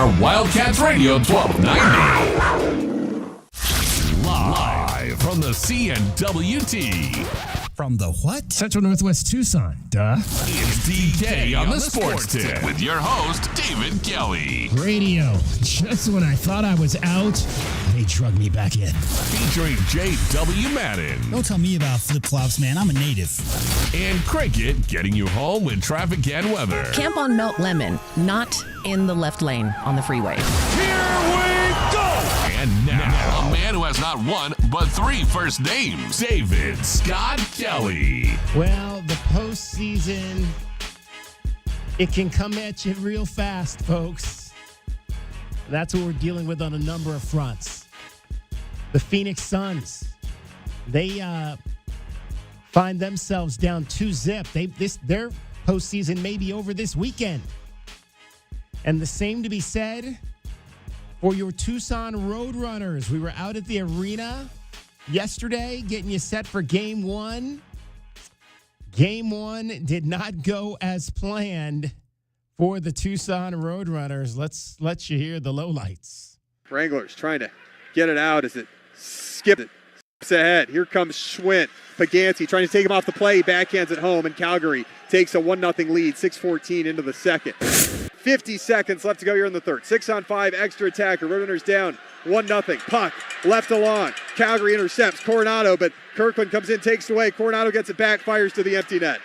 are Wildcats Radio 1290. Live from the CNWT. From the what? Central Northwest Tucson. Duh. It's DK on the Sports Tip with your host, David Kelly. Radio. Just when I thought I was out, they drug me back in. Featuring J.W. Madden. Don't tell me about flip-flops, man. I'm a native. And Cricket getting you home with traffic and weather. Camp on Melt Lemon, not in the left lane on the freeway. Here we go! And now, a man who has not one, but three first names, David Scott Kelly. Well, the postseason, it can come at you real fast, folks. That's what we're dealing with on a number of fronts. The Phoenix Suns, they find themselves down 2-0. Their postseason may be over this weekend. And the same to be said for your Tucson Roadrunners. We were out at the arena yesterday getting you set for Game 1. Game 1 did not go as planned for the Tucson Roadrunners. Let's let you hear the lowlights. Wranglers trying to get it out as it skips ahead. Here comes Schwint. Pagansky trying to take him off the play. Backhands it home, and Calgary takes a 1-0 lead, 6:14 into the second. 50 seconds left to go here in the third. 6-on-5 extra attacker. Roadrunners down 1-0. Puck left along. Calgary intercepts Coronado, but Kirkland comes in, takes it away. Coronado gets it back, fires to the empty net.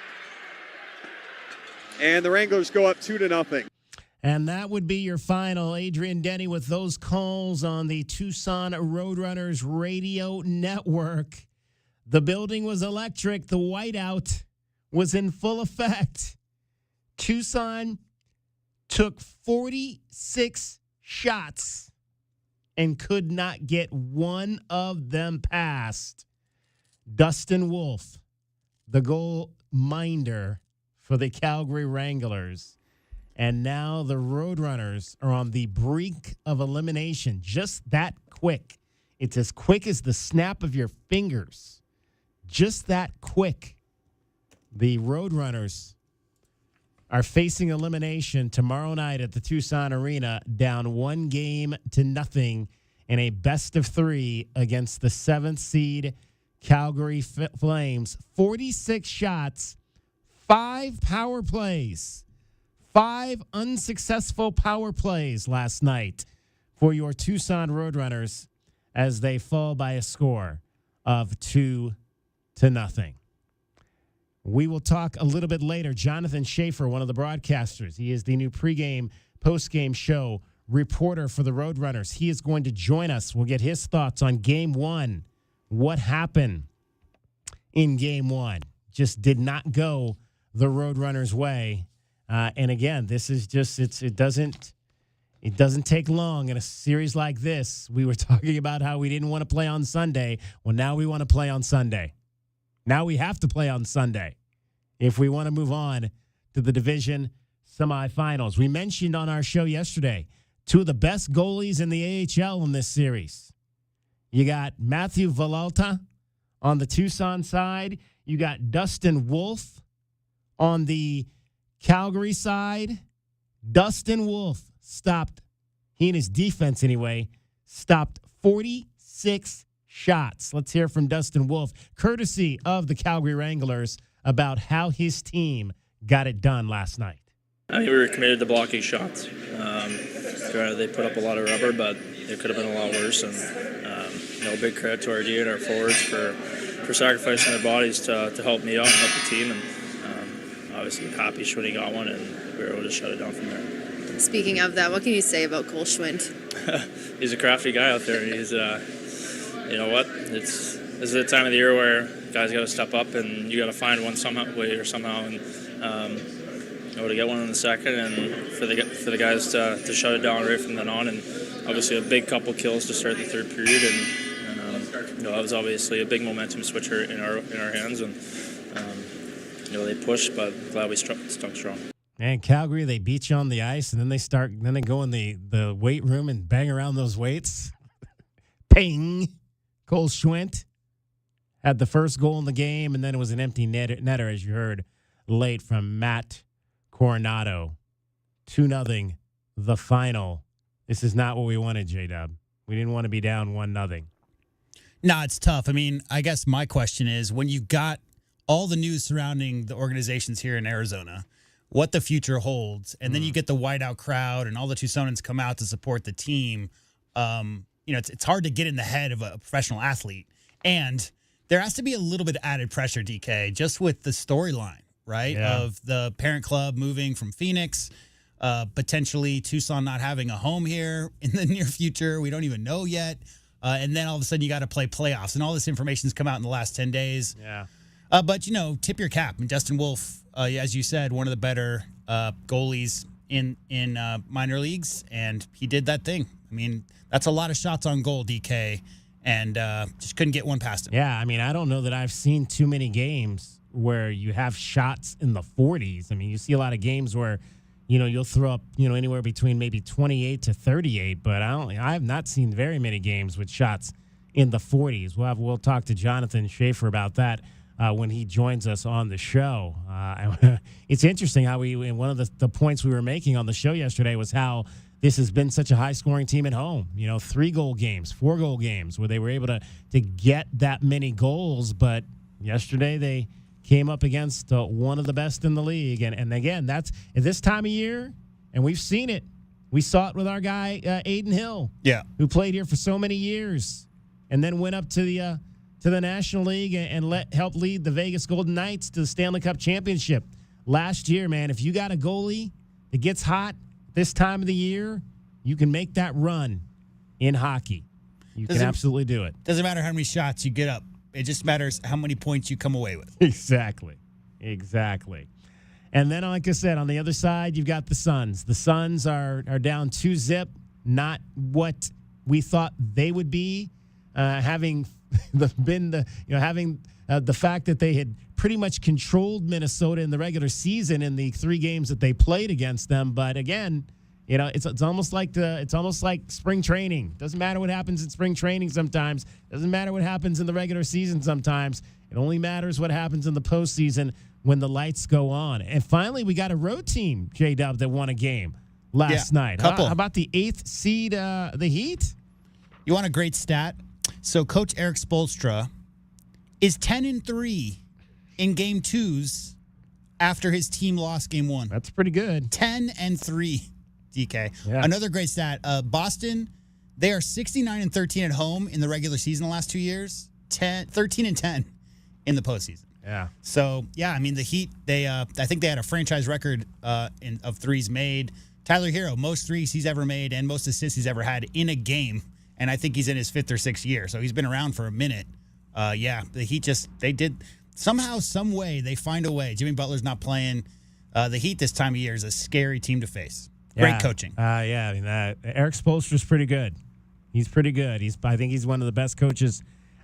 And the Wranglers go up 2-0. And that would be your final. Adrian Denny with those calls on the Tucson Roadrunners radio network. The building was electric. The whiteout was in full effect. Tucson took 46 shots and could not get one of them past. Dustin Wolf, the goal minder for the Calgary Wranglers. And now the Roadrunners are on the brink of elimination. Just that quick. It's as quick as the snap of your fingers. Just that quick. The Roadrunners are facing elimination tomorrow night at the Tucson Arena, down 1-0 in a best-of-3 against the 7th seed Calgary Flames. 46 shots, 5 power plays, 5 unsuccessful power plays last night for your Tucson Roadrunners as they fall by a score of 2-0. We will talk a little bit later. Jonathan Schaefer, one of the broadcasters, he is the new pregame, postgame show reporter for the Roadrunners. He is going to join us. We'll get his thoughts on Game 1. What happened in Game 1? Just did not go the Roadrunners' way. And again, this is just, it doesn't take long in a series like this. We were talking about how we didn't want to play on Sunday. Well, now we want to play on Sunday. Now we have to play on Sunday if we want to move on to the division semifinals. We mentioned on our show yesterday 2 of the best goalies in the AHL in this series. You got Matthew Villalta on the Tucson side. You got Dustin Wolf on the Calgary side. Dustin Wolf stopped, he and his defense anyway, stopped 46 shots. Let's hear from Dustin Wolf, courtesy of the Calgary Wranglers, about how his team got it done last night. I mean, we were committed to blocking shots. They put up a lot of rubber, but it could have been a lot worse. And big credit to our D and our forwards for sacrificing their bodies to help me out and help the team. And obviously, happy Schwindt got one, and we were able to shut it down from there. Speaking of that, what can you say about Cole Schwindt? He's a crafty guy out there. He's you know what? This is the time of the year where guys got to step up, and you got to find one somehow, and to get one in the second, and for the guys to shut it down right from then on, and obviously a big couple kills to start the third period, and that was obviously a big momentum switcher in our hands, and they pushed, but glad we stuck strong. And Calgary, they beat you on the ice, and then they go in the weight room and bang around those weights. Ping. Cole Schwindt had the first goal in the game, and then it was an empty netter, as you heard late from Matt Coronado. 2-0, the final This is not what we wanted, J-Dub. We didn't want to be down 1-0. No, it's tough. I mean, I guess my question is, when you got all the news surrounding the organizations here in Arizona, what the future holds, and then you get the whiteout crowd and all the Tucsonans come out to support the team, it's hard to get in the head of a professional athlete. And there has to be a little bit of added pressure, DK, just with the storyline, right, of the parent club moving from Phoenix, potentially Tucson not having a home here in the near future. We don't even know yet. And then all of a sudden you got to play playoffs, and all this information's come out in the last 10 days. Yeah. But, tip your cap. I mean, Dustin Wolf, as you said, one of the better goalies in minor leagues, and he did that thing. I mean, that's a lot of shots on goal, DK, and just couldn't get one past him. Yeah, I mean, I don't know that I've seen too many games where you have shots in the 40s. I mean, you see a lot of games where, you'll throw up, anywhere between maybe 28 to 38, but I have not seen very many games with shots in the 40s. We'll talk to Jonathan Schaefer about that when he joins us on the show. It's interesting how one of the points we were making on the show yesterday was how this has been such a high-scoring team at home. 3-goal games, 4-goal games, where they were able to get that many goals. But yesterday they came up against one of the best in the league. And again, that's at this time of year, and we've seen it. We saw it with our guy, Aiden Hill, who played here for so many years and then went up to the National League and helped lead the Vegas Golden Knights to the Stanley Cup Championship. Last year, man, if you got a goalie that gets hot this time of the year, you can make that run in hockey. You can absolutely do it. Doesn't matter how many shots you get up. It just matters how many points you come away with. Exactly. And then, like I said, on the other side, you've got the Suns. The Suns are down 2-0, not what we thought they would be, having the fact that they had pretty much controlled Minnesota in the regular season in the 3 games that they played against them. But again, it's almost like spring training. Doesn't matter what happens in spring training sometimes. Doesn't matter what happens in the regular season sometimes. It only matters what happens in the postseason when the lights go on. And finally, we got a road team, J-Dub, that won a game last night. Couple. How about the 8th seed, the Heat? You want a great stat? So Coach Eric Spoelstra is 10-3 in Game 2s after his team lost Game 1. That's pretty good. 10-3, DK. Yeah. Another great stat. Boston, they are 69-13 at home in the regular season the last 2 years. 13-10 in the postseason. Yeah. So, I mean, the Heat, I think they had a franchise record of threes made. Tyler Hero, most threes he's ever made and most assists he's ever had in a game. And I think he's in his 5th or 6th year. So he's been around for a minute. The Heat they did somehow, some way, they find a way. Jimmy Butler's not playing. The Heat this time of year is a scary team to face. Great coaching. I mean, Eric Spoelstra's pretty good. He's pretty good. I think he's one of the best coaches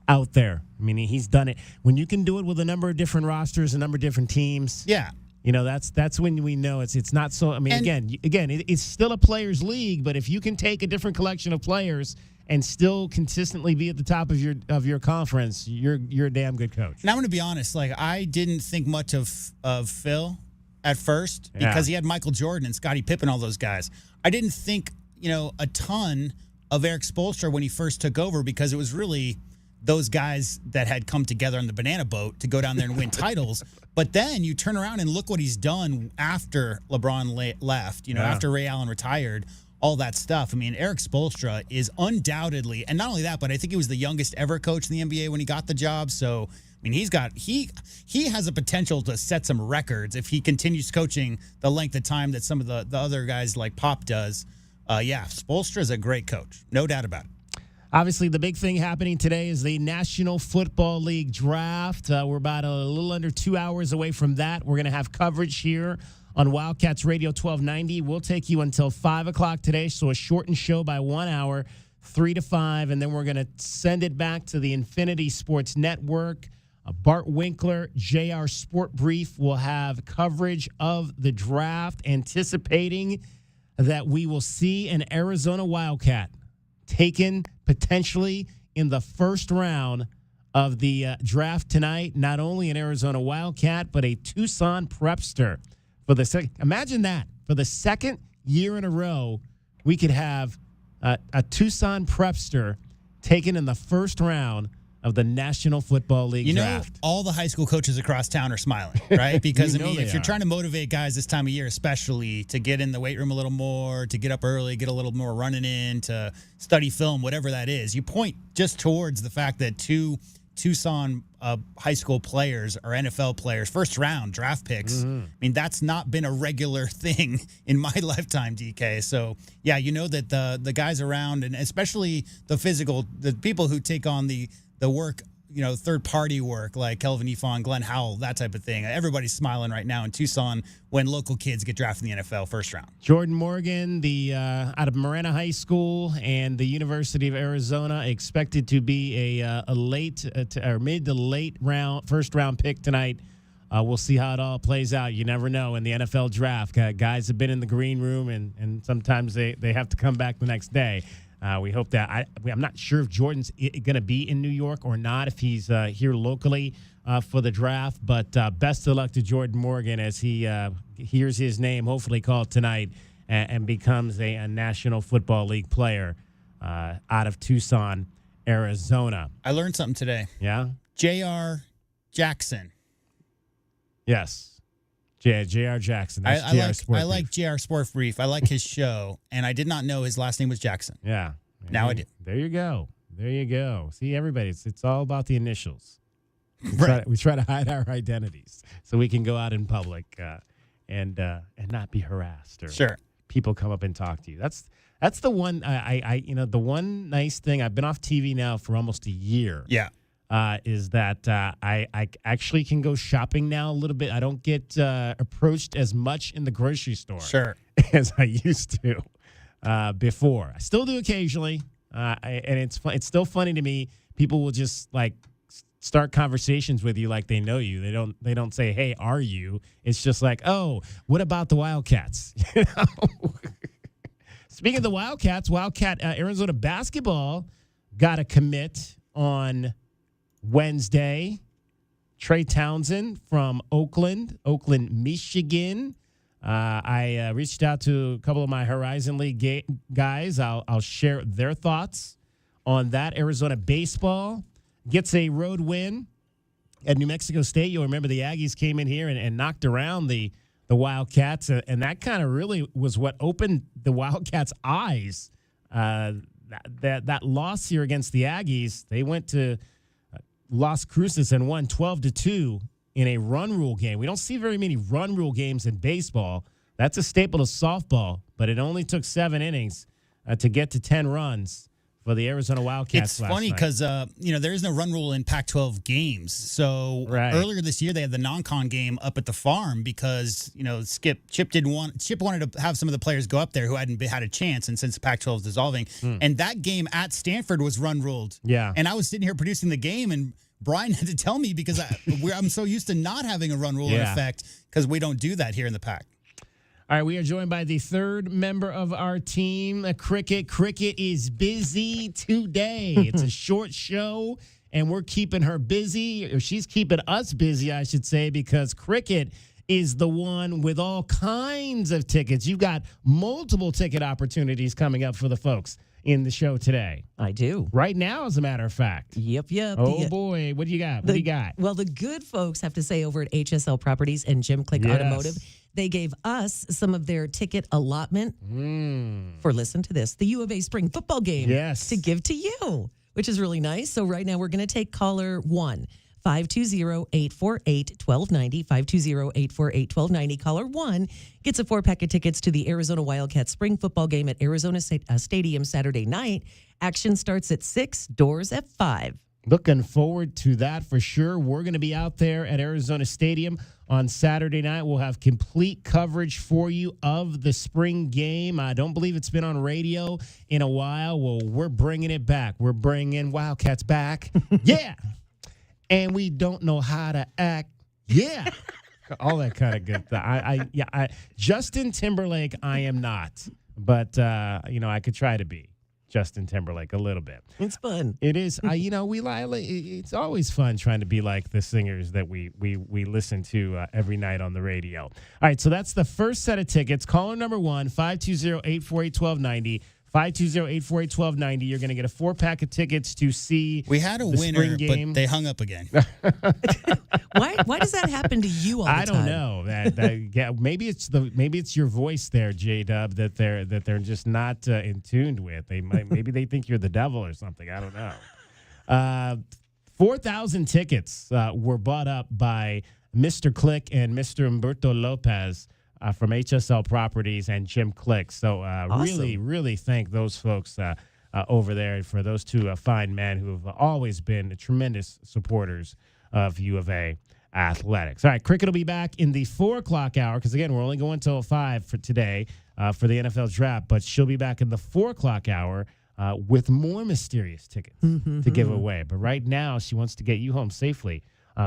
out there. I mean, he's done it. When you can do it with a number of different rosters, a number of different teams. Yeah. That's when we know it's not so. I mean, again, it's still a players' league, but if you can take a different collection of players and still consistently be at the top of your conference, you're a damn good coach. And I'm going to be honest, I didn't think much of Phil at first because he had Michael Jordan and Scottie Pippen, all those guys. I didn't think, a ton of Eric Spoelstra when he first took over because it was really those guys that had come together on the banana boat to go down there and win titles. But then you turn around and look what he's done after LeBron left, after Ray Allen retired. All that stuff. I mean, Eric Spoelstra is undoubtedly, and not only that, but I think he was the youngest ever coach in the NBA when he got the job. So, I mean, he has a potential to set some records if he continues coaching the length of time that some of the other guys like Pop does. Spoelstra is a great coach. No doubt about it. Obviously, the big thing happening today is the National Football League draft. We're about a little under 2 hours away from that. We're going to have coverage here on Wildcats Radio 1290. We'll take you until 5 o'clock today, so a shortened show by 1 hour, 3 to 5, and then we're going to send it back to the Infinity Sports Network. Bart Winkler, JR Sport Brief will have coverage of the draft, anticipating that we will see an Arizona Wildcat taken potentially in the first round of the draft tonight. Not only an Arizona Wildcat, but a Tucson Prepster. Imagine that. For the second year in a row, we could have a Tucson prepster taken in the first round of the National Football League draft. All the high school coaches across town are smiling, right? Because, if you're are. trying to motivate guys this time of year, especially to get in the weight room a little more, to get up early, get a little more running in, to study film, whatever that is, you point just towards the fact that two Tucson high school players or NFL players, first round draft picks. I mean, that's not been a regular thing in my lifetime, DK. So, yeah, that the guys around, and especially the people who take on the work, third-party work like Kelvin Ifon, Glenn Howell, that type of thing. Everybody's smiling right now in Tucson when local kids get drafted in the NFL first round. Jordan Morgan, out of Marana High School and the University of Arizona, expected to be a late or mid to late first-round pick tonight. We'll see how it all plays out. You never know in the NFL draft. Guys have been in the green room, and sometimes they have to come back the next day. We hope that I'm not sure if Jordan's going to be in New York or not, if he's here locally for the draft. But best of luck to Jordan Morgan as he hears his name hopefully called tonight and becomes a National Football League player out of Tucson, Arizona. I learned something today. Yeah? J.R. Jackson. Yes. J.R. Jackson. That's I like J.R. Sport Brief. I like his show, and I did not know his last name was Jackson. Yeah. Now I do. There you go. See, everybody, it's all about the initials. We try to hide our identities so we can go out in public and not be harassed or people come up and talk to you. That's the one the one nice thing. I've been off TV now for almost a year. Yeah. Is that I actually can go shopping now a little bit. I don't get approached as much in the grocery store as I used to before. I still do occasionally, and it's still funny to me. People will just start conversations with you like they know you. They don't say, "Hey, are you?" It's just like, "Oh, what about the Wildcats?" Speaking of the Wildcats, Arizona basketball got a commit on Wednesday. Trey Townsend from Oakland, Michigan. I reached out to a couple of my Horizon League guys. I'll share their thoughts on that. Arizona baseball gets a road win at New Mexico State. You'll remember the Aggies came in here and knocked around the Wildcats, and that kind of really was what opened the Wildcats' eyes. That loss here against the Aggies, they went to Las Cruces and won 12-2 in a run rule game. We don't see very many run rule games in baseball. That's a staple of softball, but it only took 7 innings to get to 10 runs for the Arizona Wildcats. It's funny because there is no run rule in Pac-12 games. So earlier this year they had the non-con game up at the farm because Chip wanted to have some of the players go up there who hadn't had a chance, and since the Pac-12 is dissolving, and that game at Stanford was run ruled. Yeah, and I was sitting here producing the game, and Brian had to tell me because I'm so used to not having a run rule in effect because we don't do that here in the Pac. All right, we are joined by the third member of our team, Cricket. Cricket is busy today. It's a short show, and we're keeping her busy, or she's keeping us busy, I should say, because Cricket is the one with all kinds of tickets. You've got multiple ticket opportunities coming up for the folks in the show today. I do. Right now, as a matter of fact. Yep. Oh, boy. What do you got? Well, the good folks have to say over at HSL Properties and Jim Click Automotive, they gave us some of their ticket allotment for, listen to this, the U of A spring football game to give to you, which is really nice. So right now we're going to take caller 1, 520-848-1290, 520-848-1290. Caller 1 gets a 4-pack of tickets to the Arizona Wildcats spring football game at Arizona Stadium Saturday night. Action starts at 6, doors at 5. Looking forward to that for sure. We're going to be out there at Arizona Stadium on Saturday night. We'll have complete coverage for you of the spring game. I don't believe it's been on radio in a while. Well, we're bringing it back. We're bringing Wildcats back. Yeah. And we don't know how to act. Yeah. All that kind of good stuff. Justin Timberlake, I am not. But, I could try to be Justin Timberlake a little bit. It's fun. It is. It's always fun trying to be like the singers that we listen to every night on the radio. All right, so that's the first set of tickets. Caller number 1, 520-848-1290, 520-848-1290. You're going to get a 4-pack of tickets to see We had a the winner, spring game. but they hung up again. Why does that happen to you all the time? I don't know. Yeah, maybe it's your voice there, J-Dub, that they're just not in tune with. Maybe they think you're the devil or something. I don't know. 4,000 tickets were bought up by Mr. Click and Mr. Humberto Lopez from HSL Properties and Jim Click. So Awesome. really thank those folks over there for those two fine men who have always been tremendous supporters of U of A athletics. All right, cricket will be back in the 4 o'clock hour because, again, we're only going until 5 for today for the NFL draft, but she'll be back in the 4 o'clock hour with more mysterious tickets to give away. But right now, she wants to get you home safely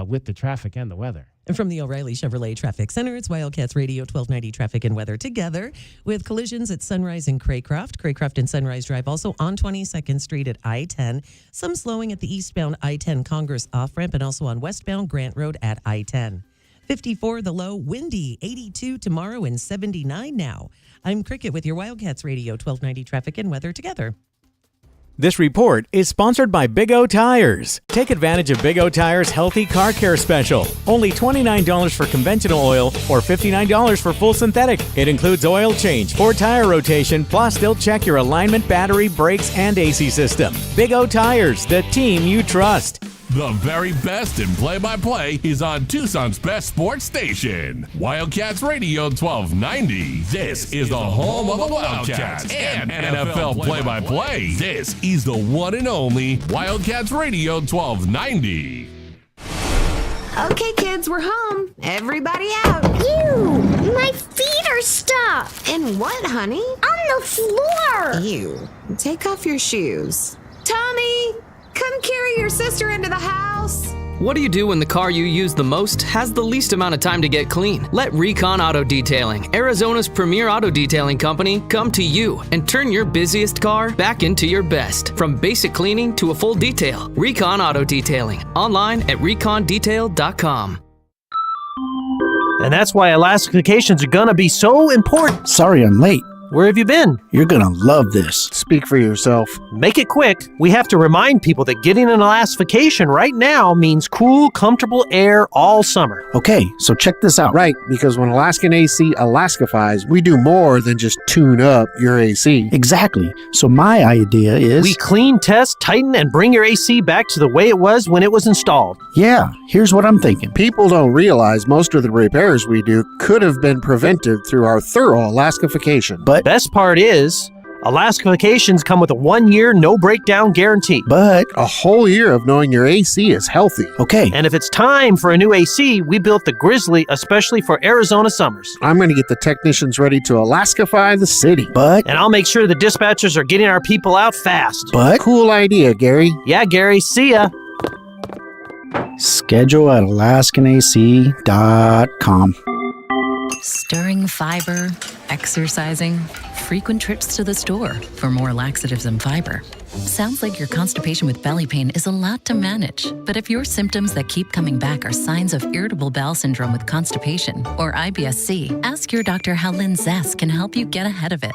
with the traffic and the weather. And from the O'Reilly Chevrolet Traffic Center, it's Wildcats Radio 1290 Traffic and Weather together with collisions at Sunrise and Craycroft and Sunrise Drive, also on 22nd Street at I-10. Some slowing at the eastbound I-10 Congress off-ramp and also on westbound Grant Road at I-10. 54 the low, windy, 82 tomorrow and 79 now. I'm Cricket with your Wildcats Radio 1290 Traffic and Weather together. This report is sponsored by Big O Tires. Take advantage of Big O Tires' Healthy Car Care Special. Only $29 for conventional oil or $59 for full synthetic. It includes oil change, 4 tire rotation, plus they'll check your alignment, battery, brakes, and AC system. Big O Tires, the team you trust. The very best in play-by-play is on Tucson's best sports station, Wildcats Radio 1290. This is the home of the Wildcats and NFL play-by-play. This is the one and only Wildcats Radio 1290. Okay, kids, we're home. Everybody out. Ew, my feet are stuck. In what, honey? On the floor. Ew. Take off your shoes. Tommy, come carry your sister into the house. What do you do when the car you use the most has the least amount of time to get clean? Let Recon Auto Detailing, Arizona's premier auto detailing company, come to you and turn your busiest car back into your best. From basic cleaning to a full detail, Recon Auto Detailing. Online at recondetail.com. And that's why Alaska vacations are gonna be so important. Sorry I'm late. Where have you been? You're gonna love this. Speak for yourself. Make it quick. We have to remind people that getting an Alaska vacation right now means cool, comfortable air all summer. Okay, so check this out. Right, because when Alaskan AC Alaskifies, we do more than just tune up your AC. Exactly. So my idea is... we clean, test, tighten, and bring your AC back to the way it was when it was installed. Yeah, here's what I'm thinking. People don't realize most of the repairs we do could have been prevented through our thorough Alaskification. But best part is, Alaska vacations come with a 1-year no breakdown guarantee. But a whole year of knowing your AC is healthy. Okay. And if it's time for a new AC, we built the Grizzly especially for Arizona summers. I'm going to get the technicians ready to Alaskify the city. But... and I'll make sure the dispatchers are getting our people out fast. But... cool idea, Gary. Yeah, Gary. See ya. Schedule at alaskanac.com. Stirring fiber, exercising, frequent trips to the store for more laxatives and fiber. Sounds like your constipation with belly pain is a lot to manage. But if your symptoms that keep coming back are signs of irritable bowel syndrome with constipation or IBS-C, ask your doctor how Linzess can help you get ahead of it.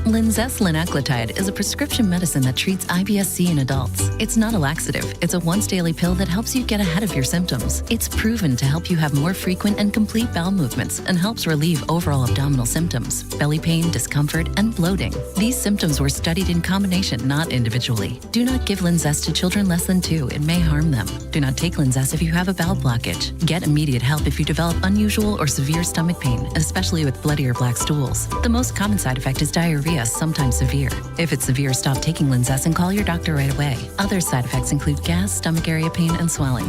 Linzess linaclotide is a prescription medicine that treats IBS-C in adults. It's not a laxative. It's a once-daily pill that helps you get ahead of your symptoms. It's proven to help you have more frequent and complete bowel movements and helps relieve overall abdominal symptoms, belly pain, discomfort, and bloating. These symptoms were studied in combination, not individually. Do not give Linzess to children less than 2. It may harm them. Do not take Linzess if you have a bowel blockage. Get immediate help if you develop unusual or severe stomach pain, especially with bloody or black stools. The most common side effect is diarrhea, sometimes severe. If it's severe, stop taking Linzess and call your doctor right away. Other side effects include gas, stomach area pain, and swelling.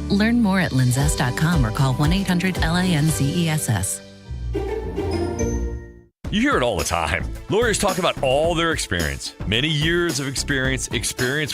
Learn more at linzess.com or call 1-800-LINZESS. You hear it all the time. Lawyers talk about all their experience. Many years of experience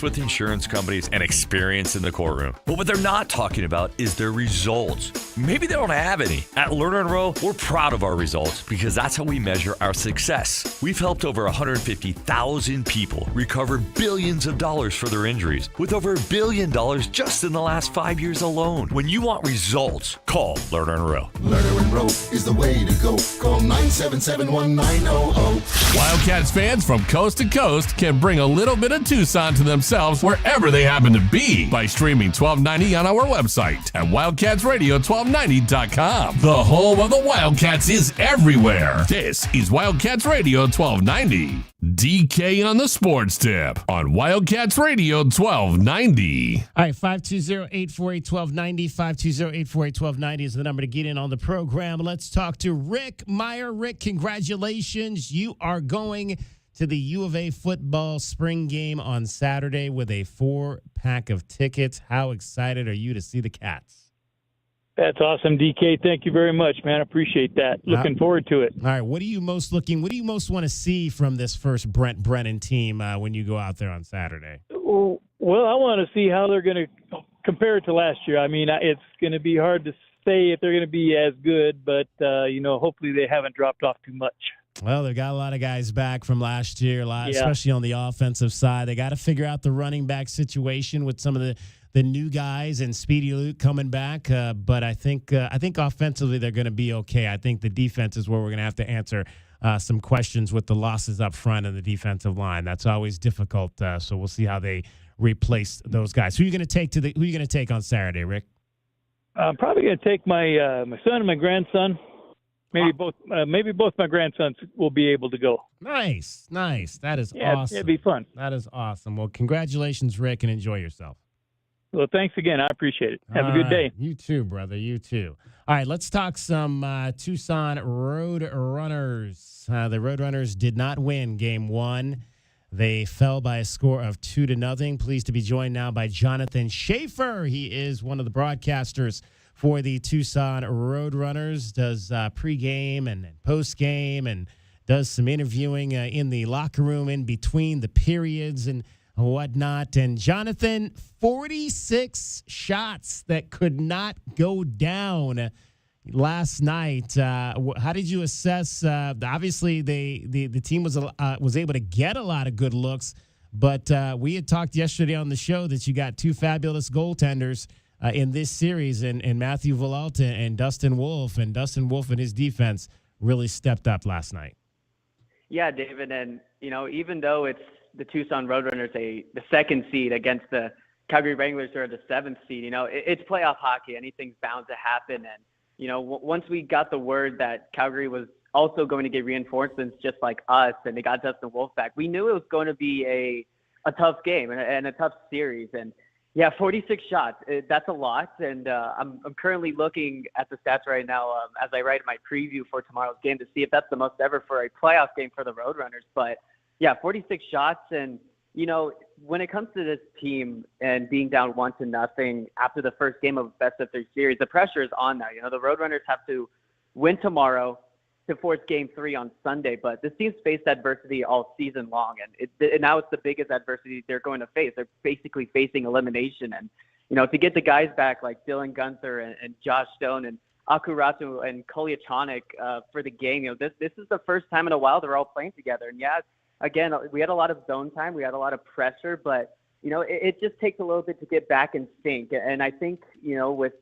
with insurance companies, and experience in the courtroom. But what they're not talking about is their results. Maybe they don't have any. At Lerner & Rowe, we're proud of our results because that's how we measure our success. We've helped over 150,000 people recover billions of dollars for their injuries, with over $1 billion just in the last 5 years alone. When you want results, call Lerner & Rowe. Lerner & Rowe is the way to go. Call 977 1900. Wildcats fans from coast to coast can bring a little bit of Tucson to themselves wherever they happen to be by streaming 1290 on our website at wildcatsradio1290.com. The home of the Wildcats is everywhere. This is Wildcats Radio 1290. DK on the sports tip on Wildcats Radio 1290. All right, 520-848-1290, 520-848-1290 is the number to get in on the program. Let's talk to Rick Meyer. Rick, congratulations. You are going to the U of A football spring game on Saturday with a 4-pack of tickets. How excited are you to see the Cats? That's awesome, DK. Thank you very much, man. I appreciate that. Looking forward to it. All right, what do you most want to see from this first Brent Brennan team when you go out there on Saturday? Well, I want to see how they're going to compare it to last year. I mean, it's going to be hard to say if they're going to be as good, but, hopefully they haven't dropped off too much. Well, they've got a lot of guys back from last year, especially on the offensive side. They got to figure out the running back situation with some of the new guys and Speedy Luke coming back. But I think offensively they're going to be okay. I think the defense is where we're going to have to answer some questions with the losses up front and the defensive line. That's always difficult. So we'll see how they replace those guys. Who are you going to take on Saturday, Rick? I'm probably going to take my my son and my grandson. Maybe both my grandsons will be able to go. Nice. That is awesome. It'd be fun. That is awesome. Well, congratulations, Rick, and enjoy yourself. Well, thanks again. I appreciate it. Have a good day. You too, brother. You too. All right, let's talk some Tucson Roadrunners. The Roadrunners did not win Game 1. They fell by a score of 2-0. Pleased to be joined now by Jonathan Schaefer. He is one of the broadcasters for the Tucson Roadrunners, does pregame and postgame and does some interviewing in the locker room in between the periods and whatnot. And Jonathan, 46 shots that could not go down last night. How did you assess? Obviously, the team was able to get a lot of good looks, but we had talked yesterday on the show that you got two fabulous goaltenders in this series, and Matthew Villalta and Dustin Wolf. And Dustin Wolf and his defense really stepped up last night. Yeah, David, and even though it's the Tucson Roadrunners, the second seed against the Calgary Wranglers who are the 7th seed. It's playoff hockey. Anything's bound to happen. And, once we got the word that Calgary was also going to get reinforcements just like us, and they got Dustin Wolf back, we knew it was going to be a tough game and a tough series. And, yeah, 46 shots, that's a lot. And I'm currently looking at the stats right now as I write my preview for tomorrow's game to see if that's the most ever for a playoff game for the Roadrunners. But, yeah, 46 shots. And, when it comes to this team and being down 1-0 after the first game of best of 3 series, the pressure is on now. The Roadrunners have to win tomorrow to force Game 3 on Sunday. But this team's faced adversity all season long, and now it's the biggest adversity they're going to face. They're basically facing elimination. And, to get the guys back like Dylan Gunther and Josh Stone and Akuratu and Kolyachanik for the game, this is the first time in a while they're all playing together. And, yeah, again, we had a lot of zone time. We had a lot of pressure, but, it just takes a little bit to get back in sync. And I think, with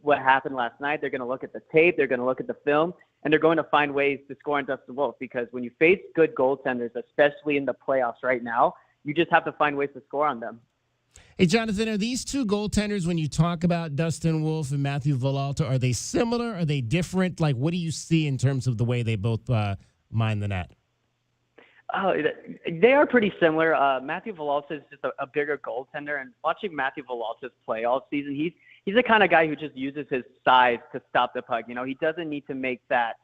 what happened last night, they're going to look at the tape, they're going to look at the film, and they're going to find ways to score on Dustin Wolf, because when you face good goaltenders, especially in the playoffs right now, you just have to find ways to score on them. Hey, Jonathan, are these two goaltenders, when you talk about Dustin Wolf and Matthew Villalta, are they similar? Are they different? Like, what do you see in terms of the way they both mine the net? Oh, they are pretty similar. Matthew Villalta is just a bigger goaltender, and watching Matthew Villalta play all season, he's the kind of guy who just uses his size to stop the puck. He doesn't need to make that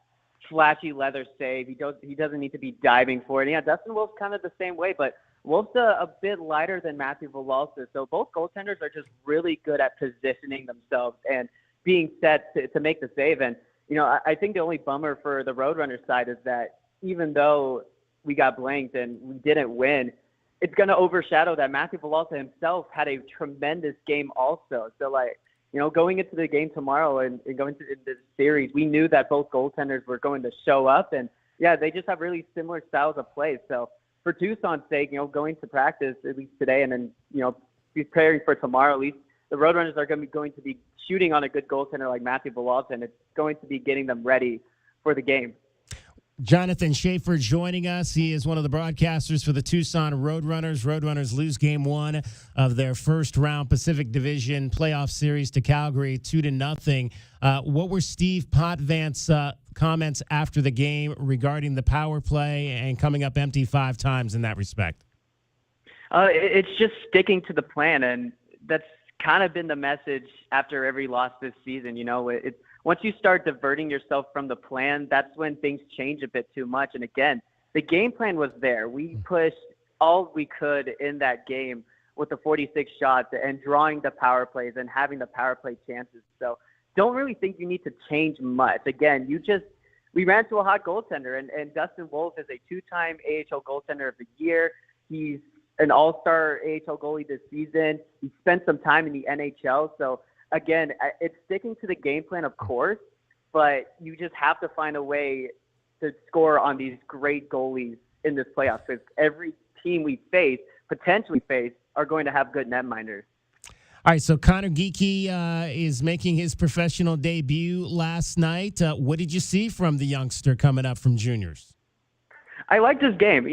flashy leather save. He doesn't need to be diving for it. Yeah, Dustin Wolf's kind of the same way, but Wolf's a bit lighter than Matthew Villalta. So both goaltenders are just really good at positioning themselves and being set to make the save. And, I think the only bummer for the Roadrunners side is that even though we got blanked and we didn't win, it's going to overshadow that Matthew Villalta himself had a tremendous game also. So, going into the game tomorrow and going into this series, we knew that both goaltenders were going to show up. And, yeah, they just have really similar styles of play. So, for Tucson's sake, going to practice at least today and then, preparing for tomorrow, at least the Roadrunners are going to be shooting on a good goaltender like Matthew Villalta, and it's going to be getting them ready for the game. Jonathan Schaefer joining us. He is one of the broadcasters for the Tucson Roadrunners. Roadrunners lose game one of their first round Pacific Division playoff series to Calgary 2-0. What were Steve Potvance's comments after the game regarding the power play and coming up empty 5 times in that respect? It's just sticking to the plan, and that's kind of been the message after every loss this season. Once you start diverting yourself from the plan, that's when things change a bit too much. And again, the game plan was there. We pushed all we could in that game with the 46 shots and drawing the power plays and having the power play chances. So don't really think you need to change much. Again, we ran to a hot goaltender, and Dustin Wolf is a 2-time AHL goaltender of the year. He's an all-star AHL goalie this season. He spent some time in the NHL. So again, it's sticking to the game plan, of course, but you just have to find a way to score on these great goalies in this playoffs, because every team we potentially face, are going to have good netminders. All right, so Connor Geekie is making his professional debut last night. What did you see from the youngster coming up from juniors? I liked his game.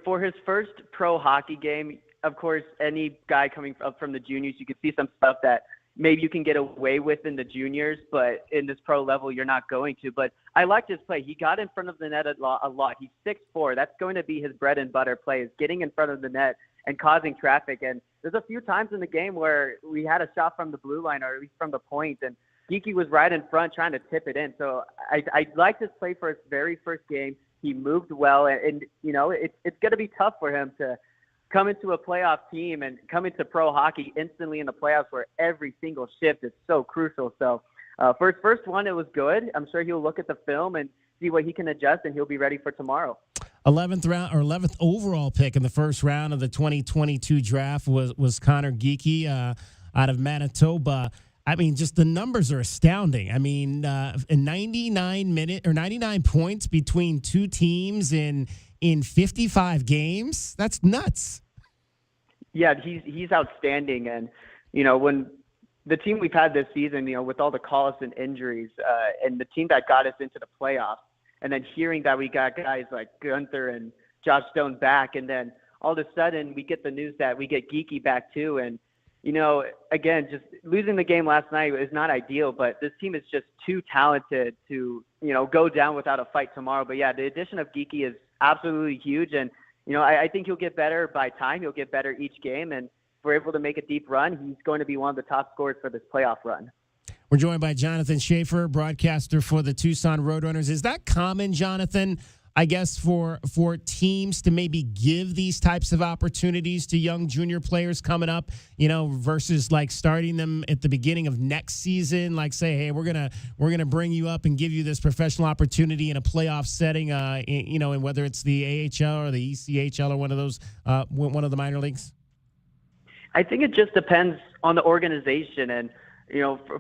For his first pro hockey game, of course, any guy coming up from the juniors, you could see some stuff that maybe you can get away with in the juniors, but in this pro level, you're not going to. But I liked his play. He got in front of the net a lot. He's 6'4". That's going to be his bread and butter play, is getting in front of the net and causing traffic. And there's a few times in the game where we had a shot from the blue line, or at least from the point, and Geekie was right in front trying to tip it in. So I liked his play for his very first game. He moved well, and it's going to be tough for him to come into a playoff team and come into pro hockey instantly in the playoffs, where every single shift is so crucial. So for his first one, it was good. I'm sure he'll look at the film and see what he can adjust, and he'll be ready for tomorrow. 11th overall pick in the first round of the 2022 draft was Connor Geekie out of Manitoba. I mean, just the numbers are astounding. I mean, 99 points between two teams in 55 games. That's nuts. Yeah, he's outstanding. And, when the team we've had this season, with all the calls and injuries, and the team that got us into the playoffs, and then hearing that we got guys like Gunther and Josh Stone back, and then all of a sudden we get the news that we get Geekie back too. And, again, just losing the game last night is not ideal, but this team is just too talented to, go down without a fight tomorrow. But yeah, the addition of Geekie is absolutely huge. And, I think he'll get better by time. He'll get better each game. And if we're able to make a deep run, he's going to be one of the top scorers for this playoff run. We're joined by Jonathan Schaefer, broadcaster for the Tucson Roadrunners. Is that common, Jonathan, I guess, for teams to maybe give these types of opportunities to young junior players coming up, versus like starting them at the beginning of next season, like say, hey, we're gonna bring you up and give you this professional opportunity in a playoff setting, and whether it's the AHL or the ECHL or one of those, one of the minor leagues? I think it just depends on the organization, and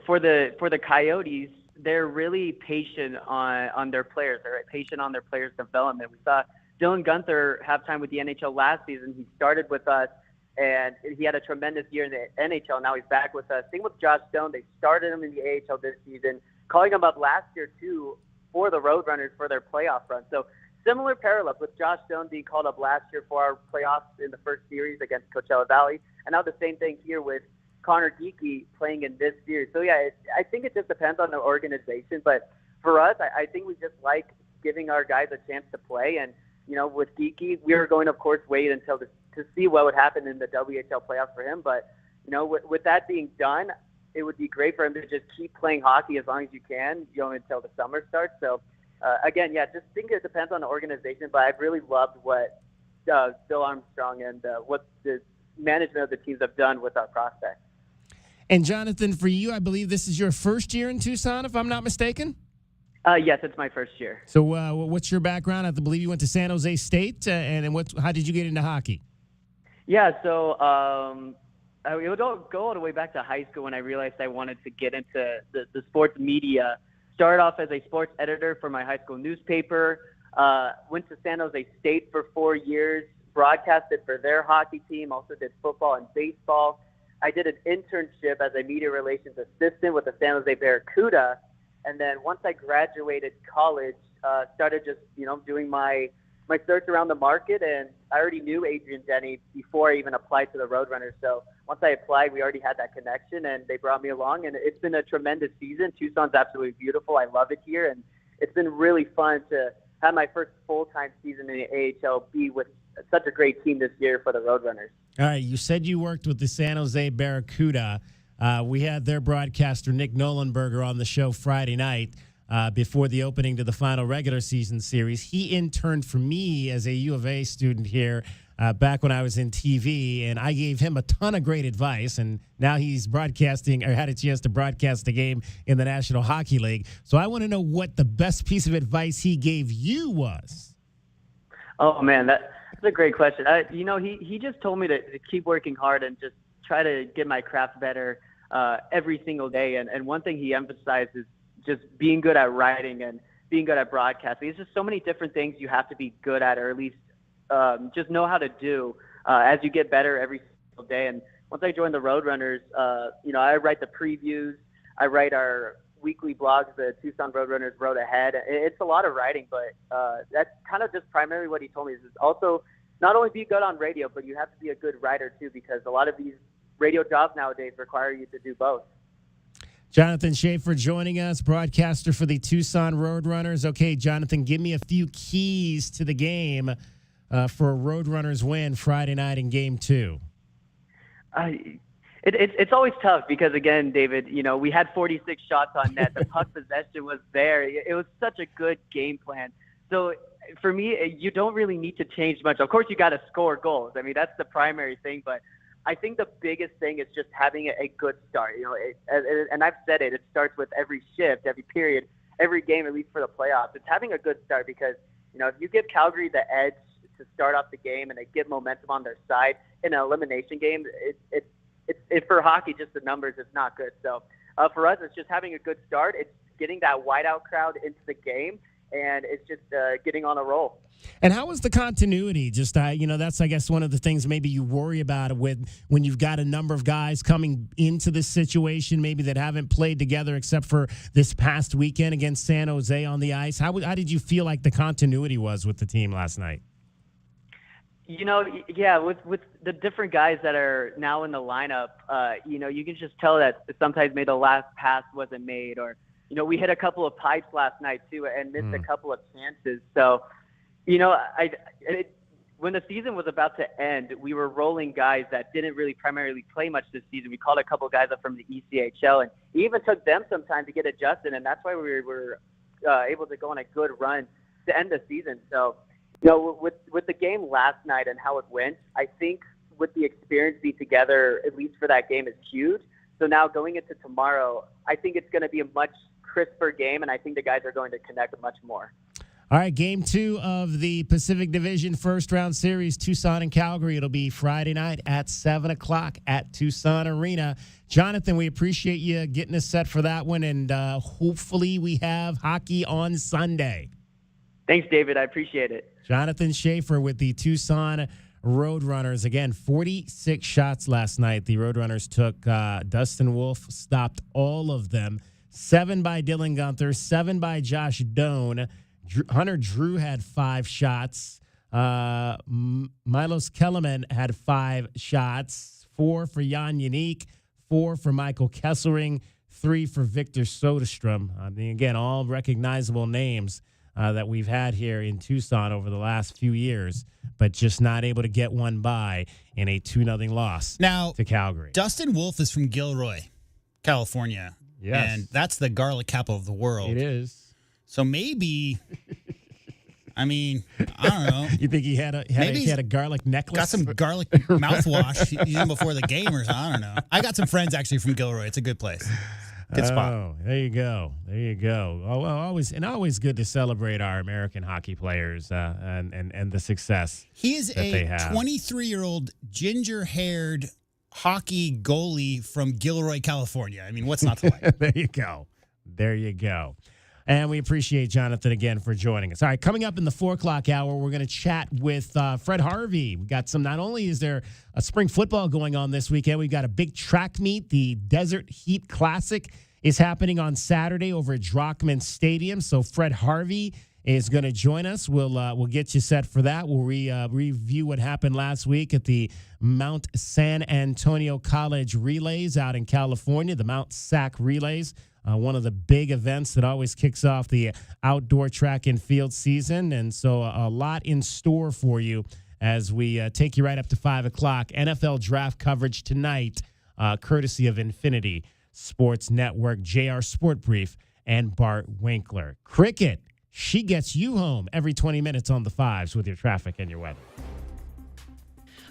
for the Coyotes, they're really patient on their players. They're patient on their players' development. We saw Dylan Gunther have time with the NHL last season. He started with us, and he had a tremendous year in the NHL. Now he's back with us. Same with Josh Stone. They started him in the AHL this season, calling him up last year, too, for the Roadrunners for their playoff run. So similar parallels with Josh Stone being called up last year for our playoffs in the first series against Coachella Valley. And now the same thing here with Connor Geekie playing in this series. So, yeah, I think it just depends on the organization. But for us, I think we just like giving our guys a chance to play. And, with Geekie, we are going to, of course, wait until to see what would happen in the WHL playoffs for him. But, with that being done, it would be great for him to just keep playing hockey as long as you can, until the summer starts. So, again, yeah, just think it depends on the organization. But I've really loved what Bill Armstrong and what the management of the teams have done with our prospects. And Jonathan, for you, I believe this is your first year in Tucson, if I'm not mistaken? Yes, it's my first year. So what's your background? I believe you went to San Jose State, and how did you get into hockey? Yeah, so I would go all the way back to high school when I realized I wanted to get into the sports media. Started off as a sports editor for my high school newspaper, went to San Jose State for 4 years, broadcasted for their hockey team, also did football and baseball. I did an internship as a media relations assistant with the San Jose Barracuda. And then once I graduated college, started just, doing my search around the market, and I already knew Adrian Denny before I even applied to the Roadrunners. So once I applied, we already had that connection, and they brought me along, and it's been a tremendous season. Tucson's absolutely beautiful. I love it here, and it's been really fun to have my first full-time season in the AHL be with such a great team this year for the Roadrunners. All right, you said you worked with the San Jose Barracuda. We had their broadcaster, Nick Nolenberger, on the show Friday night before the opening to the final regular season series. He interned for me as a U of A student here back when I was in TV, and I gave him a ton of great advice, and now he's broadcasting or had a chance to broadcast the game in the National Hockey League. So I want to know what the best piece of advice he gave you was. Oh, man, that's a great question. He just told me to keep working hard and just try to get my craft better every single day. And one thing he emphasized is just being good at writing and being good at broadcasting. There's just so many different things you have to be good at, or at least just know how to do as you get better every single day. And once I joined the Roadrunners, I write the previews. I write our weekly blogs, the Tucson Roadrunners Road Ahead. It's a lot of writing, but that's kind of just primarily what he told me. Is also not only be good on radio, but you have to be a good writer too, because a lot of these radio jobs nowadays require you to do both. Jonathan Schaefer joining us, broadcaster for the Tucson Roadrunners. Okay, Jonathan, give me a few keys to the game for a Roadrunners win Friday night in Game 2. It's always tough because, again, David, we had 46 shots on net. The puck possession was there. It was such a good game plan. So for me, you don't really need to change much. Of course, you got to score goals. I mean, that's the primary thing, but I think the biggest thing is just having a good start. And I've said it starts with every shift, every period, every game, at least for the playoffs. It's having a good start because, if you give Calgary the edge to start off the game and they get momentum on their side in an elimination game, it's for hockey, just the numbers, it's not good. So for us, it's just having a good start. It's getting that whiteout crowd into the game, and it's just getting on a roll. And how was the continuity? Just, that's, I guess, one of the things maybe you worry about with when you've got a number of guys coming into this situation, maybe that haven't played together except for this past weekend against San Jose on the ice. How did you feel like the continuity was with the team last night? With the different guys that are now in the lineup, you can just tell that sometimes maybe the last pass wasn't made, or, we hit a couple of pipes last night too and missed a couple of chances. So, when the season was about to end, we were rolling guys that didn't really primarily play much this season. We called a couple guys up from the ECHL, and it even took them some time to get adjusted, and that's why we were able to go on a good run to end the season. So, with the game last night and how it went, I think with the experience be together, at least for that game, is huge. So now going into tomorrow, I think it's going to be a much crisper game, and I think the guys are going to connect much more. All right, Game 2 of the Pacific Division first-round series, Tucson and Calgary. It'll be Friday night at 7 o'clock at Tucson Arena. Jonathan, we appreciate you getting us set for that one, and hopefully we have hockey on Sunday. Thanks, David. I appreciate it. Jonathan Schaefer with the Tucson Roadrunners. Again, 46 shots last night. The Roadrunners took. Dustin Wolf stopped all of them. 7 by Dylan Gunther, 7 by Josh Doan. Hunter Drew had 5 shots. Milos Kellerman had 5 shots. 4 for Jan Yannick, 4 for Michael Kesselring, 3 for Victor Soderstrom. I mean, again, all recognizable names that we've had here in Tucson over the last few years, but just not able to get one by in a 2-0 loss to Calgary. Dustin Wolf is from Gilroy, California. Yes. And that's the garlic capital of the world. It is. So maybe, I don't know. You think he had a garlic necklace? Got some garlic mouthwash even before the game or something. I don't know. I got some friends actually from Gilroy. It's a good place. Good spot. Oh, there you go. Oh, well, always good to celebrate our American hockey players and the success. He is a 23-year-old ginger-haired hockey goalie from Gilroy, California. I mean, what's not to like? There you go. And we appreciate Jonathan again for joining us. All right, coming up in the 4 o'clock hour, we're going to chat with Fred Harvey. We got some. Not only is there a spring football going on this weekend, we've got a big track meet. The Desert Heat Classic is happening on Saturday over at Drockman Stadium. So Fred Harvey is going to join us. We'll get you set for that. We'll review what happened last week at the Mount San Antonio College Relays out in California, the Mount SAC Relays, one of the big events that always kicks off the outdoor track and field season. And so a lot in store for you as we take you right up to 5 o'clock. NFL draft coverage tonight, courtesy of Infinity Sports Network, JR Sport Brief, and Bart Winkler. Cricket, she gets you home every 20 minutes on the fives with your traffic and your weather.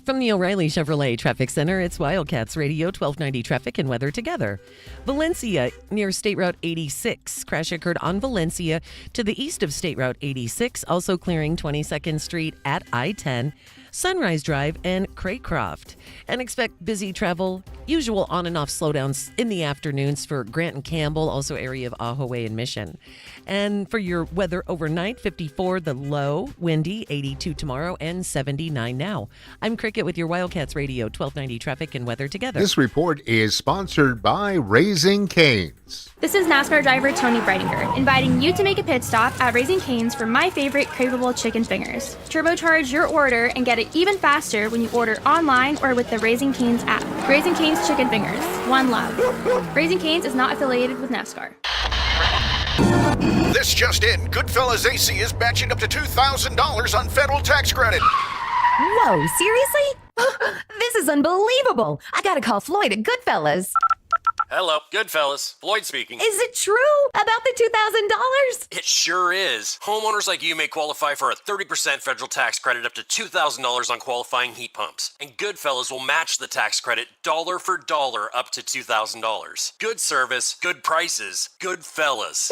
From the O'Reilly Chevrolet Traffic Center, it's Wildcats Radio 1290 traffic and weather together. Valencia near State Route 86. Crash occurred on Valencia to the east of State Route 86, also clearing 22nd Street at I-10, Sunrise Drive, and Craycroft. And expect busy travel, usual on and off slowdowns in the afternoons for Grant and Campbell, also area of Ahaway and Mission. And for your weather overnight, 54 the low, windy, 82 tomorrow, and 79 now. I'm Cricket with your Wildcats Radio 1290 traffic and weather together. This report is sponsored by Raising Cane's. This is NASCAR driver Tony Breidinger, inviting you to make a pit stop at Raising Cane's for my favorite craveable chicken fingers. Turbocharge your order and get it even faster when you order online or with the Raising Cane's app. Raising Cane's Chicken Fingers. One love. Raising Cane's is not affiliated with NASCAR. This just in, Goodfellas AC is matching up to $2,000 on federal tax credit. Whoa, seriously? This is unbelievable. I gotta call Floyd at Goodfellas. Hello, Goodfellas. Floyd speaking. Is it true about the $2,000? It sure is. Homeowners like you may qualify for a 30% federal tax credit up to $2,000 on qualifying heat pumps. And Goodfellas will match the tax credit dollar for dollar up to $2,000. Good service, good prices, Goodfellas.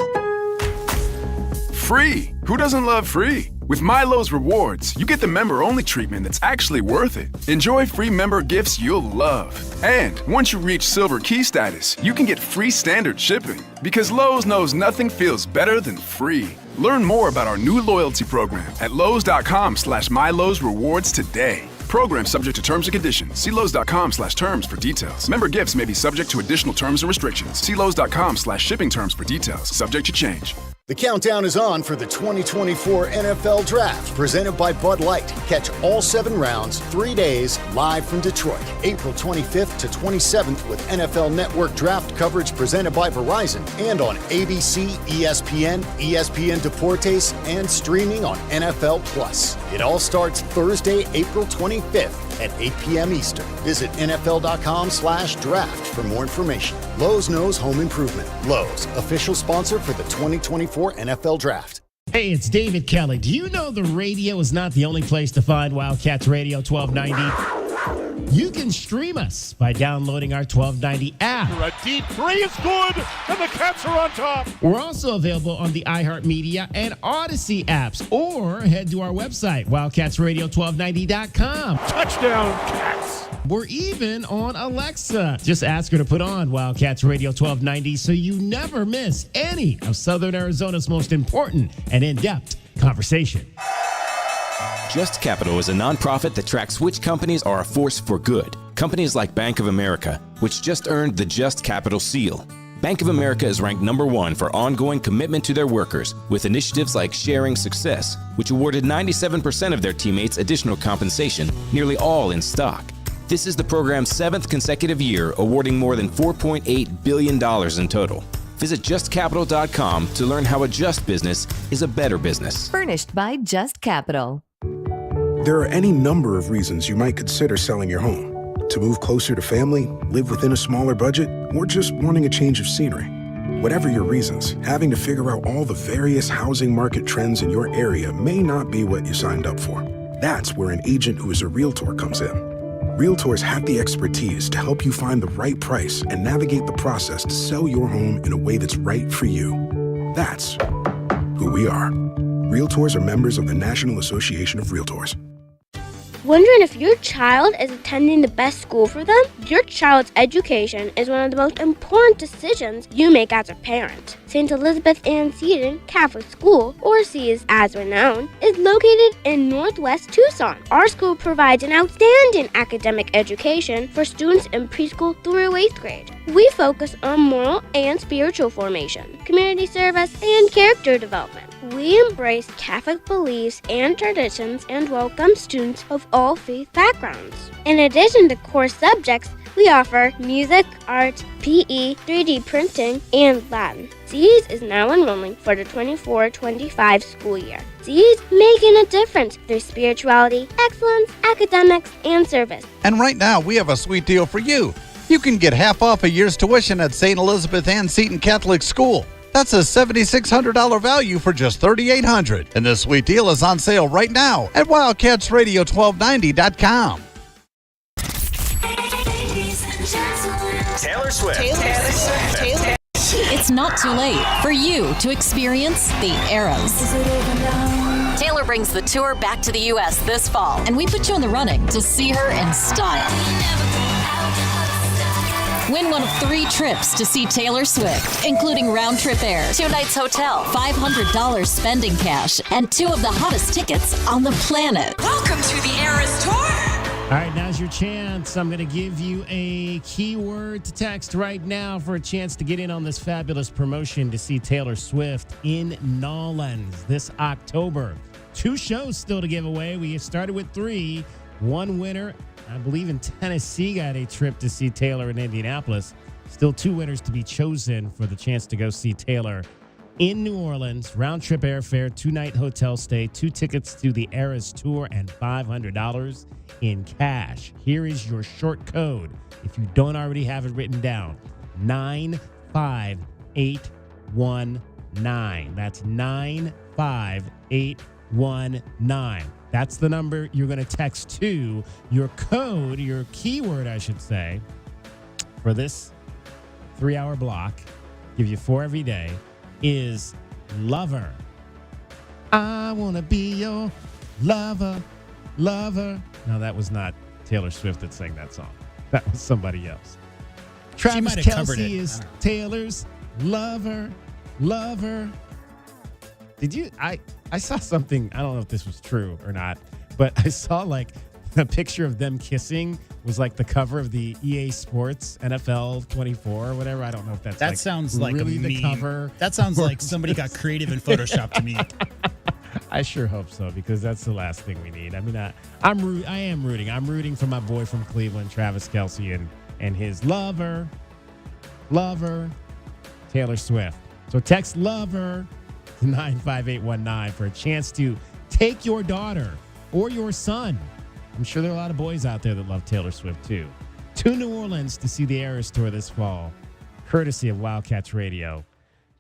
Free! Who doesn't love free? With Milo's Rewards, you get the member-only treatment that's actually worth it. Enjoy free member gifts you'll love. And once you reach Silver Key status, you can get free standard shipping. Because Lowe's knows nothing feels better than free. Learn more about our new loyalty program at Lowe's.com/MyLowe's Rewards today. Program subject to terms and conditions. See Lowe's.com/terms for details. Member gifts may be subject to additional terms and restrictions. See Lowe's.com/shipping terms for details. Subject to change. The countdown is on for the 2024 NFL Draft, presented by Bud Light. Catch all 7 rounds, 3 days, live from Detroit, April 25th to 27th with NFL Network Draft coverage presented by Verizon and on ABC, ESPN, ESPN Deportes, and streaming on NFL Plus. It all starts Thursday, April 25th at 8 p.m. Eastern. Visit NFL.com/draft for more information. Lowe's knows home improvement. Lowe's, official sponsor for the 2024 NFL Draft. Hey, it's David Kelly. Do you know the radio is not the only place to find Wildcats Radio 1290? You can stream us by downloading our 1290 app. A deep three is good, and the Cats are on top. We're also available on the iHeartMedia and Odyssey apps, or head to our website, wildcatsradio1290.com. Touchdown, Cats. We're even on Alexa. Just ask her to put on Wildcats Radio 1290 so you never miss any of Southern Arizona's most important and in-depth conversation. Just Capital is a nonprofit that tracks which companies are a force for good. Companies like Bank of America, which just earned the Just Capital seal. Bank of America is ranked #1 for ongoing commitment to their workers, with initiatives like Sharing Success, which awarded 97% of their teammates additional compensation, nearly all in stock. This is the program's 7th consecutive year, awarding more than $4.8 billion in total. Visit justcapital.com to learn how a just business is a better business. Furnished by Just Capital. There are any number of reasons you might consider selling your home. To move closer to family, live within a smaller budget, or just wanting a change of scenery. Whatever your reasons, having to figure out all the various housing market trends in your area may not be what you signed up for. That's where an agent who is a realtor comes in. Realtors have the expertise to help you find the right price and navigate the process to sell your home in a way that's right for you. That's who we are. Realtors are members of the National Association of Realtors. Wondering if your child is attending the best school for them? Your child's education is one of the most important decisions you make as a parent. St. Elizabeth Ann Seton Catholic School, or SEAS as we're known, is located in Northwest Tucson. Our school provides an outstanding academic education for students in preschool through 8th grade. We focus on moral and spiritual formation, community service, and character development. We embrace Catholic beliefs and traditions and welcome students of all faith backgrounds. In addition to core subjects, we offer music, art, PE, 3D printing, and Latin. Seeds is now enrolling for the 24-25 school year. Seeds making a difference through spirituality, excellence, academics, and service. And right now, we have a sweet deal for you. You can get half off a year's tuition at St. Elizabeth Ann Seton Catholic School. That's a $7,600 value for just $3,800. And this sweet deal is on sale right now at WildcatsRadio1290.com. Taylor Swift. It's not too late for you to experience the Eras. Taylor brings the tour back to the U.S. this fall, and we put you in the running to see her in style. Win one of 3 trips to see Taylor Swift, including round-trip air, 2 nights hotel, $500 spending cash, and 2 of the hottest tickets on the planet. Welcome to the Eras Tour. All right, now's your chance. I'm going to give you a keyword to text right now for a chance to get in on this fabulous promotion to see Taylor Swift in Nolans this October. 2 shows still to give away. We started with 3. 1 winner, I believe, in Tennessee got a trip to see Taylor in Indianapolis. Still 2 winners to be chosen for the chance to go see Taylor in New Orleans. Round-trip airfare, 2-night hotel stay, 2 tickets to the Eras Tour, and $500 in cash. Here is your short code, if you don't already have it written down. 95819. That's 95819. That's the number you're going to text to. Your code, your keyword, I should say, for this 3-hour block, give you 4 every day, is lover. I want to be your lover, lover. No, that was not Taylor Swift that sang that song. That was somebody else. Travis Kelce is Taylor's lover, lover. Did you? I saw something. I don't know if this was true or not, but I saw like a picture of them kissing was like the cover of the EA Sports NFL 24 or whatever. I don't know if that's that sounds like really a the meme. cover. That sounds like somebody got creative in Photoshop to me. I sure hope so, because that's the last thing we need. I mean, I am rooting. I'm rooting for my boy from Cleveland, Travis Kelce, and his lover, Taylor Swift. So text lover to 95819 for a chance to take your daughter or your son. I'm sure there are a lot of boys out there that love Taylor Swift too, to New Orleans to see the Eras Tour this fall, courtesy of Wildcats Radio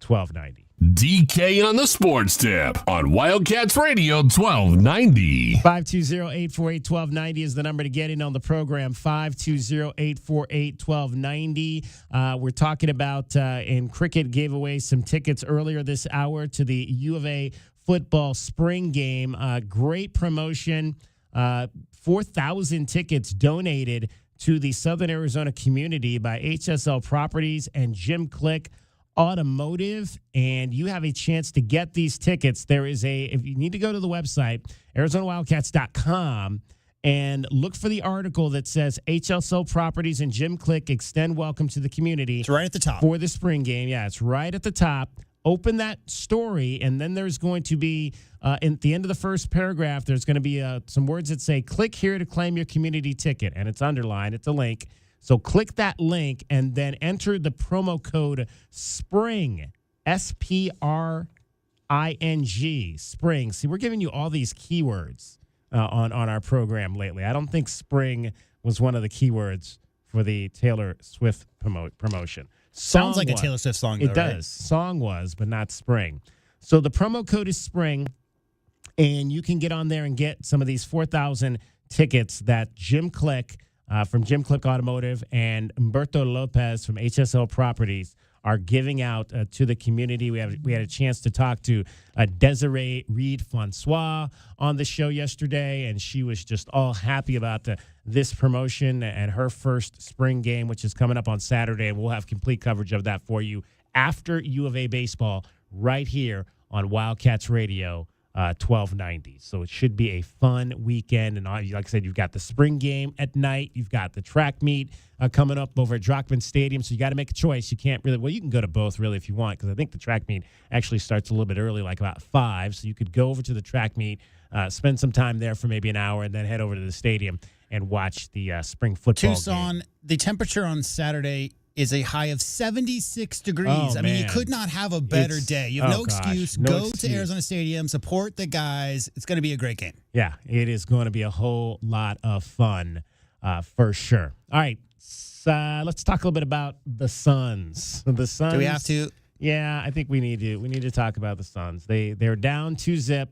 1290. DK on the sports tip on Wildcats Radio 1290. 520-848-1290 is the number to get in on the program. 520-848-1290. We're talking about, and Cricket gave away some tickets earlier this hour to the U of A football spring game. Great promotion. 4,000 tickets donated to the Southern Arizona community by HSL Properties and Jim Click Automotive, and you have a chance to get these tickets. There is if you need to go to the website, ArizonaWildcats.com, and look for the article that says HSL Properties and Jim Click extend welcome to the community. It's right at the top. For the spring game. Yeah, it's right at the top. Open that story, and then there's going to be, at the end of the first paragraph, there's going to be some words that say, click here to claim your community ticket, and it's underlined. It's a link. So click that link and then enter the promo code SPRING, SPRING, SPRING. See, we're giving you all these keywords on our program lately. I don't think spring was one of the keywords for the Taylor Swift promotion. Sounds like a Taylor Swift song, though, It does. right? Song was, but not spring. So the promo code is SPRING, and you can get on there and get some of these 4,000 tickets that Jim Click from Jim Click Automotive and Humberto Lopez from HSL Properties are giving out to the community. We had a chance to talk to Desiree Reed-Francois on the show yesterday, and she was just all happy about this promotion and her first spring game, which is coming up on Saturday, and we'll have complete coverage of that for you after U of A baseball right here on Wildcats Radio 1290. So it should be a fun weekend. And like I said, you've got the spring game at night. You've got the track meet coming up over at Drockman Stadium. So you got to make a choice. You can't really, well, you can go to both really if you want, because I think the track meet actually starts a little bit early, like about 5. So you could go over to the track meet, spend some time there for maybe an hour, and then head over to the stadium and watch the spring football Tucson, game. The temperature on Saturday is a high of 76 degrees. Oh, I mean, you man. could not have a better day. You have no excuse. Go to Arizona Stadium, support the guys. It's going to be a great game. Yeah, it is going to be a whole lot of fun for sure. All right, let's talk a little bit about the Suns. The Suns. Do we have to? Yeah, I think we need to. We need to talk about the Suns. They're down 2-0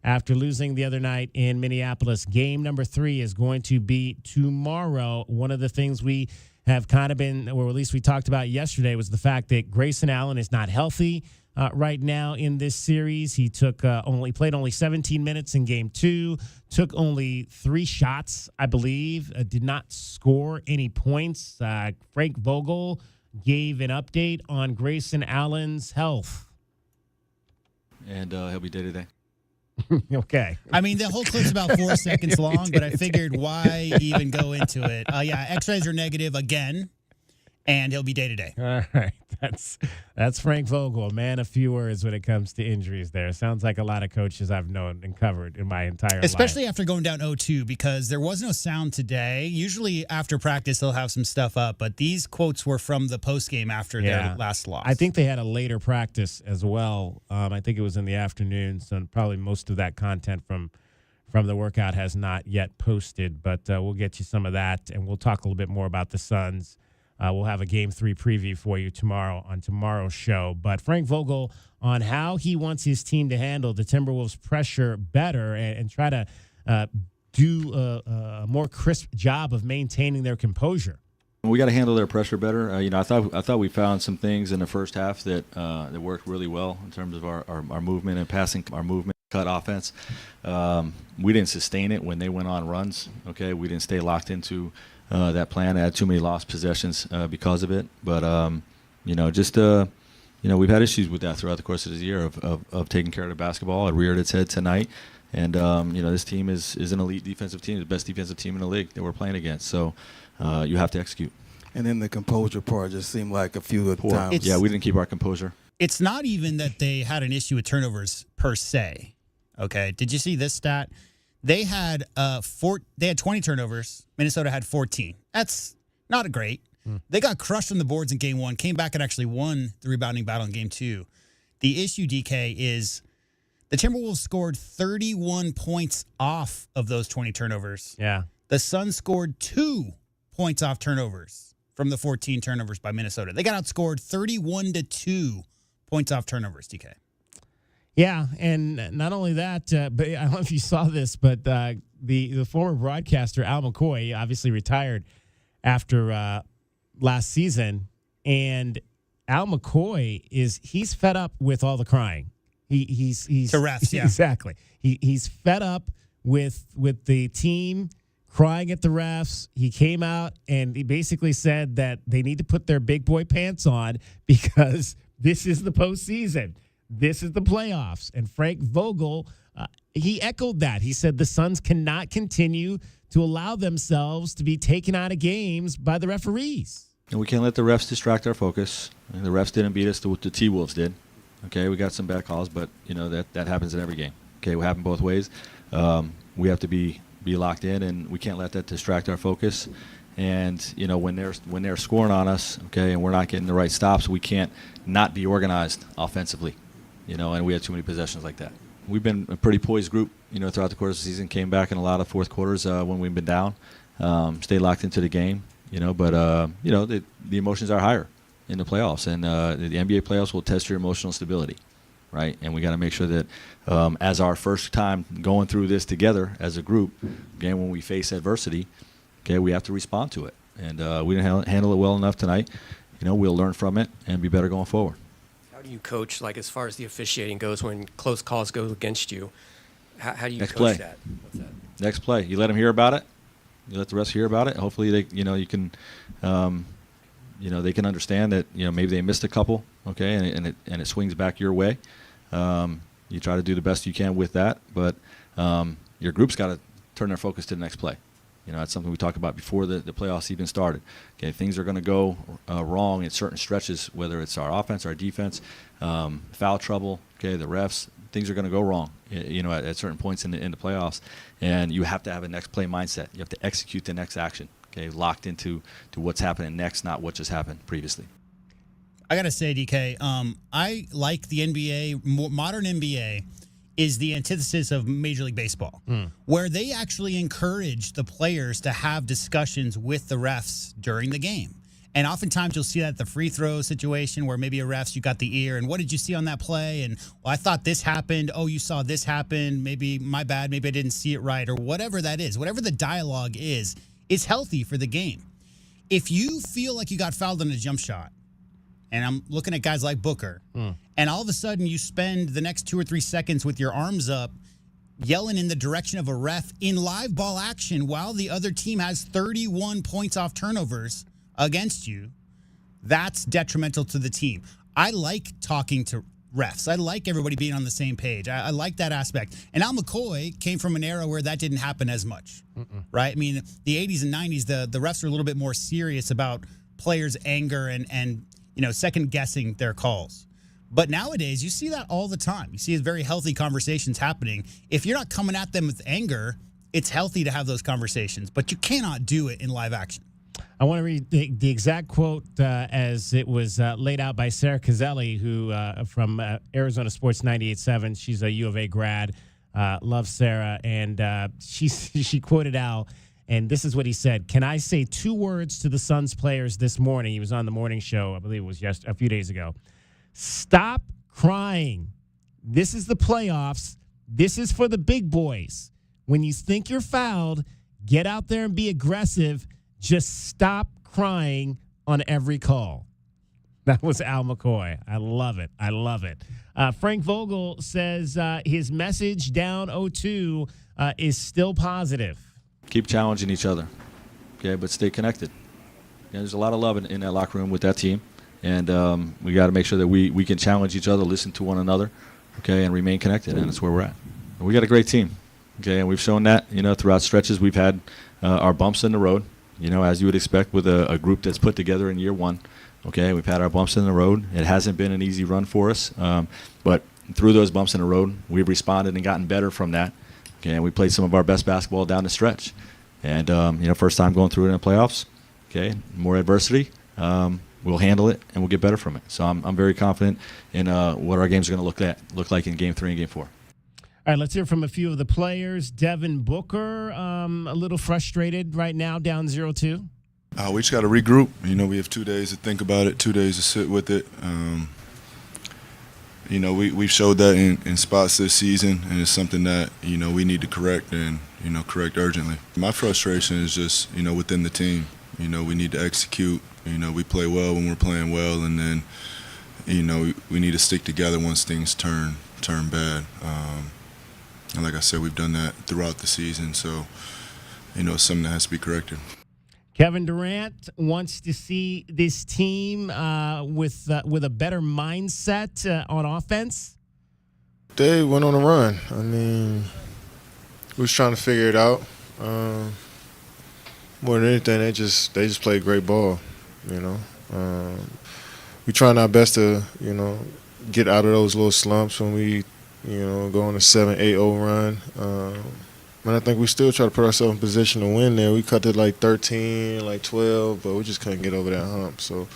after losing the other night in Minneapolis. Game number 3 is going to be tomorrow. One of the things we have kind of been, or at least we talked about yesterday, was the fact that Grayson Allen is not healthy right now in this series. He played only 17 minutes in game 2, took only 3 shots, I believe, did not score any points. Frank Vogel gave an update on Grayson Allen's health. And he'll be day-to-day. Okay. I mean, the whole clip's about 4 seconds long, but I figured why even go into it? Yeah, X-rays are negative again, and he'll be day-to-day. All right. That's Frank Vogel, a man of few words when it comes to injuries there. Sounds like a lot of coaches I've known and covered in my entire life. Especially after going down 0-2, because there was no sound today. Usually after practice, they'll have some stuff up, but these quotes were from the postgame after their last loss. I think they had a later practice as well. I think it was in the afternoon, so probably most of that content from the workout has not yet posted, but we'll get you some of that, and we'll talk a little bit more about the Suns. We'll have a Game 3 preview for you tomorrow on tomorrow's show. But Frank Vogel on how he wants his team to handle the Timberwolves' pressure better and try to do a more crisp job of maintaining their composure. We got to handle their pressure better. I thought we found some things in the first half that worked really well in terms of our movement and passing, our movement cut offense. We didn't sustain it when they went on runs. Okay, we didn't stay locked into that plan. I had too many lost possessions because of it. But we've had issues with that throughout the course of this year of taking care of the basketball. It reared its head tonight, and this team is an elite defensive team, the best defensive team in the league that we're playing against. So you have to execute. And then the composure part just seemed like a few of the times. Yeah, we didn't keep our composure. It's not even that they had an issue with turnovers per se. Okay, did you see this stat? They had 20 turnovers. Minnesota had 14. That's not great. They got crushed on the boards in game 1, came back and actually won the rebounding battle in game 2. The issue, DK, is the Timberwolves scored 31 points off of those 20 turnovers. Yeah. The Suns scored 2 points off turnovers from the 14 turnovers by Minnesota. They got outscored 31-2 points off turnovers, DK. Yeah, and not only that, but I don't know if you saw this, but the former broadcaster, Al McCoy, obviously retired after last season, and Al McCoy he's fed up with all the crying. He's to refs, yeah. Exactly. He's fed up with the team crying at the refs. He came out and he basically said that they need to put their big boy pants on because this is the postseason. This is the playoffs. And Frank Vogel, he echoed that. He said the Suns cannot continue to allow themselves to be taken out of games by the referees. And we can't let the refs distract our focus. The refs didn't beat us to what the T-Wolves did. Okay, we got some bad calls, but that happens in every game. Okay, it will happen both ways. We have to be locked in, and we can't let that distract our focus. And when they're scoring on us, okay, and we're not getting the right stops, we can't not be organized offensively. And we had too many possessions like that. We've been a pretty poised group, throughout the course of the season. Came back in a lot of fourth quarters when we've been down. Stayed locked into the game, But the emotions are higher in the playoffs, and the NBA playoffs will test your emotional stability, right? And we got to make sure that as our first time going through this together as a group, again, when we face adversity, okay, we have to respond to it. And we didn't handle it well enough tonight. We'll learn from it and be better going forward. How do you coach, as far as the officiating goes, when close calls go against you? How do you coach that? What's that? Next play. You let them hear about it. You let the rest hear about it. Hopefully, they can understand that maybe they missed a couple, okay, and it swings back your way. You try to do the best you can with that, but your group's got to turn their focus to the next play. That's something we talked about before the playoffs even started. Okay, things are going to go wrong in certain stretches, whether it's our offense, our defense, foul trouble, okay, the refs. Things are going to go wrong, at certain points in the playoffs, and you have to have a next play mindset. You have to execute the next action, okay, locked into what's happening next, not what just happened previously. I got to say, DK, I like the NBA. Modern NBA is the antithesis of Major League Baseball, where they actually encourage the players to have discussions with the refs during the game. And oftentimes you'll see that at the free throw situation where maybe a refs, you got the ear, and what did you see on that play? And, well, I thought this happened. Oh, you saw this happen. Maybe my bad. Maybe I didn't see it right, or whatever that is. Whatever the dialogue is healthy for the game. If you feel like you got fouled on a jump shot, and I'm looking at guys like Booker, and all of a sudden you spend the next 2 or 3 seconds with your arms up yelling in the direction of a ref in live ball action while the other team has 31 points off turnovers against you, that's detrimental to the team. I like talking to refs. I like everybody being on the same page. I like that aspect. And Al McCoy came from an era where that didn't happen as much, right? I mean, the 80s and 90s, the refs were a little bit more serious about players' anger and second guessing their calls. But nowadays, you see that all the time. You see very healthy conversations happening. If you're not coming at them with anger, it's healthy to have those conversations, but you cannot do it in live action. I want to read the exact quote as it was laid out by Sarah Cazelli, who from Arizona Sports 98.7. She's a U of A grad. Loves Sarah. And she quoted Al, and this is what he said. "Can I say 2 words to the Suns players this morning?" He was on the morning show, I believe it was a few days ago. Stop crying. This is the playoffs. This is for the big boys. When you think you're fouled, get out there and be aggressive. Just stop crying on every call. That was Al McCoy. I love it. I love it. Frank Vogel says his message down 0-2 is still positive. Keep challenging each other, okay, but stay connected. There's a lot of love in that locker room with that team, and we got to make sure that we can challenge each other, listen to one another, okay, and remain connected, and that's where we're at. We got a great team, okay, and we've shown that, throughout stretches. We've had our bumps in the road, as you would expect with a group that's put together in year one. Okay, we've had our bumps in the road. It hasn't been an easy run for us, but through those bumps in the road, we've responded and gotten better from that. Okay, and we played some of our best basketball down the stretch. And, first time going through it in the playoffs, okay, more adversity, we'll handle it and we'll get better from it. So I'm very confident in what our games are going to look like in Game 3 and Game 4. All right, let's hear from a few of the players. Devin Booker, a little frustrated right now, down 0-2. We just got to regroup. We have 2 days to think about it, 2 days to sit with it. We've showed that in spots this season, and it's something that, we need to correct and, correct urgently. My frustration is just, within the team. We need to execute. We play well when we're playing well, and then, we need to stick together once things turn bad. And like I said, we've done that throughout the season, so, it's something that has to be corrected. Kevin Durant wants to see this team with a better mindset on offense. They went on a run. I mean, we was trying to figure it out. More than anything, they just played great ball. We trying our best to get out of those little slumps when we go on a 7-8-0 run. And I think we still try to put ourselves in position to win there. We cut it like 13, like 12, but we just couldn't get over that hump. So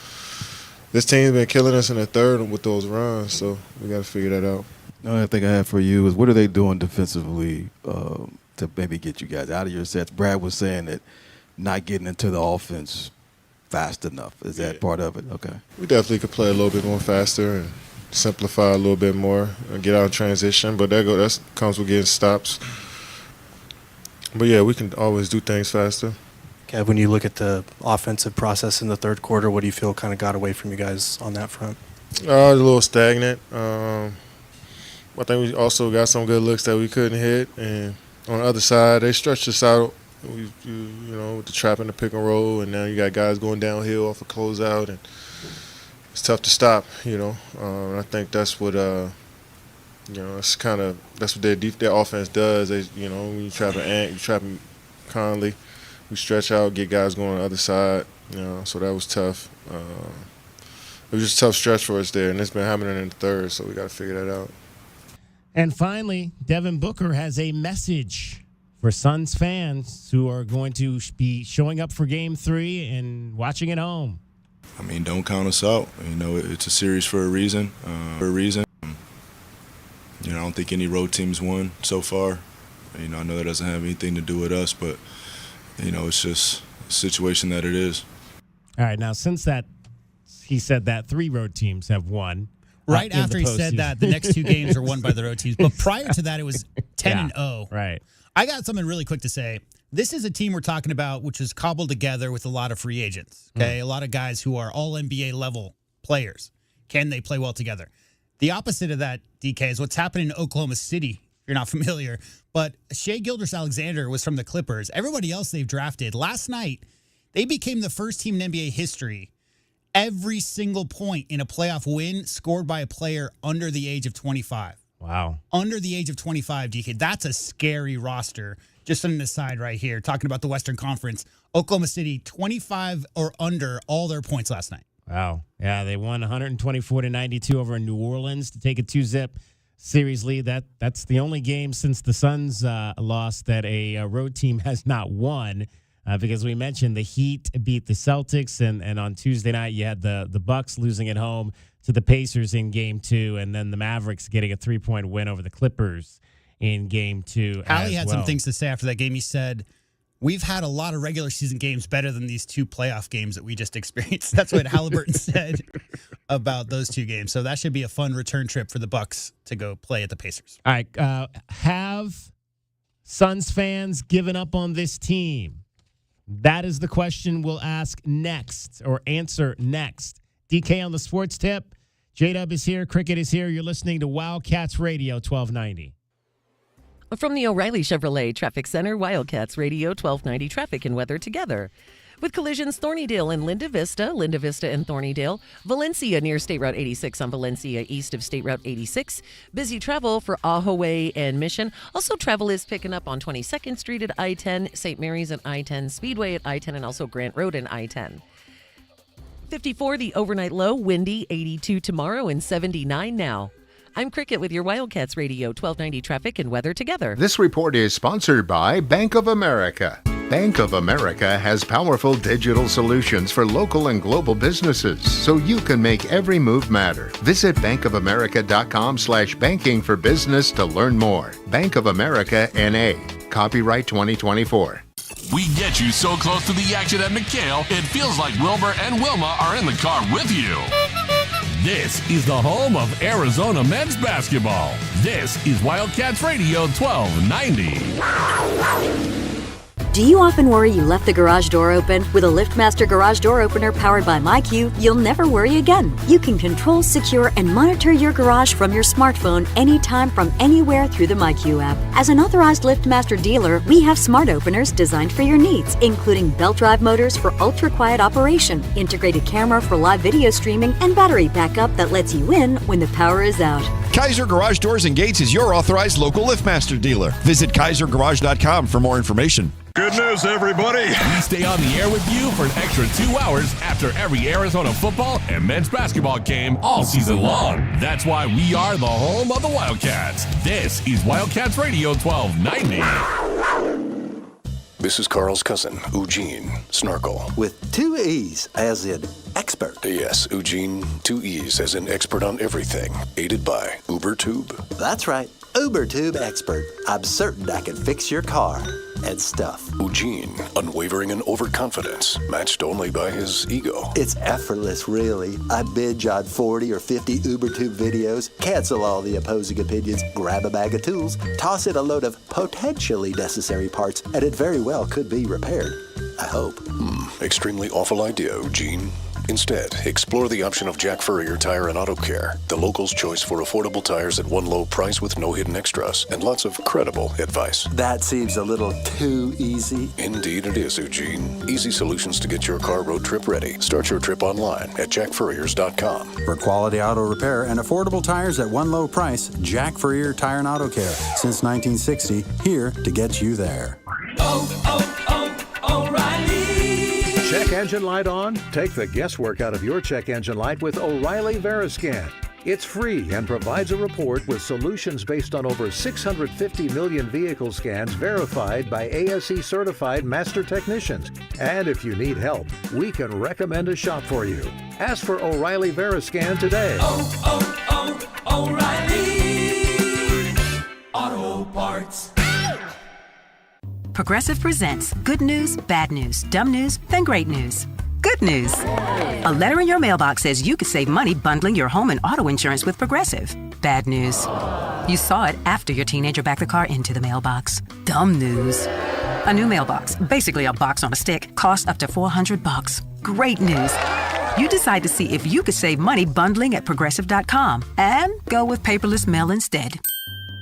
this team's been killing us in the third with those runs, so we got to figure that out. The only thing I have for you is what are they doing defensively to maybe get you guys out of your sets? Brad was saying that not getting into the offense fast enough. Is that part of it? Okay. We definitely could play a little bit more faster and simplify a little bit more and get out in transition, but that comes with getting stops. But, yeah, we can always do things faster. Kev, when you look at the offensive process in the third quarter, what do you feel kind of got away from you guys on that front? A little stagnant. I think we also got some good looks that we couldn't hit. And on the other side, they stretched us out, with the trap and the pick and roll. And now you got guys going downhill off a closeout. And it's tough to stop, And I think that's what It's kind of that's what their offense does. They, when you trap him Conley, we stretch out, get guys going on the other side. So that was tough. It was just a tough stretch for us there, and it's been happening in the third, so we got to figure that out. And finally, Devin Booker has a message for Suns fans who are going to be showing up for Game 3 and watching at home. I mean, don't count us out. It's a series for a reason. I don't think any road teams won so far. I know that doesn't have anything to do with us, but, it's just a situation that it is. All right, now since he said that 3 road teams have won. Right after he said that, the next 2 games are won by the road teams. But prior to that, it was 10-0. Right. I got something really quick to say. This is a team we're talking about, which is cobbled together with a lot of free agents. Okay, a lot of guys who are all NBA level players. Can they play well together? The opposite of that, DK, is what's happening in Oklahoma City. If you're not familiar, but Shai Gilgeous-Alexander was from the Clippers. Everybody else they've drafted last night, they became the first team in NBA history. Every single point in a playoff win scored by a player under the age of 25. Wow. Under the age of 25, DK. That's a scary roster. Just an aside right here, talking about the Western Conference. Oklahoma City, 25 or under all their points last night. Wow. Yeah, they won 124-92 over in New Orleans to take a 2-zip series lead. That's the only game since the Suns lost that a road team has not won. Because we mentioned the Heat beat the Celtics, and on Tuesday night you had the Bucks losing at home to the Pacers in Game 2, and then the Mavericks getting a 3-point win over the Clippers in Game 2. Hallie had some things to say after that game. He said, "We've had a lot of regular season games better than these 2 playoff games that we just experienced." That's what Halliburton said about those 2 games. So that should be a fun return trip for the Bucks to go play at the Pacers. All right, have Suns fans given up on this team? That is the question we'll ask next, or answer next. DK on the sports tip. J-Dub is here. Cricket is here. You're listening to Wildcats Radio 1290. From the O'Reilly Chevrolet Traffic Center, Wildcats Radio 1290 traffic and weather together. With collisions, Thornydale and Linda Vista and Thornydale, Valencia near State Route 86 on Valencia east of State Route 86. Busy travel for Ahaway and Mission. Also, travel is picking up on 22nd Street at I-10, St. Mary's at I-10, Speedway at I-10, and also Grant Road and I-10. 54, the overnight low, windy, 82 tomorrow and 79 now. I'm Cricket with your Wildcats Radio 1290 traffic and weather together. This report is sponsored by Bank of America. Bank of America has powerful digital solutions for local and global businesses, so you can make every move matter. Visit bankofamerica.com/banking for business to learn more. Bank of America N.A. Copyright 2024. We get you so close to the action at McHale, it feels like Wilbur and Wilma are in the car with you. This is the home of Arizona men's basketball. This is Wildcats Radio 1290. Do you often worry you left the garage door open? With a LiftMaster garage door opener powered by MyQ, you'll never worry again. You can control, secure, and monitor your garage from your smartphone anytime from anywhere through the MyQ app. As an authorized LiftMaster dealer, we have smart openers designed for your needs, including belt drive motors for ultra-quiet operation, integrated camera for live video streaming, and battery backup that lets you in when the power is out. Kaiser Garage Doors and Gates is your authorized local LiftMaster dealer. Visit KaiserGarage.com for more information. Good news, everybody. We stay on the air with you for an extra 2 hours after every Arizona football and men's basketball game all season long. That's why we are the home of the Wildcats. This is Wildcats Radio 1290. This is Carl's cousin, Eugene Snarkle. With 2 E's, as in expert. Yes, Eugene, 2 E's, as in expert on everything. Aided by UberTube. That's right, UberTube expert. I'm certain I can fix your car and stuff. Eugene, unwavering in overconfidence, matched only by his ego. It's effortless, really. I binge on 40 or 50 UberTube videos, cancel all the opposing opinions, grab a bag of tools, toss in a load of potentially necessary parts, and it very well could be repaired. I hope. Extremely awful idea, Eugene. Instead, explore the option of Jack Furrier Tire and Auto Care, the local's choice for affordable tires at one low price with no hidden extras and lots of credible advice. That seems a little too easy. Indeed it is, Eugene. Easy solutions to get your car road trip ready. Start your trip online at jackfurriers.com. For quality auto repair and affordable tires at one low price, Jack Furrier Tire and Auto Care. Since 1960, here to get you there. O'Reilly. Check engine light on? Take the guesswork out of your check engine light with O'Reilly Veriscan. It's free and provides a report with solutions based on over 650 million vehicle scans verified by ASE certified master technicians. And if you need help, we can recommend a shop for you. Ask for O'Reilly Veriscan today. O'Reilly Auto Parts. Progressive presents good news, bad news, dumb news, then great news. Good news. A letter in your mailbox says you could save money bundling your home and auto insurance with Progressive. Bad news. You saw it after your teenager backed the car into the mailbox. Dumb news. A new mailbox, basically a box on a stick, costs up to $400. Great news. You decide to see if you could save money bundling at Progressive.com and go with paperless mail instead.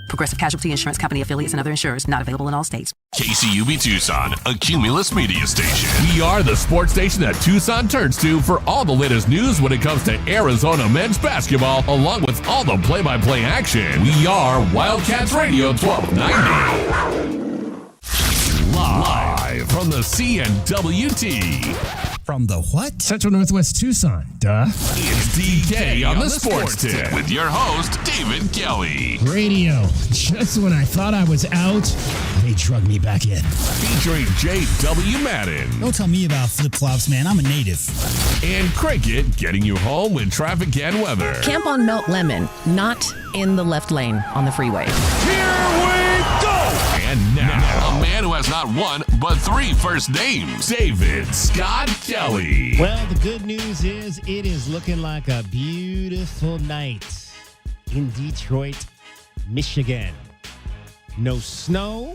Progressive Casualty Insurance Company affiliates and other insurers not available in all states. KCUB Tucson, a Cumulus media station. We are the sports station that Tucson turns to for all the latest news when it comes to Arizona men's basketball, along with all the play-by-play action. We are Wildcats Radio 1290. Live from the CNWT. From the what? Central Northwest Tucson. Duh. It's DK on the Sports Tip with your host, David Kelly. Radio. Just when I thought I was out, they drug me back in. Featuring J.W. Madden. Don't tell me about flip-flops, man. I'm a native. And Cricket getting you home with traffic and weather. Camp on Melt Lemon, not in the left lane on the freeway. Here we go! And now, a man who has not one, but three first names, David Scott Kelly. Well, the good news is it is looking like a beautiful night in Detroit, Michigan. No snow.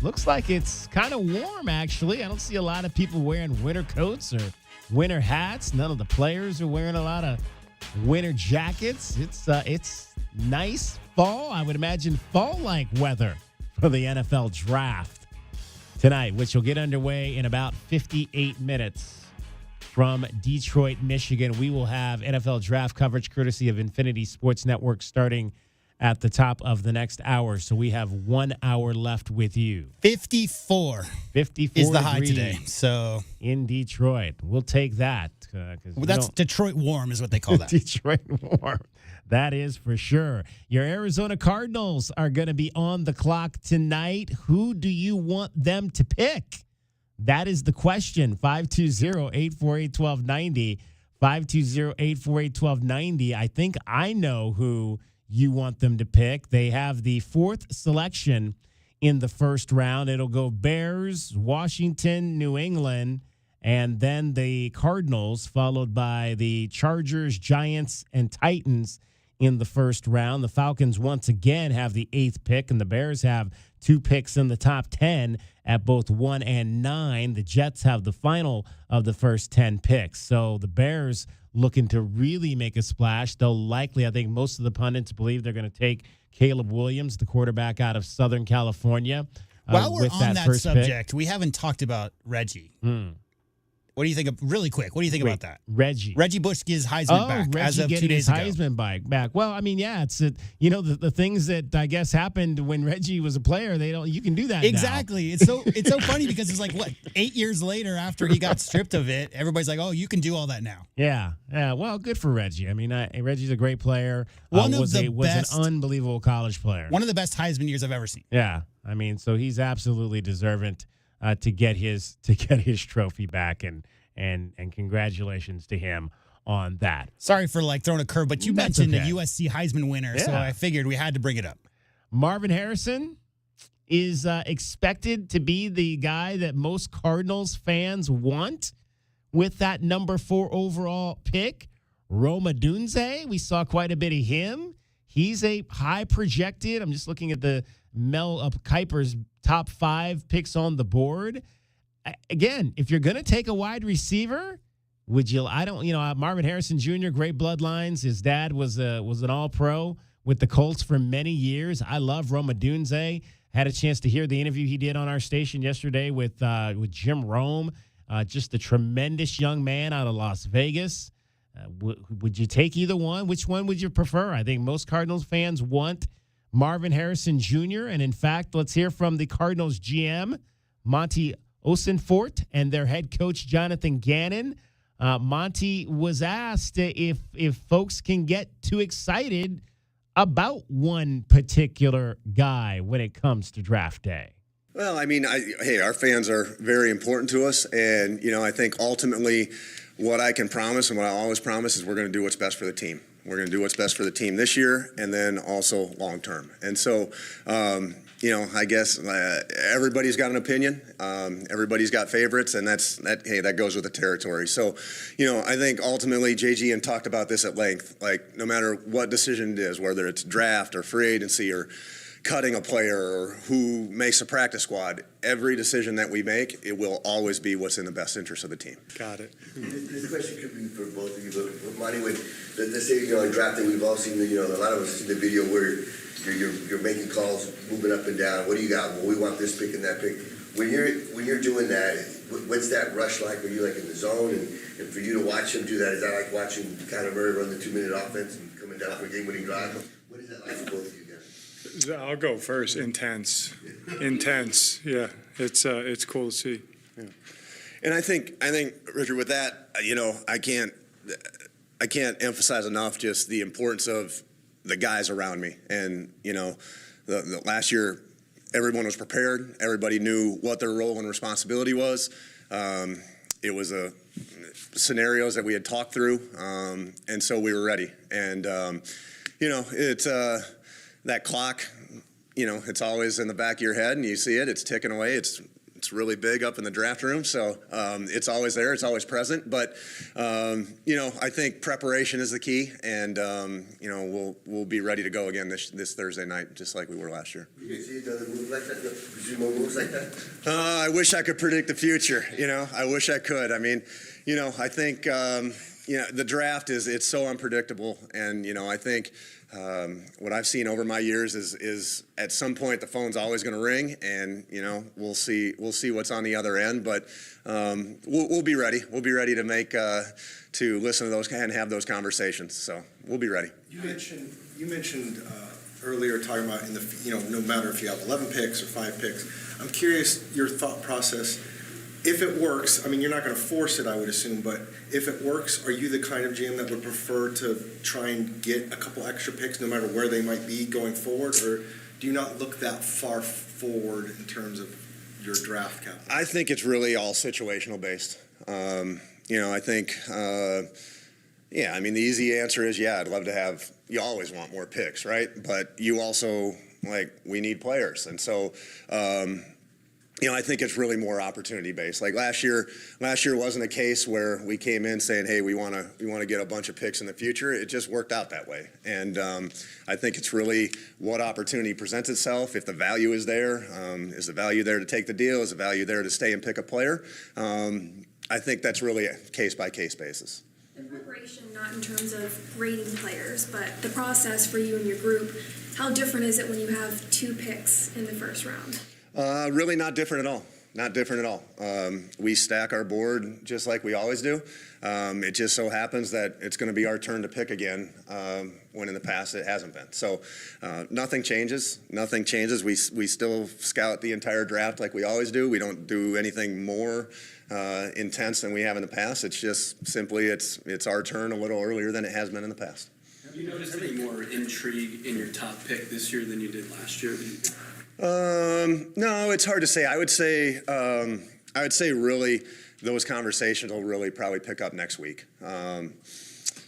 Looks like it's kind of warm, actually. I don't see a lot of people wearing winter coats or winter hats. None of the players are wearing a lot of winter jackets. It's nice fall. I would imagine fall-like weather for the NFL draft tonight, which will get underway in about 58 minutes from Detroit, Michigan. We will have NFL draft coverage courtesy of Infinity Sports Network starting at the top of the next hour. So we have 1 hour left with you. 54 is the high today. So in Detroit, we'll take that. That's Detroit warm is what they call that. Detroit warm. That is for sure. Your Arizona Cardinals are going to be on the clock tonight. Who do you want them to pick? That is the question. 520-848-1290. 520-848-1290. I think I know who you want them to pick. They have the fourth selection in the first round. It'll go Bears, Washington, New England, and then the Cardinals, followed by the Chargers, Giants, and Titans in the first round. The Falcons once again have the eighth pick, and the Bears have two picks in the top 10 at both 1 and 9. The Jets have the final of the first 10 picks. So the Bears looking to really make a splash. They'll likely, I think most of the pundits believe they're going to take Caleb Williams, the quarterback out of Southern California. While we're with on that first subject, pick. we haven't talked about Reggie. What do you think of, really quick, what do you think about that? Reggie Bush gets Heisman back Reggie as of 2 getting days his ago. Heisman back. Well, I mean, yeah, it's the things that I guess happened when Reggie was a player. You can do that Exactly. now. It's so funny because it's like, what, 8 years later after he got stripped of it, everybody's like, oh, you can do all that now. Yeah. Well, good for Reggie. I mean, Reggie's a great player. Was an unbelievable college player. One of the best Heisman years I've ever seen. Yeah. I mean, so he's absolutely deserving to get his trophy back, and congratulations to him on that. Sorry for throwing a curve, but you That's mentioned okay. a USC Heisman winner, so I figured we had to bring it up. Marvin Harrison is expected to be the guy that most Cardinals fans want with that number 4 overall pick. Roma Dunze, we saw quite a bit of him. He's a high projected. I'm just looking at the Mel Kiper's top 5 picks on the board. Again, if you're going to take a wide receiver, Would you? I don't. Marvin Harrison Jr. Great bloodlines. His dad was an All-Pro with the Colts for many years. I love Roma Dunze. Had a chance to hear the interview he did on our station yesterday with Jim Rome. Just a tremendous young man out of Las Vegas. Would you take either one? Which one would you prefer? I think most Cardinals fans want Marvin Harrison Jr. And in fact, let's hear from the Cardinals GM, Monty Osenfort, and their head coach, Jonathan Gannon. Monty was asked if folks can get too excited about one particular guy when it comes to draft day. Well, I mean, our fans are very important to us. And, I think ultimately what I can promise and what I always promise is we're going to do what's best for the team. We're going to do what's best for the team this year and then also long term. And so, I guess everybody's got an opinion. Everybody's got favorites, and that goes with the territory. So, I think ultimately JG and talked about this at length. Like, no matter what decision it is, whether it's draft or free agency or cutting a player or who makes a practice squad, every decision that we make, it will always be what's in the best interest of the team. Got it. This question could be for both of you, but Monty, when let's say drafting, we've all seen a lot of us see the video where you're making calls, moving up and down. What do you got? Well, we want this pick and that pick. When you're doing that, what's that rush like? Are you like in the zone? And for you to watch him do that, is that like watching Kyler Murray run the 2-minute offense and coming down for a game-winning drive? What is that like for both of you guys? I'll go first. Intense. Yeah, it's cool to see. Yeah. And I think Richard, with that, I can't emphasize enough just the importance of the guys around me. And the last year, everyone was prepared. Everybody knew what their role and responsibility was. It was scenarios that we had talked through, and so we were ready. And it's that clock. It's always in the back of your head, and you see it. It's ticking away. It's really big up in the draft room, so it's always there. It's always present. But I think preparation is the key, and we'll be ready to go again this Thursday night, just like we were last year. You see another move like that? Presume more moves like that? I wish I could predict the future. I wish I could. I mean, I think the draft it's so unpredictable, and I think. What I've seen over my years is at some point the phone's always going to ring, and we'll see what's on the other end. But we'll be ready. We'll be ready to to listen to those and have those conversations. So we'll be ready. You mentioned earlier talking about no matter if you have 11 picks or 5 picks. I'm curious your thought process. If it works, I mean, you're not going to force it, I would assume, but if it works, are you the kind of GM that would prefer to try and get a couple extra picks no matter where they might be going forward, or do you not look that far forward in terms of your draft capital? I think it's really all situational based. I think, I mean, the easy answer is, I'd love to have, you always want more picks, right? But you also, we need players. And so, I think it's really more opportunity based. Like last year wasn't a case where we came in saying, "Hey, we want to get a bunch of picks in the future." It just worked out that way, and I think it's really what opportunity presents itself. If the value is there, is the value there to take the deal? Is the value there to stay and pick a player? I think that's really a case by case basis. The preparation, not in terms of rating players, but the process for you and your group. How different is it when you have 2 picks in the first round? Really not different at all. Not different at all. We stack our board just like we always do. It just so happens that it's going to be our turn to pick again when in the past it hasn't been. So nothing changes. Nothing changes. We still scout the entire draft like we always do. We don't do anything more intense than we have in the past. It's just simply it's our turn a little earlier than it has been in the past. Have you noticed any more intrigue in your top pick this year than you did last year? No, it's hard to say. I would say really those conversations will really probably pick up next week.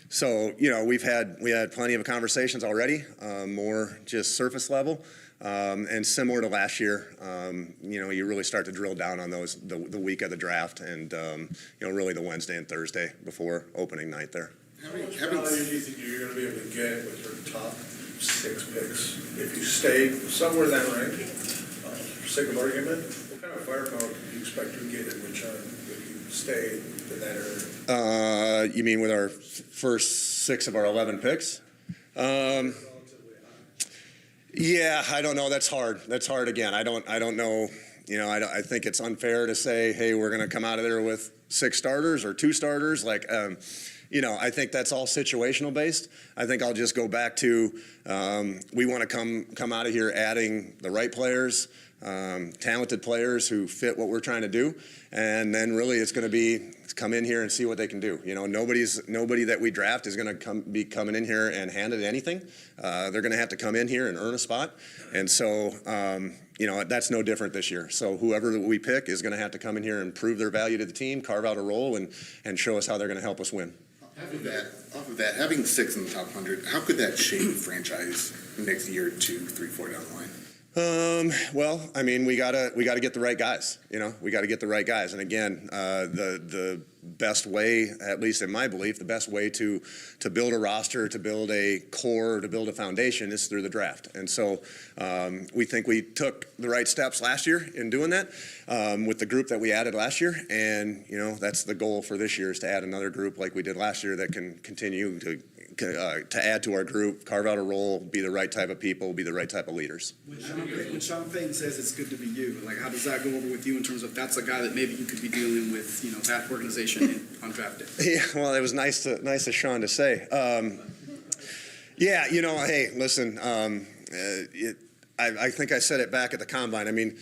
So we had plenty of conversations already, more just surface level, and similar to last year. You really start to drill down on those the week of the draft, and really the Wednesday and Thursday before opening night there. How much value do you think you're going to be able to get with your top 6 picks if you stay somewhere in that range? For sake of argument, what kind of firepower do you expect to get in return if you stay in that area? You mean with our first 6 of our 11 picks? Yeah, I don't know. That's hard. That's hard again. I don't know. I think it's unfair to say, hey, we're going to come out of there with 6 starters or 2 starters. I think that's all situational based. I think I'll just go back to we want to come out of here adding the right players, talented players who fit what we're trying to do, and then really it's going to be come in here and see what they can do. Nobody that we draft is going to be coming in here and handed anything. They're going to have to come in here and earn a spot, and so that's no different this year. So whoever we pick is going to have to come in here and prove their value to the team, carve out a role, and show us how they're going to help us win. Off of that, having 6 in the top 100, how could that shape the franchise next year, 2, 3, 4 down the line? Well, I mean, we gotta get the right guys. We got to get the right guys. And again, the best way, at least in my belief, the best way to build a roster, to build a core, to build a foundation is through the draft. And so we think we took the right steps last year in doing that with the group that we added last year. And that's the goal for this year, is to add another group like we did last year that can continue to add to our group, carve out a role, be the right type of people, be the right type of leaders. When Sean Payton says it's good to be you, how does that go over with you in terms of that's a guy that maybe you could be dealing with, that organization on draft day? Yeah, well, it was nice of Sean to say. Hey, listen, I think I said it back at the combine. I mean,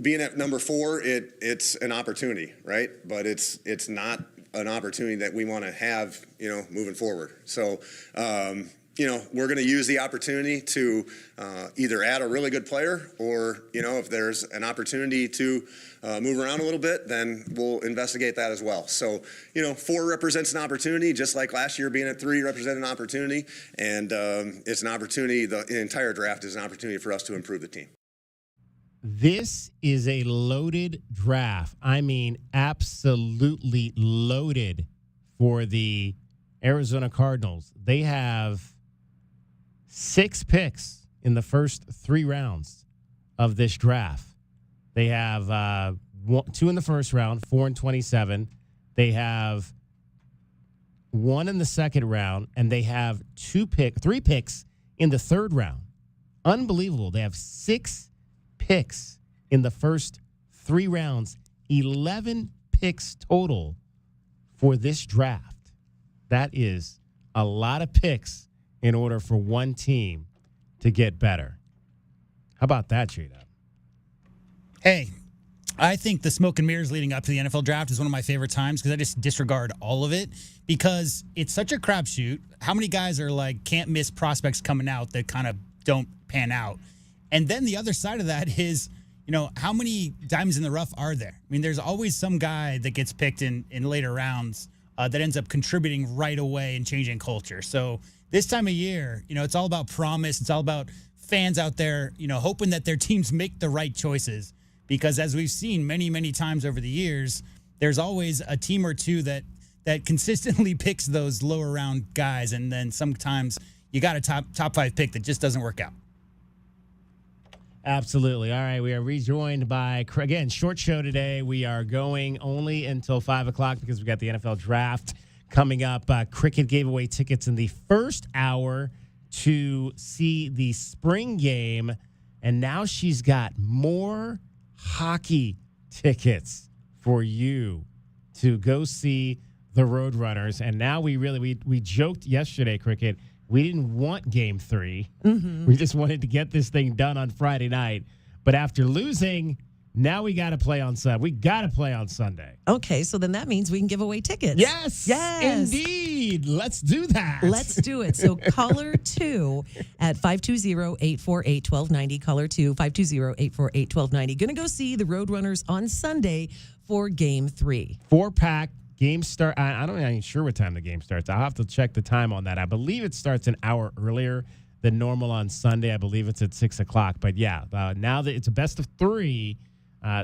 being at number 4, it's an opportunity, right? But it's not an opportunity that we want to have, moving forward. So, we're going to use the opportunity to either add a really good player or, if there's an opportunity to move around a little bit, then we'll investigate that as well. So, 4 represents an opportunity, just like last year being at 3 represented an opportunity. And it's an opportunity, the entire draft is an opportunity for us to improve the team. This is a loaded draft. I mean, absolutely loaded for the Arizona Cardinals. They have 6 picks in the first 3 rounds of this draft. They have 2 in the first round, 4 and 27. They have 1 in the second round, and they have 3 picks in the third round. Unbelievable. They have 6 picks in the first 3 rounds, 11 picks total for this draft. That is a lot of picks in order for one team to get better. How about that, J-Dub? Hey, I think the smoke and mirrors leading up to the NFL draft is one of my favorite times because I just disregard all of it because it's such a crapshoot. How many guys are can't miss prospects coming out that kind of don't pan out? And then the other side of that is, how many diamonds in the rough are there? I mean, there's always some guy that gets picked in later rounds that ends up contributing right away and changing culture. So this time of year, it's all about promise. It's all about fans out there, hoping that their teams make the right choices. Because as we've seen many, many times over the years, there's always a team or two that consistently picks those lower round guys. And then sometimes you got a top 5 pick that just doesn't work out. Absolutely. All right. We are rejoined by, again, short show today. We are going only until 5 o'clock because we got the NFL draft coming up. Cricket gave away tickets in the first hour to see the spring game. And now she's got more hockey tickets for you to go see the Roadrunners. And now we joked yesterday, Cricket, we didn't want game 3. Mm-hmm. We just wanted to get this thing done on Friday night. But after losing, now we got to play on Sunday. We got to play on Sunday. Okay, so then that means we can give away tickets. Yes, indeed. Let's do that. Let's do it. So caller 2 at 520-848-1290. Caller 2, 520-848-1290. Going to go see the Roadrunners on Sunday for game 3. 4-pack. Game start. I'm not even sure what time the game starts. I'll have to check the time on that. I believe it starts an hour earlier than normal on Sunday. I believe it's at 6 o'clock. But yeah, now that it's a best of 3,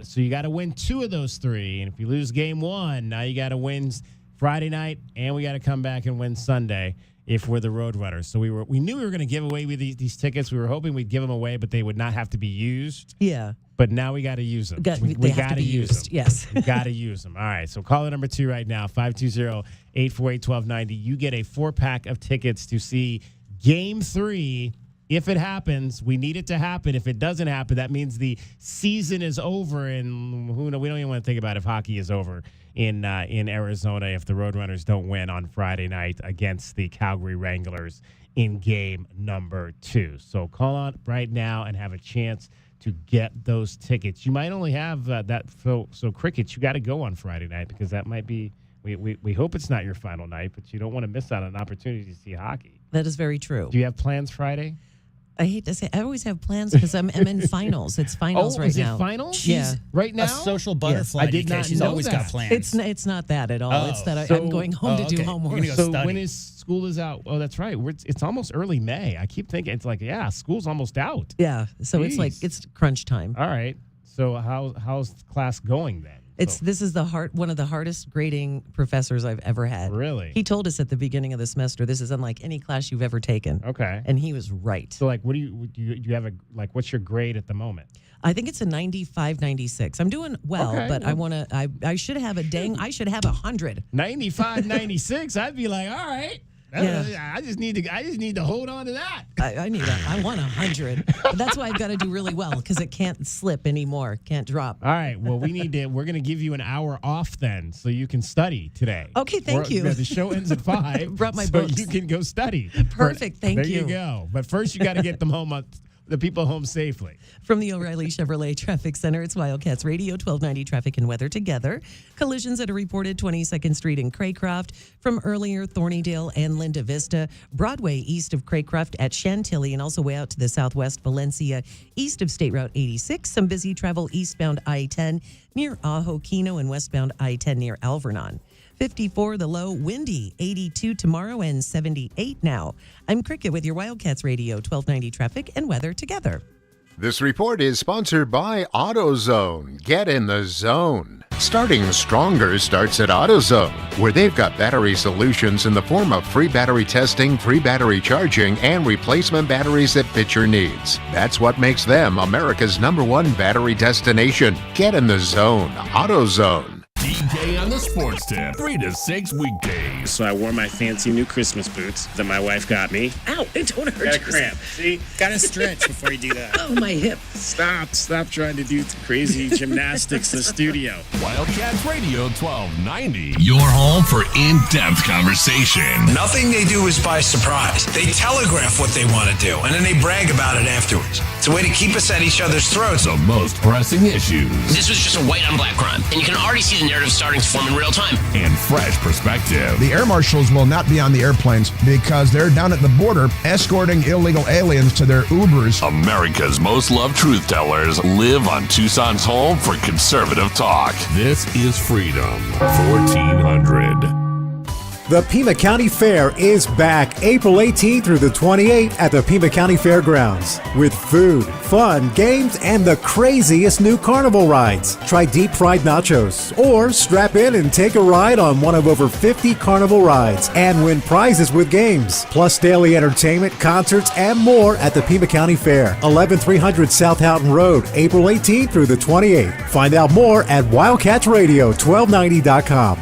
so you got to win 2 of those 3. And if you lose game 1, now you got to win Friday night, and we got to come back and win Sunday if we're the Roadrunners. So we knew we were going to give away these tickets. We were hoping we'd give them away, but they would not have to be used. Yeah. But now we got to use them. They have to be used. Them. Yes. We got to use them. All right. So caller number 2 right now, 520-848-1290. You get a 4-pack of tickets to see Game 3. If it happens, we need it to happen. If it doesn't happen, that means the season is over, and we don't even want to think about if hockey is over in Arizona if the Roadrunners don't win on Friday night against the Calgary Wranglers in game number 2. So call on right now and have a chance to get those tickets. You might only have that. So Crickets, you got to go on Friday night because that might be. We hope it's not your final night, but you don't want to miss out on an opportunity to see hockey. That is very true. Do you have plans Friday? I hate to say, I always have plans because I'm in finals. It's finals right now. Oh, is it finals? Yeah. Right now? A social butterfly. Yes. I did not She's know always that. got plans. It's not that at all. Oh. It's that I'm going home to do homework. So when is school is out? Oh, that's right. It's almost early May. I keep thinking it's like, school's almost out. Yeah. So it's like it's crunch time. All right. So how's class going then? This is one of the hardest grading professors I've ever had. Really? He told us at the beginning of the semester, this is unlike any class you've ever taken. Okay. And he was right. So like, what do you have what's your grade at the moment? I think it's a 95, 96. I'm doing well, but I should have I should have 100. 95, 96. I'd be like, all right. Yeah. I just need to hold on to that. I want 100. But that's why I've got to do really well because it can't slip anymore. Can't drop. All right. Well, we're going to give you an hour off then so you can study today. Okay, thank you. The show ends at 5. Brought my so books. You can go study. Perfect. Thank you. There you go. But first you got to get them home the people home safely. From the O'Reilly Chevrolet Traffic Center, it's Wildcats Radio 1290 Traffic and Weather together. Collisions that are reported 22nd Street in Craycroft, from earlier Thornydale and Linda Vista, Broadway east of Craycroft at Chantilly, and also way out to the southwest Valencia east of State Route 86. Some busy travel eastbound I-10 near Ajo Kino and westbound I-10 near Alvernon. 54 the low, windy, 82 tomorrow and 78 now. I'm Cricket with your Wildcats Radio 1290 Traffic and Weather together. This report is sponsored by AutoZone. Get in the zone. Starting stronger starts at AutoZone, where they've got battery solutions in the form of free battery testing, free battery charging, and replacement batteries that fit your needs. That's what makes them America's #1 battery destination. Get in the zone. AutoZone. DJ on the Sports Tip, 3 to 6 weekdays. So I wore my fancy new Christmas boots that my wife got me. Ow, it don't hurt. Got a cramp. See? Gotta stretch before you do that. Oh, my hip. Stop trying to do crazy gymnastics in the studio. Wildcats Radio 1290, your home for in-depth conversation. Nothing they do is by surprise. They telegraph what they want to do, and then they brag about it afterwards. It's a way to keep us at each other's throats. The most pressing issues. This was just a white on black crime, and you can already see the narrative starting to form in real time. And fresh perspective. The air marshals will not be on the airplanes because they're down at the border escorting illegal aliens to their Ubers. America's most loved truth tellers live on Tucson's home for conservative talk. This is Freedom 1400. The Pima County Fair is back April 18th through the 28th at the Pima County Fairgrounds with food, fun, games, and the craziest new carnival rides. Try deep fried nachos or strap in and take a ride on one of over 50 carnival rides and win prizes with games, plus daily entertainment, concerts, and more at the Pima County Fair, 11300 South Houghton Road, April 18th through the 28th. Find out more at wildcatsradio1290.com.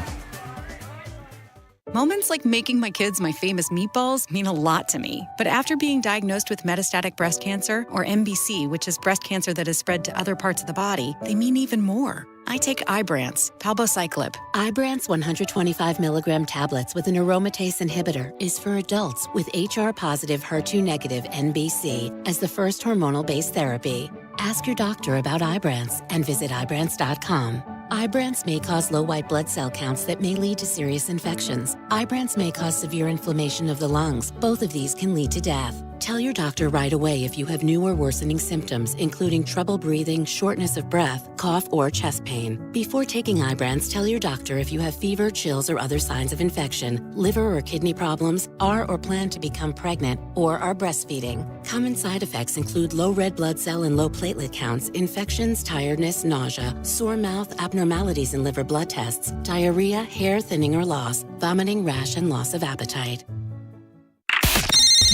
Moments like making my kids my famous meatballs mean a lot to me. But after being diagnosed with metastatic breast cancer, or MBC, which is breast cancer that has spread to other parts of the body, they mean even more. I take Ibrance, palbociclib. Ibrance 125 milligram tablets with an aromatase inhibitor is for adults with HR-positive, HER2-negative MBC as the first hormonal-based therapy. Ask your doctor about Ibrance and visit Ibrance.com. Ibrance may cause low white blood cell counts that may lead to serious infections. Ibrance may cause severe inflammation of the lungs. Both of these can lead to death. Tell your doctor right away if you have new or worsening symptoms, including trouble breathing, shortness of breath, cough, or chest pain. Before taking Ibrance, tell your doctor if you have fever, chills, or other signs of infection, liver or kidney problems, are or plan to become pregnant, or are breastfeeding. Common side effects include low red blood cell and low platelet counts, infections, tiredness, nausea, sore mouth, abnormalities in liver blood tests, diarrhea, hair thinning or loss, vomiting, rash, and loss of appetite.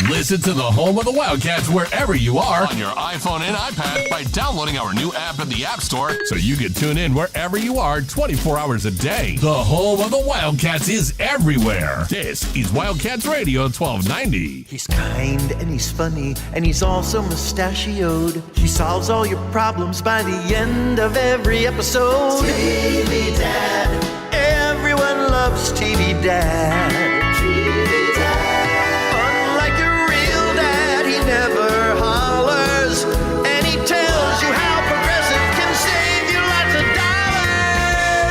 Listen to the home of the Wildcats wherever you are on your iPhone and iPad by downloading our new app in the App Store so you can tune in wherever you are 24 hours a day. The home of the Wildcats is everywhere. This is Wildcats Radio 1290. He's kind and he's funny and he's also mustachioed. He solves all your problems by the end of every episode. TV Dad. Everyone loves TV Dad. TV Dad. Never hollers, and he tells you how Progressive can save you lots of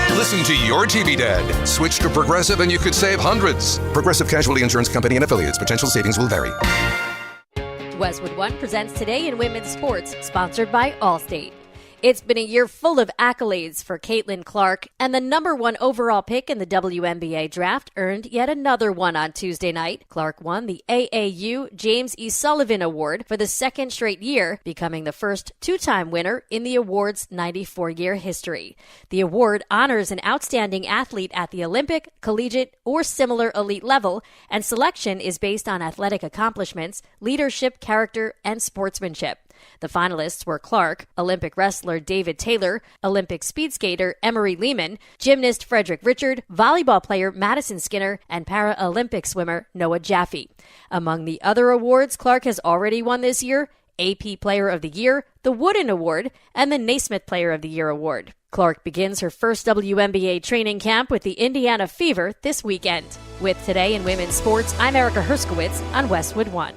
dollars. Listen to your TV Dad. Switch to Progressive and you could save hundreds. Progressive Casualty Insurance Company and affiliates. Potential savings will vary. Westwood One presents Today in Women's Sports, sponsored by Allstate. It's been a year full of accolades for Caitlin Clark, and the number one overall pick in the WNBA draft earned yet another one on Tuesday night. Clark won the AAU James E. Sullivan Award for the second straight year, becoming the first two-time winner in the award's 94-year history. The award honors an outstanding athlete at the Olympic, collegiate, or similar elite level, and selection is based on athletic accomplishments, leadership, character, and sportsmanship. The finalists were Clark, Olympic wrestler David Taylor, Olympic speed skater Emery Lehman, gymnast Frederick Richard, volleyball player Madison Skinner, and Paralympic swimmer Noah Jaffe. Among the other awards Clark has already won this year, AP Player of the Year, the Wooden Award, and the Naismith Player of the Year Award. Clark begins her first WNBA training camp with the Indiana Fever this weekend. With Today in Women's Sports, I'm Erica Herskowitz on Westwood One.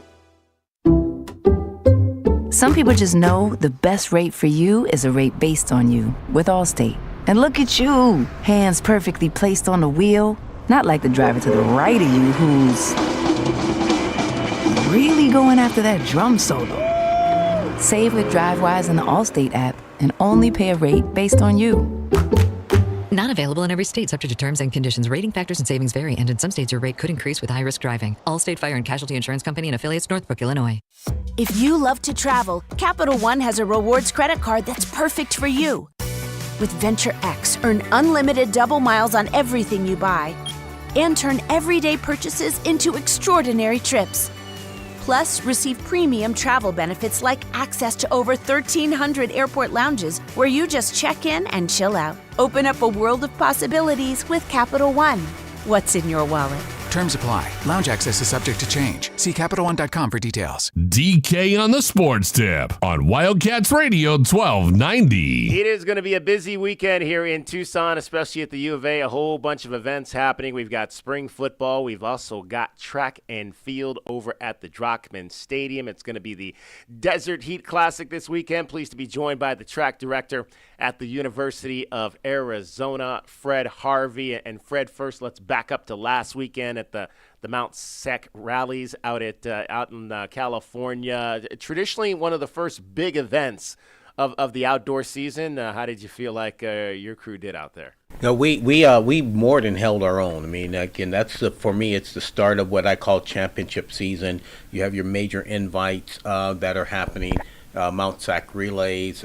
Some people just know the best rate for you is a rate based on you with Allstate. And look at you, hands perfectly placed on the wheel, not like the driver to the right of you who's really going after that drum solo. Save with DriveWise in the Allstate app and only pay a rate based on you. Not available in every state, subject to terms and conditions. Rating factors and savings vary, and in some states your rate could increase with high-risk driving. Allstate Fire and Casualty Insurance Company and affiliates, Northbrook, Illinois. If you love to travel, Capital One has a rewards credit card that's perfect for you. With Venture X, earn unlimited double miles on everything you buy and turn everyday purchases into extraordinary trips. Plus, receive premium travel benefits like access to over 1,300 airport lounges where you just check in and chill out. Open up a world of possibilities with Capital One. What's in your wallet? Terms apply. Lounge access is subject to change. See CapitalOne.com for details. DK on the Sports Tip on Wildcats Radio 1290. It is going to be a busy weekend here in Tucson, especially at the U of A. A whole bunch of events happening. We've got spring football. We've also got track and field over at the Drockman Stadium. It's going to be the Desert Heat Classic this weekend. Pleased to be joined by the track director at the University of Arizona, Fred Harvey. And Fred, first, let's back up to last weekend at the Mount Sec rallies out in California. Traditionally, one of the first big events of the outdoor season. How did you feel like your crew did out there? No, we more than held our own. I mean, again, for me, it's the start of what I call championship season. You have your major invites that are happening, Mount Sac relays.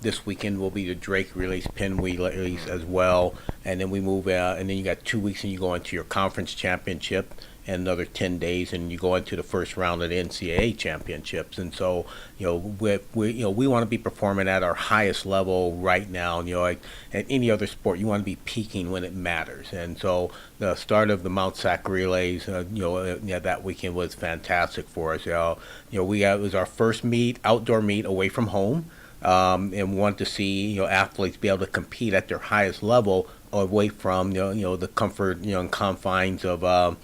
This weekend will be the Drake relays, Penn relays as well, and then we move out, and then you got 2 weeks, and you go into your conference championship, and another 10 days, and you go into the first round of the NCAA championships. And so, we want to be performing at our highest level right now. Like at any other sport, you want to be peaking when it matters. And so, the start of the Mount Sac relays, that weekend was fantastic for us. It was our first outdoor meet away from home. And want to see athletes be able to compete at their highest level away from the comfort and confines of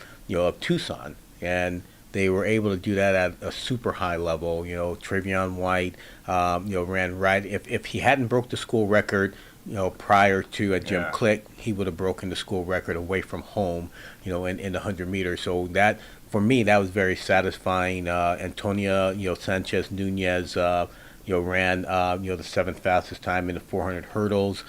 Tucson, and they were able to do that at a super high level. Trevion White ran right. If he hadn't broke the school record, prior to Jim Click, he would have broken the school record away from home, in the 100 meters. So that, for me, that was very satisfying. Antonia, Sanchez Nunez, ran, the seventh fastest time in the 400 hurdles.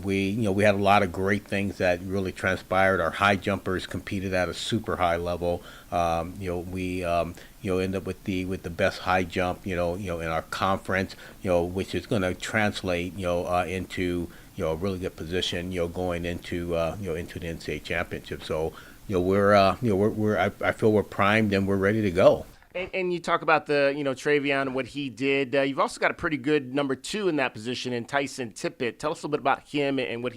We had a lot of great things that really transpired. Our high jumpers competed at a super high level. We end up with the best high jump, in our conference, which is going to translate, into a really good position, going into the NCAA championship. So, I feel we're primed and we're ready to go. And you talk about the, Travion and what he did. You've also got a pretty good number 2 in that position in Tyson Tippett. Tell us a little bit about him and what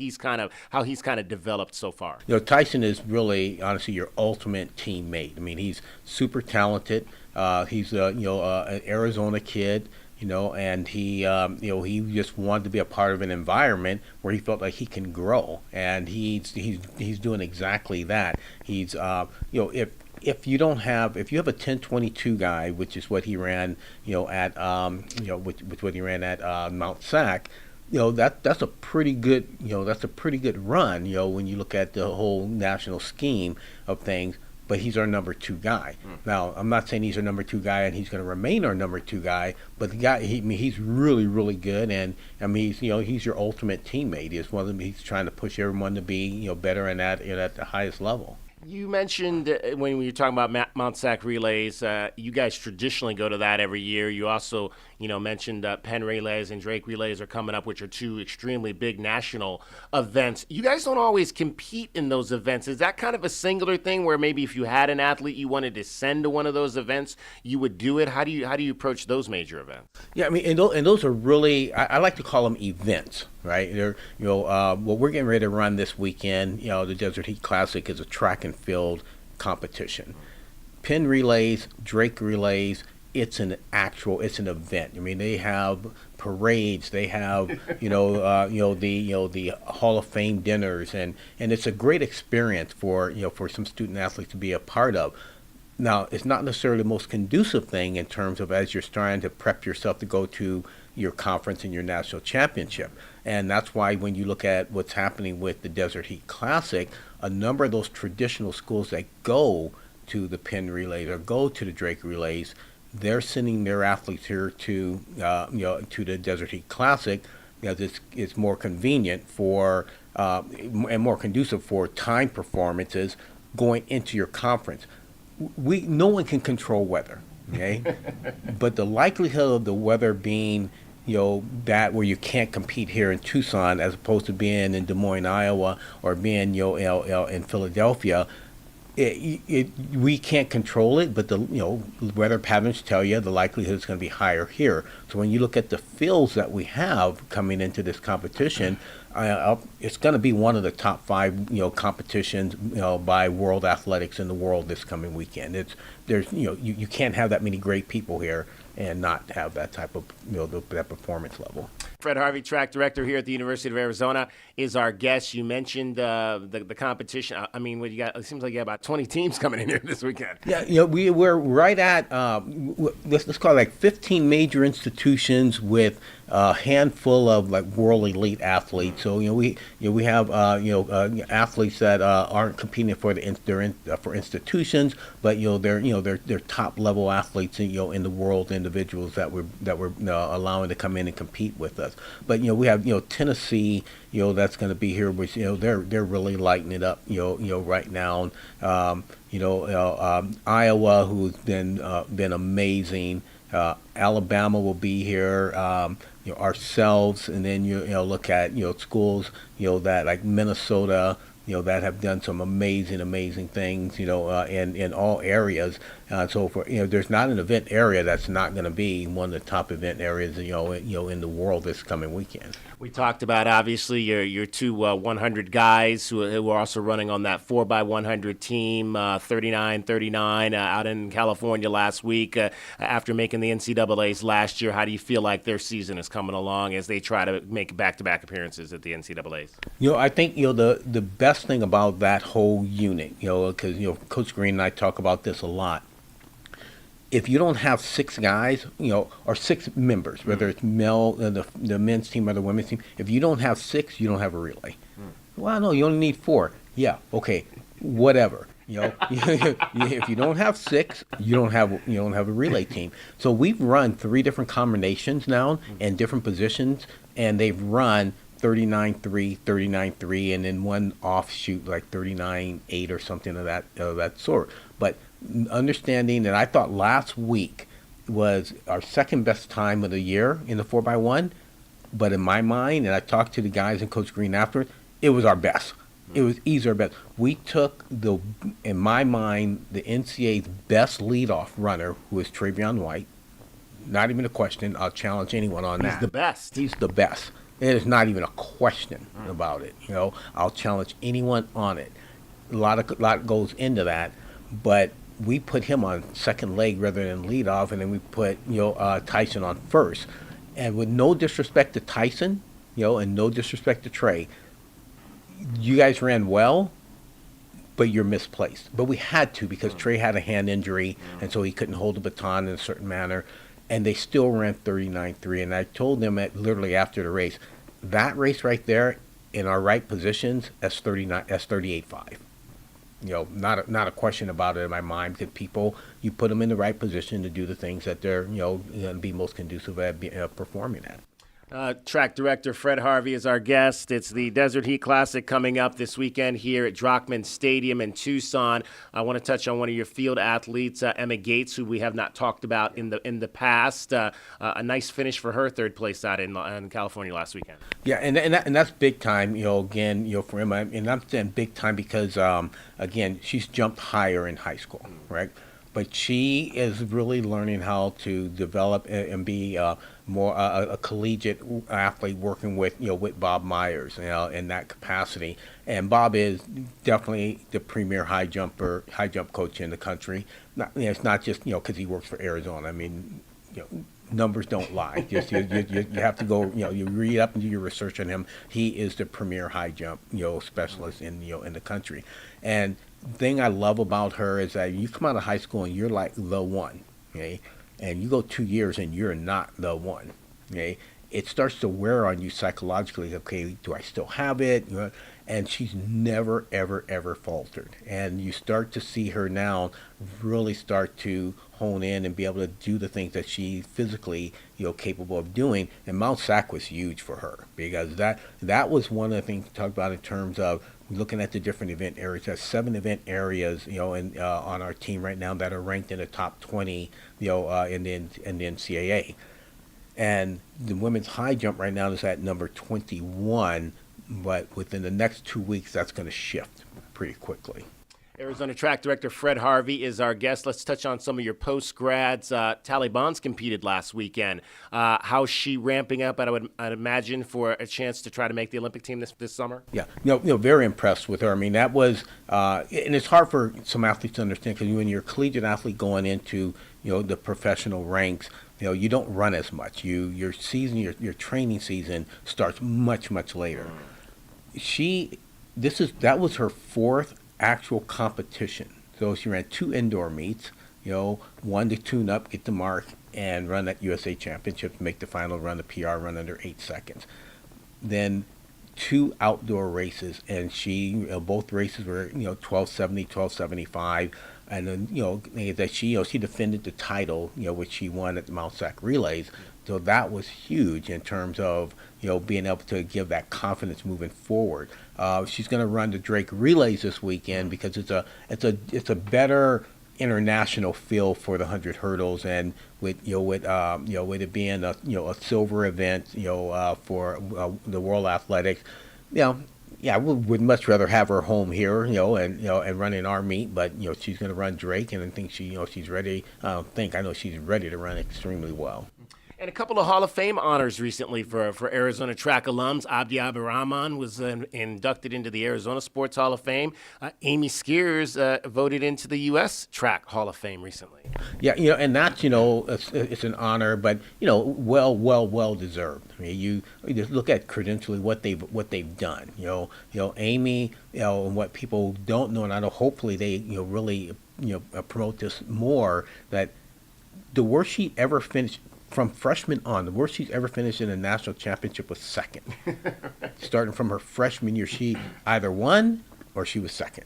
how he's kind of developed so far. Tyson is really, honestly, your ultimate teammate. I mean, he's super talented. He's an Arizona kid. And he just wanted to be a part of an environment where he felt like he can grow, and he's doing exactly that. He's if you have a 10:22 guy, which is what he ran, at what he ran at Mount Sac, that's a pretty good run, when you look at the whole national scheme of things. But he's our number 2 guy. Now, I'm not saying he's our number 2 guy and he's going to remain our number 2 guy, but the guy, he's really, really good, and he's your ultimate teammate. He's one of them. He's trying to push everyone to be better and at the highest level. You mentioned when you were talking about Mount Sac relays, you guys traditionally go to that every year. You also, mentioned Penn relays and Drake relays are coming up, which are 2 extremely big national events. You guys don't always compete in those events. Is that kind of a singular thing where maybe if you had an athlete you wanted to send to one of those events, you would do it? How do you approach those major events? Yeah, I mean, and those are really, I like to call them events, right? They're, what we're getting ready to run this weekend, the Desert Heat Classic is a track and field competition. Penn relays, Drake relays, it's an event. I mean, they have parades, they have the Hall of Fame dinners, and it's a great experience for some student athletes to be a part of. Now, it's not necessarily the most conducive thing in terms of as you're starting to prep yourself to go to your conference and your national championship. And that's why when you look at what's happening with the Desert Heat Classic, a number of those traditional schools that go to the Penn relays or go to the Drake relays, they're sending their athletes here to the Desert Heat Classic because it's more convenient for and more conducive for time performances going into your conference. No one can control weather, okay? But the likelihood of the weather being that where you can't compete here in Tucson as opposed to being in Des Moines, Iowa, or being in Philadelphia, we can't control it, but the weather patterns tell you the likelihood is going to be higher here. So when you look at the fields that we have coming into this competition, it's going to be one of the top 5 competitions by World Athletics in the world this coming weekend. You can't have that many great people here and not have that type of that performance level. Fred Harvey, track director here at the University of Arizona, is our guest. You mentioned the competition. I mean, what you got? It seems like you got about 20 teams coming in here this weekend. Yeah, we're right at let's call it like 15 major institutions with a handful of like world elite athletes. So we have athletes that aren't competing for for institutions, but they're top level athletes in the world, individuals that we're allowing to come in and compete with us. But we have Tennessee that's going to be here, which they're really lighting it up right now. Iowa, who's been amazing. Alabama will be here. Ourselves, and then look at schools that like Minnesota, that have done some amazing things in all areas. So there's not an event area that's not going to be one of the top event areas in the world this coming weekend. We talked about obviously your 2 100 guys who are also running on that 4x100 team, 39-39 out in California last week after making the NCAAs last year. How do you feel like their season is coming along as they try to make back-to-back appearances at the NCAAs? I think the best thing about that whole unit, because Coach Green and I talk about this a lot. if you don't have 6 guys, or 6 members, whether it's male, the men's team or the women's team, if you don't have 6, you don't have a relay. Well, no, you only need 4. Yeah, okay, whatever. If you don't have 6, you don't have a relay team. So we've run 3 different combinations now in different positions, and they've run 39-3, 39-3, and then one offshoot like 39-8 or something of that sort. But understanding that I thought last week was our second best time of the year in the 4x1, but in my mind, and I talked to the guys and Coach Green afterwards, it was our best. It was easily our best. We took in my mind, the NCAA's best leadoff runner, who is Travion White. Not even a question. I'll challenge anyone on that. He's the best. He's the best. There's not even a question about it. I'll challenge anyone on it. A lot goes into that, but we put him on second leg rather than leadoff, and then we put Tyson on first. And with no disrespect to Tyson, and no disrespect to Trey, you guys ran well, but you're misplaced. But we had to, because Trey had a hand injury, and so he couldn't hold the baton in a certain manner. And they still ran 39-3. And I told them literally after the race, that race right there in our right positions, that's 38-5. Not a question about it in my mind, because people, you put them in the right position to do the things that they're going to be most conducive at performing at. Track director Fred Harvey is our guest. It's the Desert Heat Classic coming up this weekend here at Drockman Stadium in Tucson. I want to touch on one of your field athletes, Emma Gates, who we have not talked about in the past. A nice finish for her, third place out in California last weekend. Yeah, and that's big time. Again, for Emma, and I'm saying big time because again, she's jumped higher in high school, right? But she is really learning how to develop and be more a collegiate athlete, working with Bob Myers, in that capacity. And Bob is definitely the premier high jump coach in the country. It's not just because he works for Arizona. I mean, numbers don't lie. Just you have to go. You read up and do your research on him. He is the premier high jump specialist in the country. And the thing I love about her is that you come out of high school and you're like the one, okay? And you go 2 years and you're not the one, okay? It starts to wear on you psychologically. Okay, do I still have it? And she's never, ever, ever faltered. And you start to see her now really start to hone in and be able to do the things that she's physically, capable of doing. And Mount Sac was huge for her, because that was one of the things we talked about in terms of looking at the different event areas. There's 7 event areas, on our team right now that are ranked in the top 20, in the NCAA. And the women's high jump right now is at number 21, but within the next 2 weeks, that's going to shift pretty quickly. Arizona track director Fred Harvey is our guest. Let's touch on some of your post-grads. Tally Bonds competed last weekend. How's she ramping up, I'd imagine, for a chance to try to make the Olympic team this summer? Yeah, very impressed with her. I mean, that was, and it's hard for some athletes to understand, because when you're a collegiate athlete going into, the professional ranks, you don't run as much. Your season, your training season starts much, much later. That was her 4th actual competition. So she ran 2 indoor meets, one to tune up, get the mark, and run that USA Championship, make the final run, the PR run under 8 seconds. Then 2 outdoor races, and she, both races were, 1270, 1275, and then, that she defended the title, which she won at the Mount Sac Relays. So that was huge in terms of, being able to give that confidence moving forward. She's going to run the Drake Relays this weekend, because it's a better international feel for the 100 hurdles, and with it being a silver event, for the World Athletics, I would much rather have her home here, and running our meet. But she's going to run Drake, and I think she's ready. I know she's ready to run extremely well. And a couple of Hall of Fame honors recently for Arizona track alums. Abdi Abirahman was inducted into the Arizona Sports Hall of Fame. Amy Skiers voted into the U.S. Track Hall of Fame recently. Yeah, and that's, it's an honor, but, well deserved. I mean, you just look at credentially what they've done. Amy, and what people don't know, and I know hopefully they, really, promote this more, that the worst she ever finished from freshman on. The worst she's ever finished in a national championship was second. Starting from her freshman year, she either won or she was second.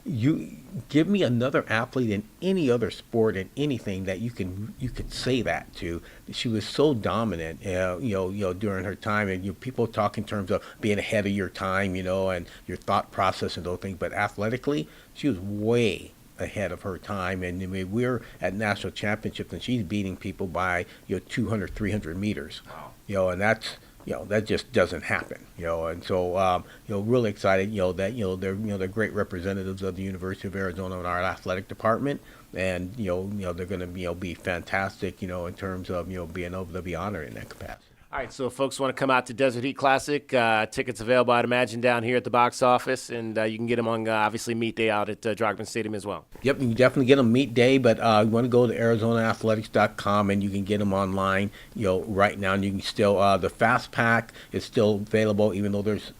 You give me another athlete in any other sport and anything that you could say that to. She was so dominant, during her time. And people talk in terms of being ahead of your time, and your thought process and those things. But athletically, she was way ahead of her time. And I mean, we're at national championships and she's beating people by 200, 300 meters. Wow. And that's that just doesn't happen. And so really excited. They're great representatives of the University of Arizona in our athletic department, and they're going to be fantastic. In terms of being able to be honored in that capacity. All right, so if folks want to come out to Desert Heat Classic, tickets available, I'd imagine, down here at the box office, and you can get them on, obviously, meet day out at Drogman Stadium as well. Yep, you can definitely get them meet day, but you want to go to ArizonaAthletics.com, and you can get them online, right now, and you can still, the Fast Pack is still available, even though there's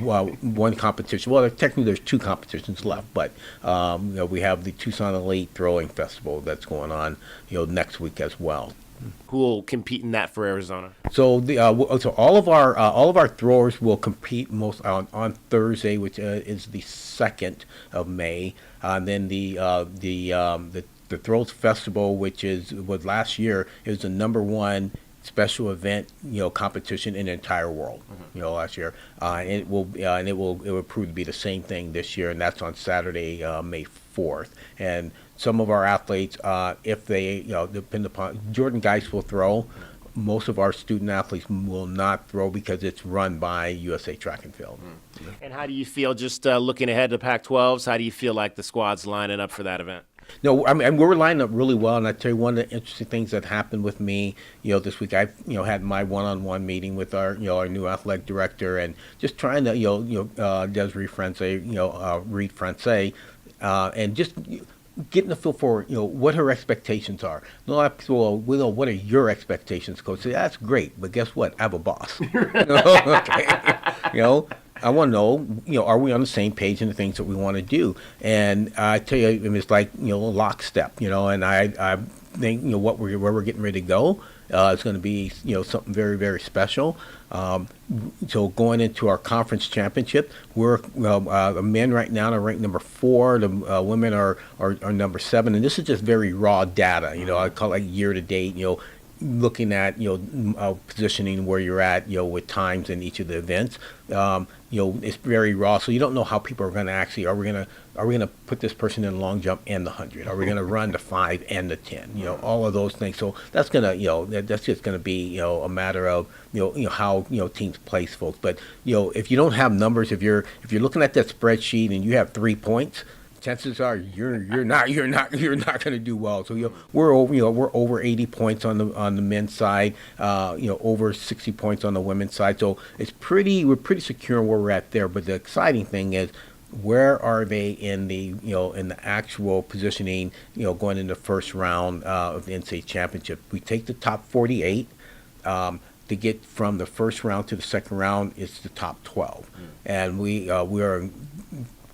one competition. Well, technically there's two competitions left, but we have the Tucson Elite Throwing Festival that's going on, next week as well. Who will compete in that for Arizona? So so all of our throwers will compete most on Thursday, which is the 2nd of May. And then the Throws Festival, which was last year, is the #1 special event competition in the entire world. Last year, and it will prove to be the same thing this year, and that's on Saturday, May 4th. And some of our athletes, if they depend upon, Jordan Geis will throw. Most of our student athletes will not throw because it's run by USA Track and Field. And how do you feel just looking ahead to Pac-12s? How do you feel like the squad's lining up for that event? No, I mean, we're lining up really well, and I tell you, one of the interesting things that happened with me, this week, I had my one-on-one meeting with our new athletic director, and just trying to, Desiree Reed France, and just getting a feel for, what her expectations are. No, well, what are your expectations, Coach? Say, that's great, but guess what? I have a boss. Okay, I want to know, are we on the same page in the things that we want to do? And I tell you, it's like, lockstep, and I think, where we're getting ready to go, it's going to be, something very, very special. So going into our conference championship, we're the men right now are ranked number 4. The women are number 7, and this is just very raw data. I call it like year to date. Looking at positioning where you're at with times in each of the events. It's very raw, so you don't know how people are going to actually. Are we going to put this person in the long jump and the 100? Are we going to run the 5 and the 10? All of those things. So that's gonna that's just going to be a matter of how teams place folks. But if you don't have numbers, if you're looking at that spreadsheet and you have 3 points, chances are you're not going to do well. So we're over 80 points on the men's side, over 60 points on the women's side. So we're pretty secure where we're at there. But the exciting thing is, where are they in the actual positioning, going into the first round of the NCAA championship? We take the top 48. To get from the first round to the second round, it's the top 12, and we are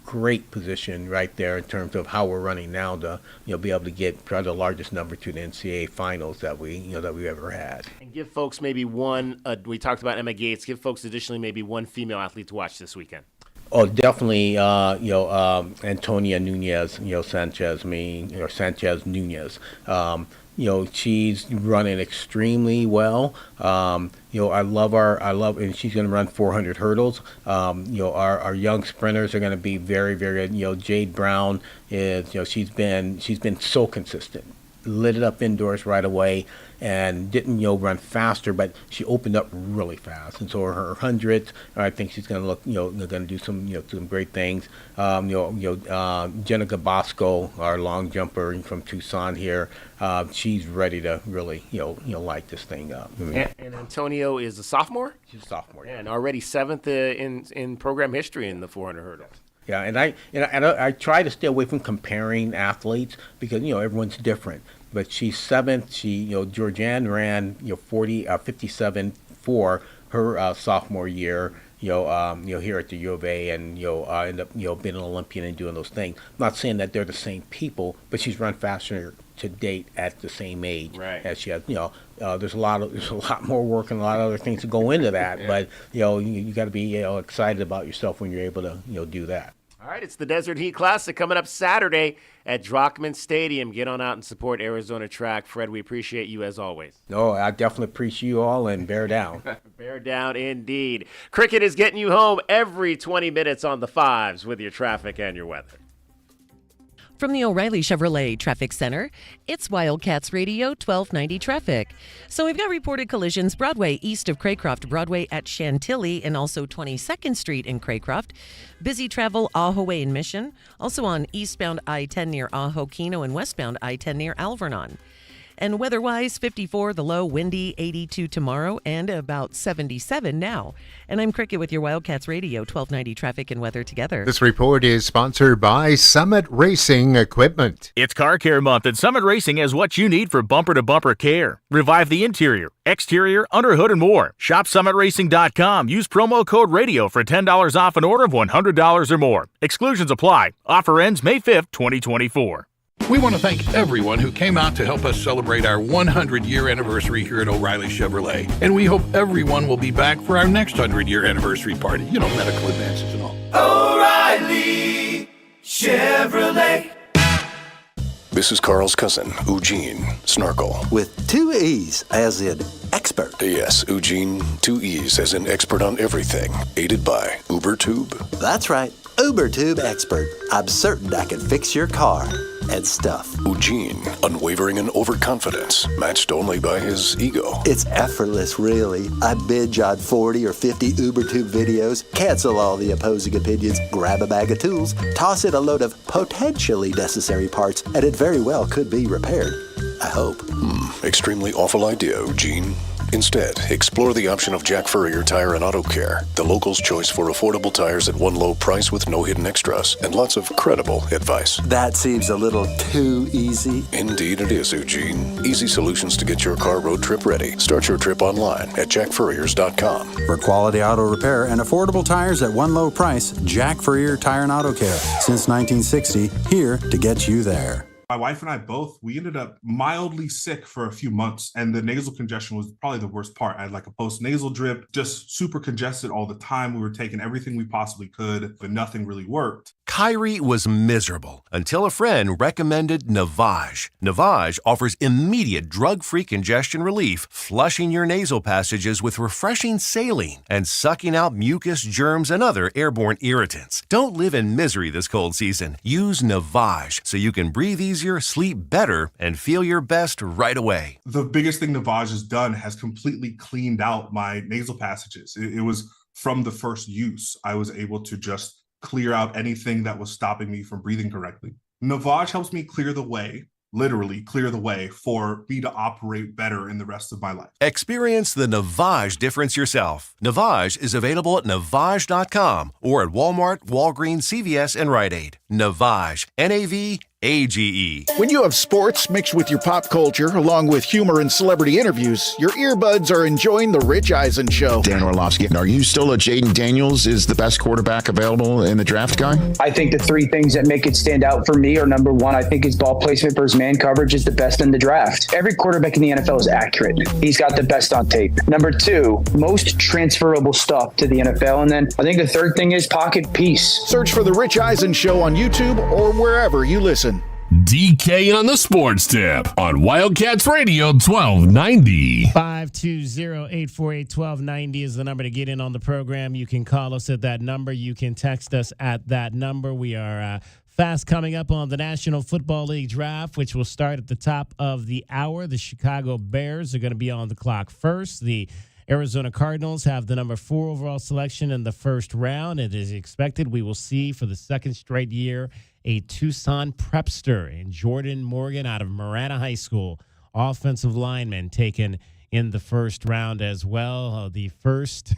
great position right there in terms of how we're running now to be able to get probably the largest number to the NCAA finals that we've ever had. And give folks maybe one. We talked about Emma Gates. Give folks additionally maybe one female athlete to watch this weekend. Oh, definitely. Antonia Nunez. Sanchez Nunez. She's running extremely well. I love, and she's going to run 400 hurdles. Our young sprinters are going to be very, very good. Jade Brown is, she's been so consistent. Lit it up indoors right away, and didn't run faster, but she opened up really fast. And so her hundreds, I think she's going to look going to do some great things. Jenica Bosco, our long jumper from Tucson here, she's ready to really light this thing up. And Antonio is a sophomore. She's a sophomore, and already 7th in program history in the 400 hurdles. Yeah, and I try to stay away from comparing athletes because everyone's different. But she's 7th. She Georgianne ran 57 for her sophomore year. here at the U of A, and end up being an Olympian and doing those things. I'm not saying that they're the same people, but she's run faster to date at the same age as she has. There's a lot more work and a lot of other things to go into that, but you got to be excited about yourself when you're able to do that. All right, it's the Desert Heat Classic coming up Saturday at Drockman Stadium. Get on out and support Arizona Track. Fred, we appreciate you as always. No, I definitely appreciate you all, and bear down. Bear down indeed. Cricket is getting you home every 20 minutes on the fives with your traffic and your weather. From the O'Reilly Chevrolet Traffic Center, it's Wildcats Radio 1290 traffic. So we've got reported collisions Broadway east of Craycroft, Broadway at Chantilly, and also 22nd Street in Craycroft. Busy travel Ajo Way in Mission. Also on eastbound I-10 near Ajo Kino and westbound I-10 near Alvernon. And weather-wise, 54, the low, windy, 82 tomorrow, and about 77 now. And I'm Cricket with your Wildcats Radio 1290 traffic and weather together. This report is sponsored by Summit Racing Equipment. It's Car Care Month, and Summit Racing has what you need for bumper-to-bumper care. Revive the interior, exterior, underhood, and more. Shop SummitRacing.com. Use promo code RADIO for $10 off an order of $100 or more. Exclusions apply. Offer ends May 5th, 2024. We want to thank everyone who came out to help us celebrate our 100-year anniversary here at O'Reilly Chevrolet. And we hope everyone will be back for our next 100-year anniversary party. Medical advances and all. O'Reilly Chevrolet. This is Carl's cousin, Eugene Snarkle. With 2 E's, as in expert. Yes, Eugene, 2 E's, as in expert on everything. Aided by UberTube. That's right, UberTube expert. I'm certain I can fix your car and stuff. Eugene, unwavering in overconfidence, matched only by his ego. It's effortless, really. I binge on 40 or 50 UberTube videos, cancel all the opposing opinions, grab a bag of tools, toss in a load of potentially necessary parts, and it very well could be repaired. I hope. Extremely awful idea, Eugene. Instead, explore the option of Jack Furrier Tire and Auto Care, the local's choice for affordable tires at one low price with no hidden extras and lots of credible advice. That seems a little too easy. Indeed it is, Eugene. Easy solutions to get your car road trip ready. Start your trip online at jackfurriers.com. For quality auto repair and affordable tires at one low price, Jack Furrier Tire and Auto Care. Since 1960, here to get you there. My wife and I both, we ended up mildly sick for a few months, and the nasal congestion was probably the worst part. I had like a post-nasal drip, just super congested all the time. We were taking everything we possibly could, but nothing really worked. Kyrie was miserable until a friend recommended Navage. Navage offers immediate drug-free congestion relief, flushing your nasal passages with refreshing saline and sucking out mucus, germs, and other airborne irritants. Don't live in misery this cold season. Use Navage so you can breathe easier, sleep better, and feel your best right away. The biggest thing Navage has done has completely cleaned out my nasal passages. It was from the first use. I was able to just clear out anything that was stopping me from breathing correctly. Navage helps me clear the way, literally clear the way for me to operate better in the rest of my life. Experience the Navage difference yourself. Navage is available at Navage.com or at Walmart, Walgreens, CVS, and Rite Aid. Navage, Navage. When you have sports mixed with your pop culture, along with humor and celebrity interviews, your earbuds are enjoying The Rich Eisen Show. Dan Orlovsky, are you still a Jaden Daniels is the best quarterback available in the draft guy? I think the three things that make it stand out for me are, number one, I think his ball placement versus man coverage is the best in the draft. Every quarterback in the NFL is accurate. He's got the best on tape. Number two, most transferable stuff to the NFL. And then I think the third thing is pocket peace. Search for The Rich Eisen Show on YouTube or wherever you listen. DK on the Sports Tip on Wildcats Radio 1290. 520-848-1290 is the number to get in on the program. You can call us at that number. You can text us at that number. We are fast coming up on the National Football League draft, which will start at the top of the hour. The Chicago Bears are going to be on the clock first. The Arizona Cardinals have the number 4 overall selection in the first round. It is expected we will see for the second straight year a Tucson prepster in Jordan Morgan out of Marana High School, offensive lineman taken in the first round as well. The first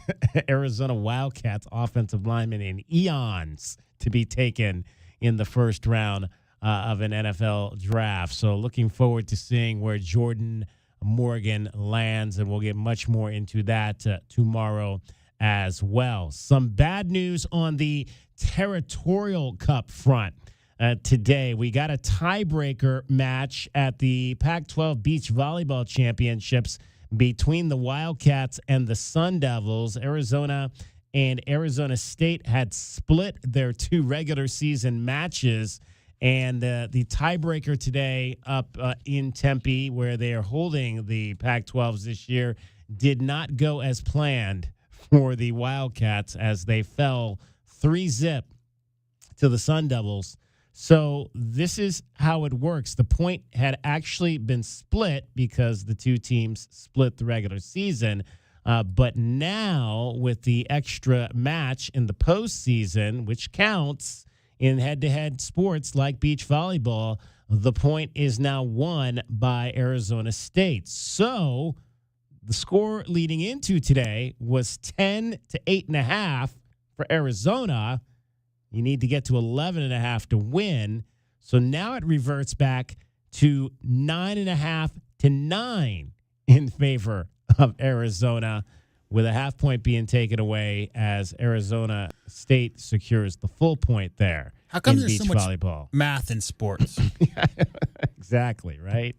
Arizona Wildcats offensive lineman in eons to be taken in the first round of an NFL draft. So looking forward to seeing where Jordan Morgan lands, and we'll get much more into that tomorrow as well. Some bad news on the Territorial Cup front. Today, we got a tiebreaker match at the Pac-12 Beach Volleyball Championships between the Wildcats and the Sun Devils. Arizona and Arizona State had split their two regular season matches, and the tiebreaker today up in Tempe, where they are holding the Pac-12s this year, did not go as planned for the Wildcats as they fell 3-0 to the Sun Devils. So this is how it works. The point had actually been split because the two teams split the regular season. But now with the extra match in the postseason, which counts in head-to-head sports like beach volleyball, the point is now won by Arizona State. So the score leading into today was 10-8.5 for Arizona. You need to get to 11.5 to win. So now it reverts back to 9.5-9 in favor of Arizona, with a half point being taken away as Arizona State secures the full point there. How come in there's beach so much volleyball. math in sports? Exactly, right?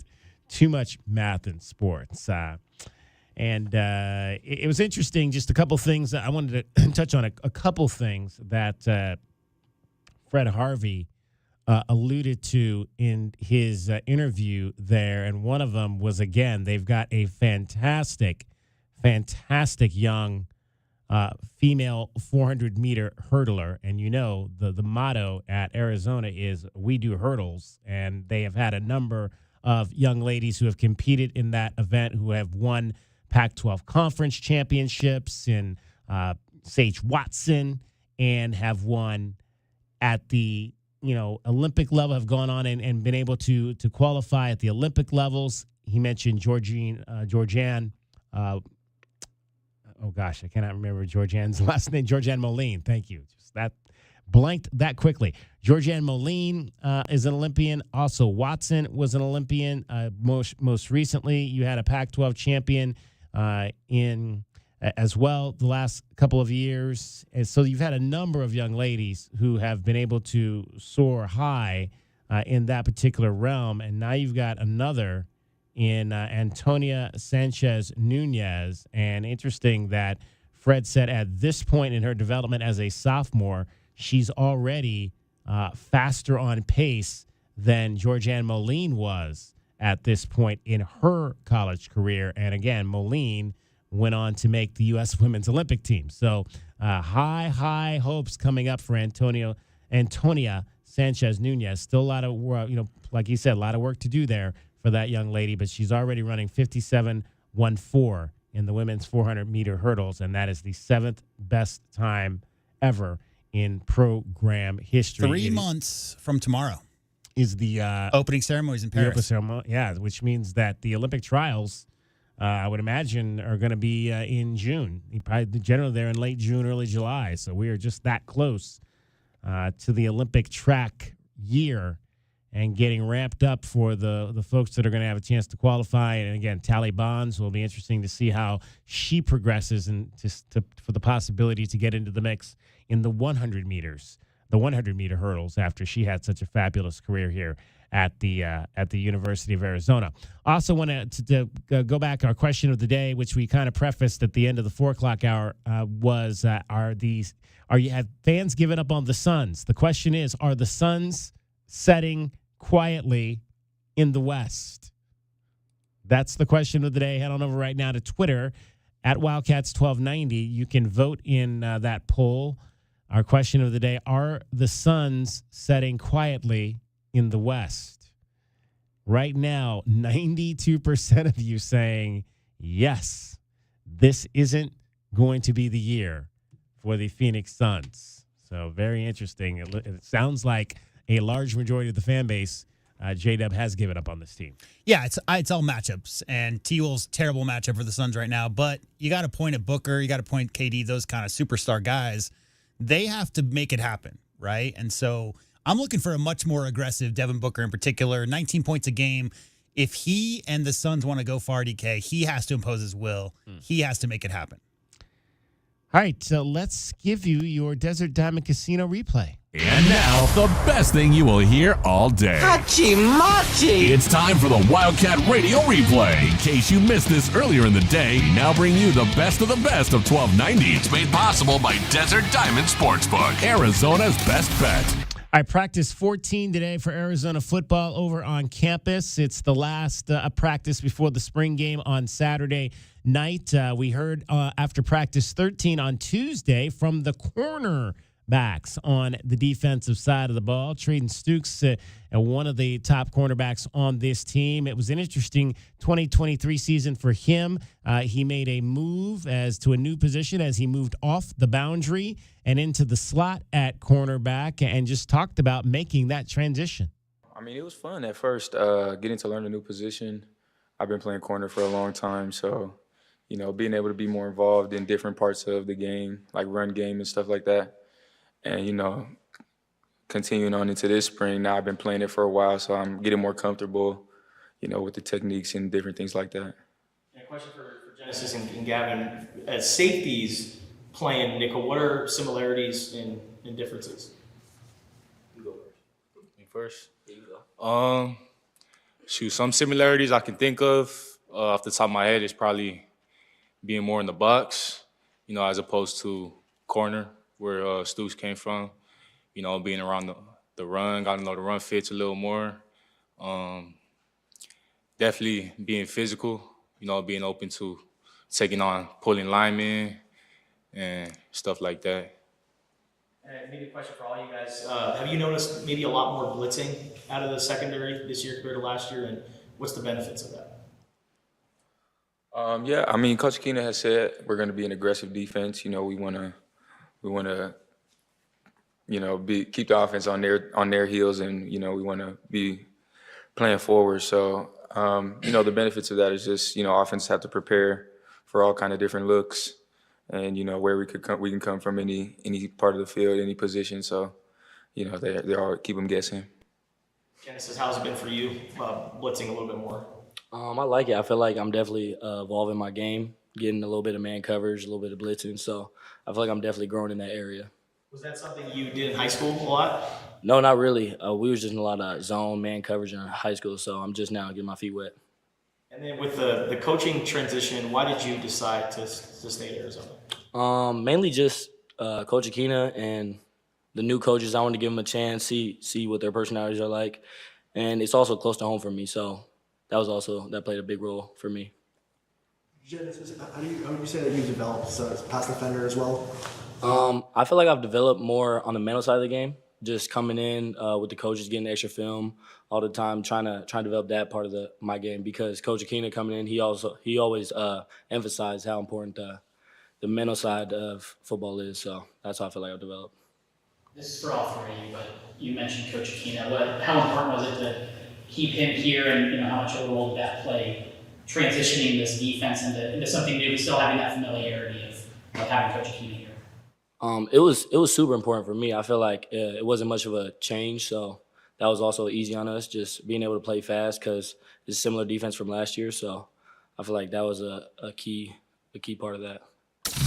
Too much math in sports. It was interesting, just a couple things. I wanted to touch on a couple things that Fred Harvey alluded to in his interview there. And one of them was, again, they've got a fantastic young female 400-meter hurdler. And you know, the motto at Arizona is we do hurdles. And they have had a number of young ladies who have competed in that event who have won Pac-12 conference championships, in Sage Watson, and have won at the Olympic level, have gone on and been able to qualify at the Olympic levels. He mentioned Georgianne. Oh gosh, I cannot remember Georgianne's last name. Georgianne Moline. Thank you. Just that blanked that quickly. Georgianne Moline is an Olympian. Also, Watson was an Olympian. Most recently, you had a Pac-12 champion in as well the last couple of years. And so you've had a number of young ladies who have been able to soar high in that particular realm. And now you've got another in Antonia Sanchez Nunez. And interesting that Fred said at this point in her development as a sophomore, she's already faster on pace than Georgianne Moline was at this point in her college career. And again, Moline went on to make the U.S. Women's Olympic team. So high hopes coming up for Antonia Sanchez Nunez. Still a lot of work, like you said, a lot of work to do there for that young lady, but she's already running 57.14 in the women's 400-meter hurdles, and that is the 7th best time ever in program history. 3 months from tomorrow is the opening ceremonies in Paris. Which means that the Olympic trials, I would imagine, are going to be in June. Probably generally they're in late June, early July. So we are just that close to the Olympic track year and getting ramped up for the folks that are going to have a chance to qualify. And again, Tally Bonds will be interesting to see how she progresses and for the possibility to get into the mix in the 100 100-meter hurdles after she had such a fabulous career here at the University of Arizona. Also want to go back. Our question of the day, which we kind of prefaced at the end of the 4 o'clock hour, was have fans given up on the Suns? The question is, are the Suns setting quietly in the West? That's the question of the day. Head on over right now to Twitter at Wildcats1290. You can vote in that poll. Our question of the day, are the Suns setting quietly in the West? Right now, 92% of you saying, yes, this isn't going to be the year for the Phoenix Suns. So very interesting. It sounds like a large majority of the fan base, J-Dub, has given up on this team. Yeah, it's all matchups, and T-Wolves terrible matchup for the Suns right now, but you got to point at Booker, you got to point KD, those kind of superstar guys. They have to make it happen, right? And so I'm looking for a much more aggressive Devin Booker in particular, 19 points a game. If he and the Suns want to go far, DK, he has to impose his will. He has to make it happen. All right, so let's give you your Desert Diamond Casino replay. And now, the best thing you will hear all day. Hachi-machi! It's time for the Wildcat Radio Replay. In case you missed this earlier in the day, we now bring you the best of 1290. It's made possible by Desert Diamond Sportsbook, Arizona's best bet. I practice 14 today for Arizona football over on campus. It's the last practice before the spring game on Saturday night. We heard after practice 13 on Tuesday from the cornerbacks on the defensive side of the ball. Traden Stukes, one of the top cornerbacks on this team. It was an interesting 2023 season for him. He made a move as to a new position as he moved off the boundary and into the slot at cornerback, and just talked about making that transition. I mean, it was fun at first, getting to learn a new position. I've been playing corner for a long time, so, being able to be more involved in different parts of the game, like run game and stuff like that. And, continuing on into this spring, now I've been playing it for a while, so I'm getting more comfortable, with the techniques and different things like that. And a question for Genesis and Gavin. As safeties playing nickel, what are similarities and differences? You go first. Me first? There you go. Some similarities I can think of off the top of my head is probably being more in the box, as opposed to corner, where Stoops came from. Being around the run, got to know the run fits a little more. Definitely being physical, being open to taking on pulling linemen and stuff like that. And maybe a question for all you guys. Have you noticed maybe a lot more blitzing out of the secondary this year compared to last year, and what's the benefits of that? Yeah, I mean, Coach Keenan has said we're going to be an aggressive defense. We want to, keep the offense on their heels, and we want to be playing forward. So, the benefits of that is just offense have to prepare for all kind of different looks, and where we can come from any part of the field, any position. So, they all keep them guessing. Genesis, how's it been for you, blitzing a little bit more? I like it. I feel like I'm definitely evolving my game, getting a little bit of man coverage, a little bit of blitzing. So I feel like I'm definitely growing in that area. Was that something you did in high school a lot? No, not really. We was just in a lot of zone man coverage in high school, so I'm just now getting my feet wet. And then with the coaching transition, why did you decide to stay at Arizona? Mainly just Coach Akina and the new coaches. I wanted to give them a chance, see what their personalities are like. And it's also close to home for me, so that played a big role for me. Genesis, how would you say that you developed as a pass defender as well? I feel like I've developed more on the mental side of the game, just coming in with the coaches, getting extra film all the time, trying to develop that part of my game, because Coach Akina coming in, he always emphasized how important the mental side of football is. So that's how I feel like I've developed. This is for all three, but you mentioned Coach Akina. How important was it to keep him here, and how much of a role did that play transitioning this defense into something new, but still having that familiarity of having Coach Akina here? It was super important for me. I feel like it wasn't much of a change, so that was also easy on us, just being able to play fast, because it's a similar defense from last year. So I feel like that was a key part of that.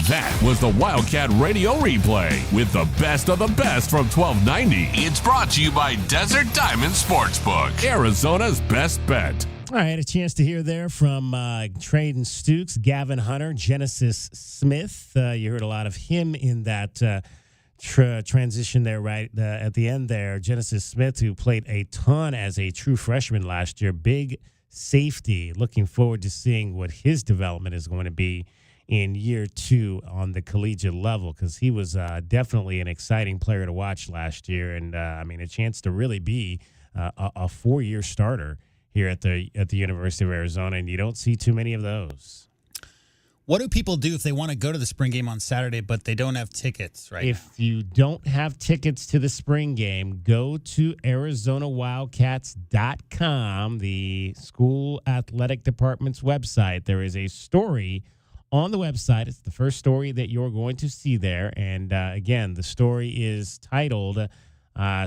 That was the Wildcat Radio Replay with the best of 1290. It's brought to you by Desert Diamond Sportsbook, Arizona's best bet. All right, a chance to hear there from Traden Stukes, Gavin Hunter, Genesis Smith. You heard a lot of him in that transition there, right at the end there. Genesis Smith, who played a ton as a true freshman last year, big safety. Looking forward to seeing what his development is going to be in year two on the collegiate level, because he was definitely an exciting player to watch last year, and a chance to really be a 4-year starter here at the University of Arizona, and you don't see too many of those. What do people do if they want to go to the spring game on Saturday, but they don't have tickets If you don't have tickets to the spring game, go to ArizonaWildcats.com, the school athletic department's website. There is a story on the website. It's the first story that you're going to see there. And again, the story is titled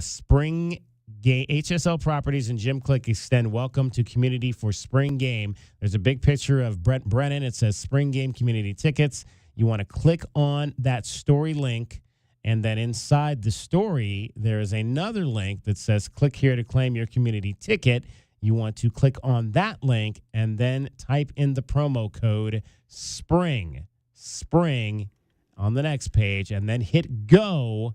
Spring Game. HSL Properties and Jim Click extend welcome to community for spring game. There's a big picture of Brent Brennan. It says spring game community tickets. You want to click on that story link, and then inside the story, there is another link that says click here to claim your community ticket. You want to click on that link and then type in the promo code SPRING on the next page, and then hit go.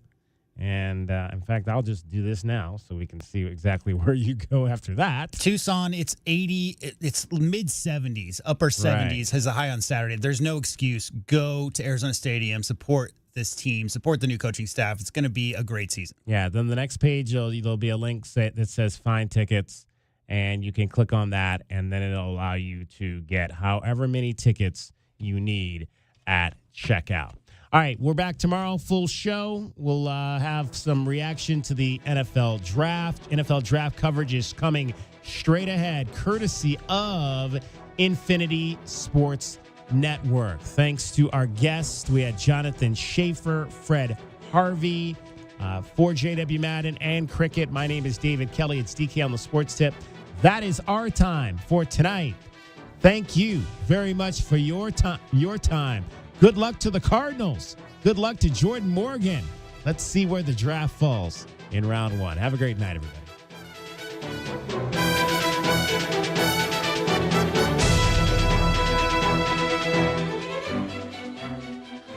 And in fact, I'll just do this now so we can see exactly where you go after that. Tucson, it's 80, it's mid 70s, upper 70s, has a high on Saturday. There's no excuse. Go to Arizona Stadium, support this team, support the new coaching staff. It's going to be a great season. Yeah, then the next page, there'll be a link that says find tickets, and you can click on that, and then it'll allow you to get however many tickets you need at checkout. All right, we're back tomorrow, full show. We'll have some reaction to the NFL draft. NFL draft coverage is coming straight ahead, courtesy of Infinity Sports Network. Thanks to our guests. We had Jonathan Schaefer, Fred Harvey, for JW Madden and Cricket. My name is David Kelly. It's DK on the Sports Tip. That is our time for tonight. Thank you very much for your time. Good luck to the Cardinals. Good luck to Jordan Morgan. Let's see where the draft falls in round one. Have a great night, everybody.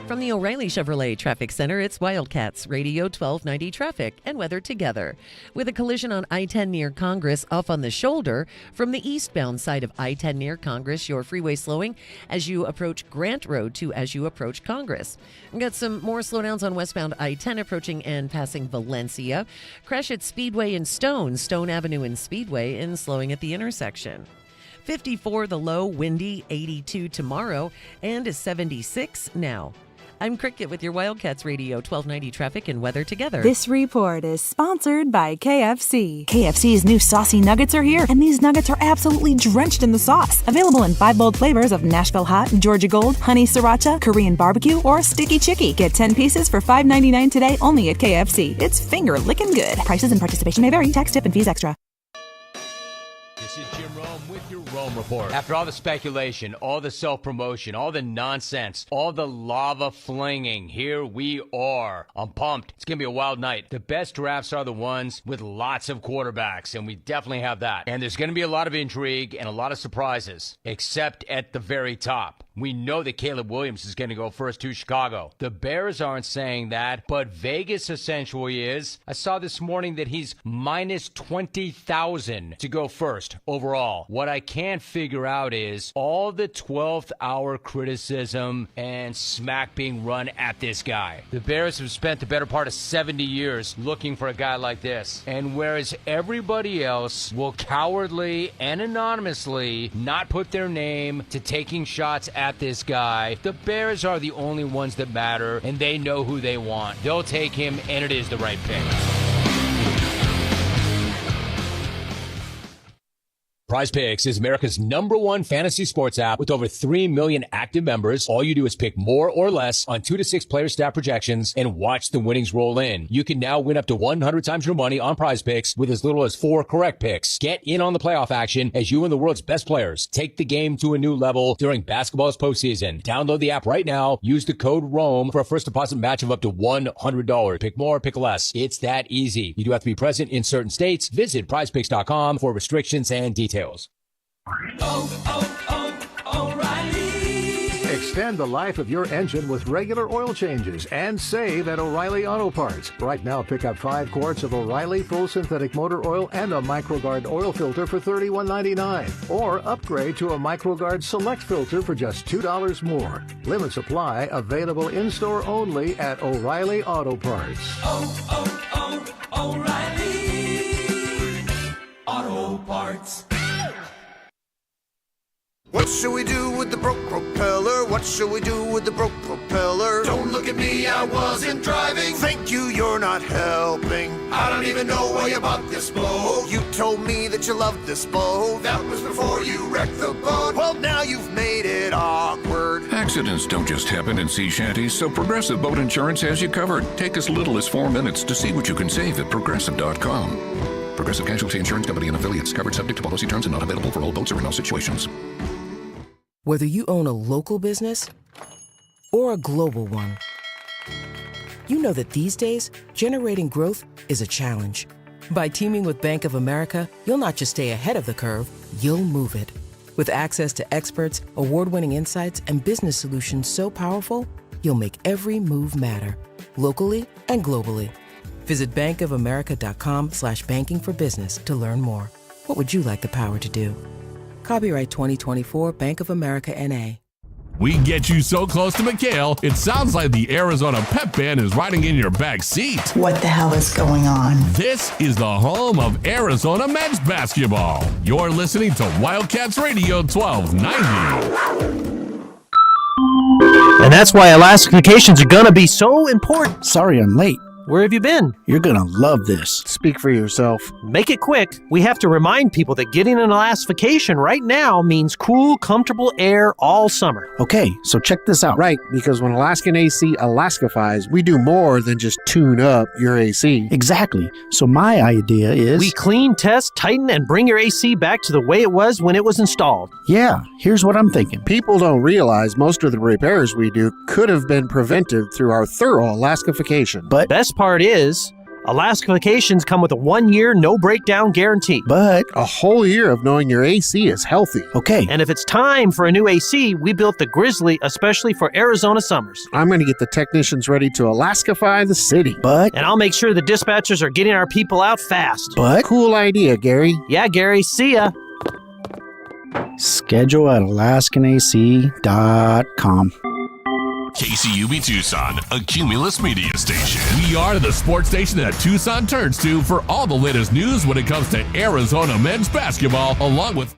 From the O'Reilly Chevrolet Traffic Center, it's Wildcats Radio 1290 traffic and weather together. With a collision on I-10 near Congress off on the shoulder, from the eastbound side of I-10 near Congress, your freeway slowing as you approach Grant Road to as you approach Congress. We've got some more slowdowns on westbound I-10 approaching and passing Valencia. Crash at Speedway and Stone Avenue and Speedway, and slowing at the intersection. 54 the low, windy, 82 tomorrow, and 76 now. I'm Cricket with your Wildcats Radio 1290 traffic and weather together. This report is sponsored by KFC. KFC's new saucy nuggets are here, and these nuggets are absolutely drenched in the sauce. Available in 5 bold flavors of Nashville Hot, Georgia Gold, Honey Sriracha, Korean Barbecue, or Sticky Chicky. Get 10 pieces for $5.99 today only at KFC. It's finger-licking good. Prices and participation may vary. Tax, tip, and fees extra. This is Jim Rome with your Rome Report. After all the speculation, all the self-promotion, all the nonsense, all the lava flinging, here we are. I'm pumped. It's going to be a wild night. The best drafts are the ones with lots of quarterbacks, and we definitely have that. And there's going to be a lot of intrigue and a lot of surprises, except at the very top. We know that Caleb Williams is going to go first to Chicago. The Bears aren't saying that, but Vegas essentially is. I saw this morning that he's minus 20,000 to go first overall. What I can't figure out is all the 12th hour criticism and smack being run at this guy. The Bears have spent the better part of 70 years looking for a guy like this. And whereas everybody else will cowardly and anonymously not put their name to taking shots at this guy, the Bears are the only ones that matter, and they know who they want. They'll take him, and it is the right pick. PrizePicks is America's #1 fantasy sports app with over 3 million active members. All you do is pick more or less on 2 to 6 player stat projections and watch the winnings roll in. You can now win up to 100 times your money on PrizePicks with as little as 4 correct picks. Get in on the playoff action as you and the world's best players take the game to a new level during basketball's postseason. Download the app right now. Use the code ROME for a first deposit match of up to $100. Pick more, pick less. It's that easy. You do have to be present in certain states. Visit prizepicks.com for restrictions and details. O'Reilly. Extend the life of your engine with regular oil changes and save at O'Reilly Auto Parts. Right now, pick up 5 quarts of O'Reilly full synthetic motor oil and a MicroGuard oil filter for $31.99. Or upgrade to a MicroGuard Select filter for just $2 more. Limits apply. Available in-store only at O'Reilly Auto Parts. O'Reilly Auto Parts. What shall we do with the broke propeller? What shall we do with the broke propeller? Don't look at me, I wasn't driving. Thank you, you're not helping. I don't even know why you bought this boat. You told me that you loved this boat. That was before you wrecked the boat. Well, now you've made it awkward. Accidents don't just happen in sea shanties, so Progressive Boat Insurance has you covered. Take as little as 4 minutes to see what you can save at Progressive.com. Progressive Casualty Insurance Company and affiliates. Covered subject to policy terms and not available for all boats or in all situations. Whether you own a local business or a global one. You know that these days, generating growth is a challenge. By teaming with Bank of America, you'll not just stay ahead of the curve, you'll move it. With access to experts, award-winning insights, and business solutions so powerful, you'll make every move matter, locally and globally. Visit bankofamerica.com/banking for business to learn more. What would you like the power to do? Copyright 2024 Bank of America N.A. We get you so close to McHale, it sounds like the Arizona Pep Band is riding in your back seat. What the hell is going on? This is the home of Arizona men's basketball. You're listening to Wildcats Radio 1290. And that's why elastifications are going to be so important. Sorry I'm late. Where have you been? You're going to love this. Speak for yourself. Make it quick. We have to remind people that getting an elastification right now means cool, comfortable air all summer. Okay, so check this out. Right, because when Alaskan AC elastifies, we do more than just tune up your AC. Exactly. So my idea is... we clean, test, tighten, and bring your AC back to the way it was when it was installed. Yeah, here's what I'm thinking. People don't realize most of the repairs we do could have been prevented through our thorough elastification. But best part is, elastifications come with a 1-year, no breakdown guarantee. But a whole year of knowing your AC is healthy. Okay. And if it's time for a new AC, we built the Grizzly especially for Arizona summers. I'm going to get the technicians ready to elastify the city. And I'll make sure the dispatchers are getting our people out fast. Cool idea, Gary. Yeah, Gary, see ya. Schedule at alaskanac.com. KCUB Tucson, a Cumulus media station. We are the sports station that Tucson turns to for all the latest news when it comes to Arizona men's basketball, along with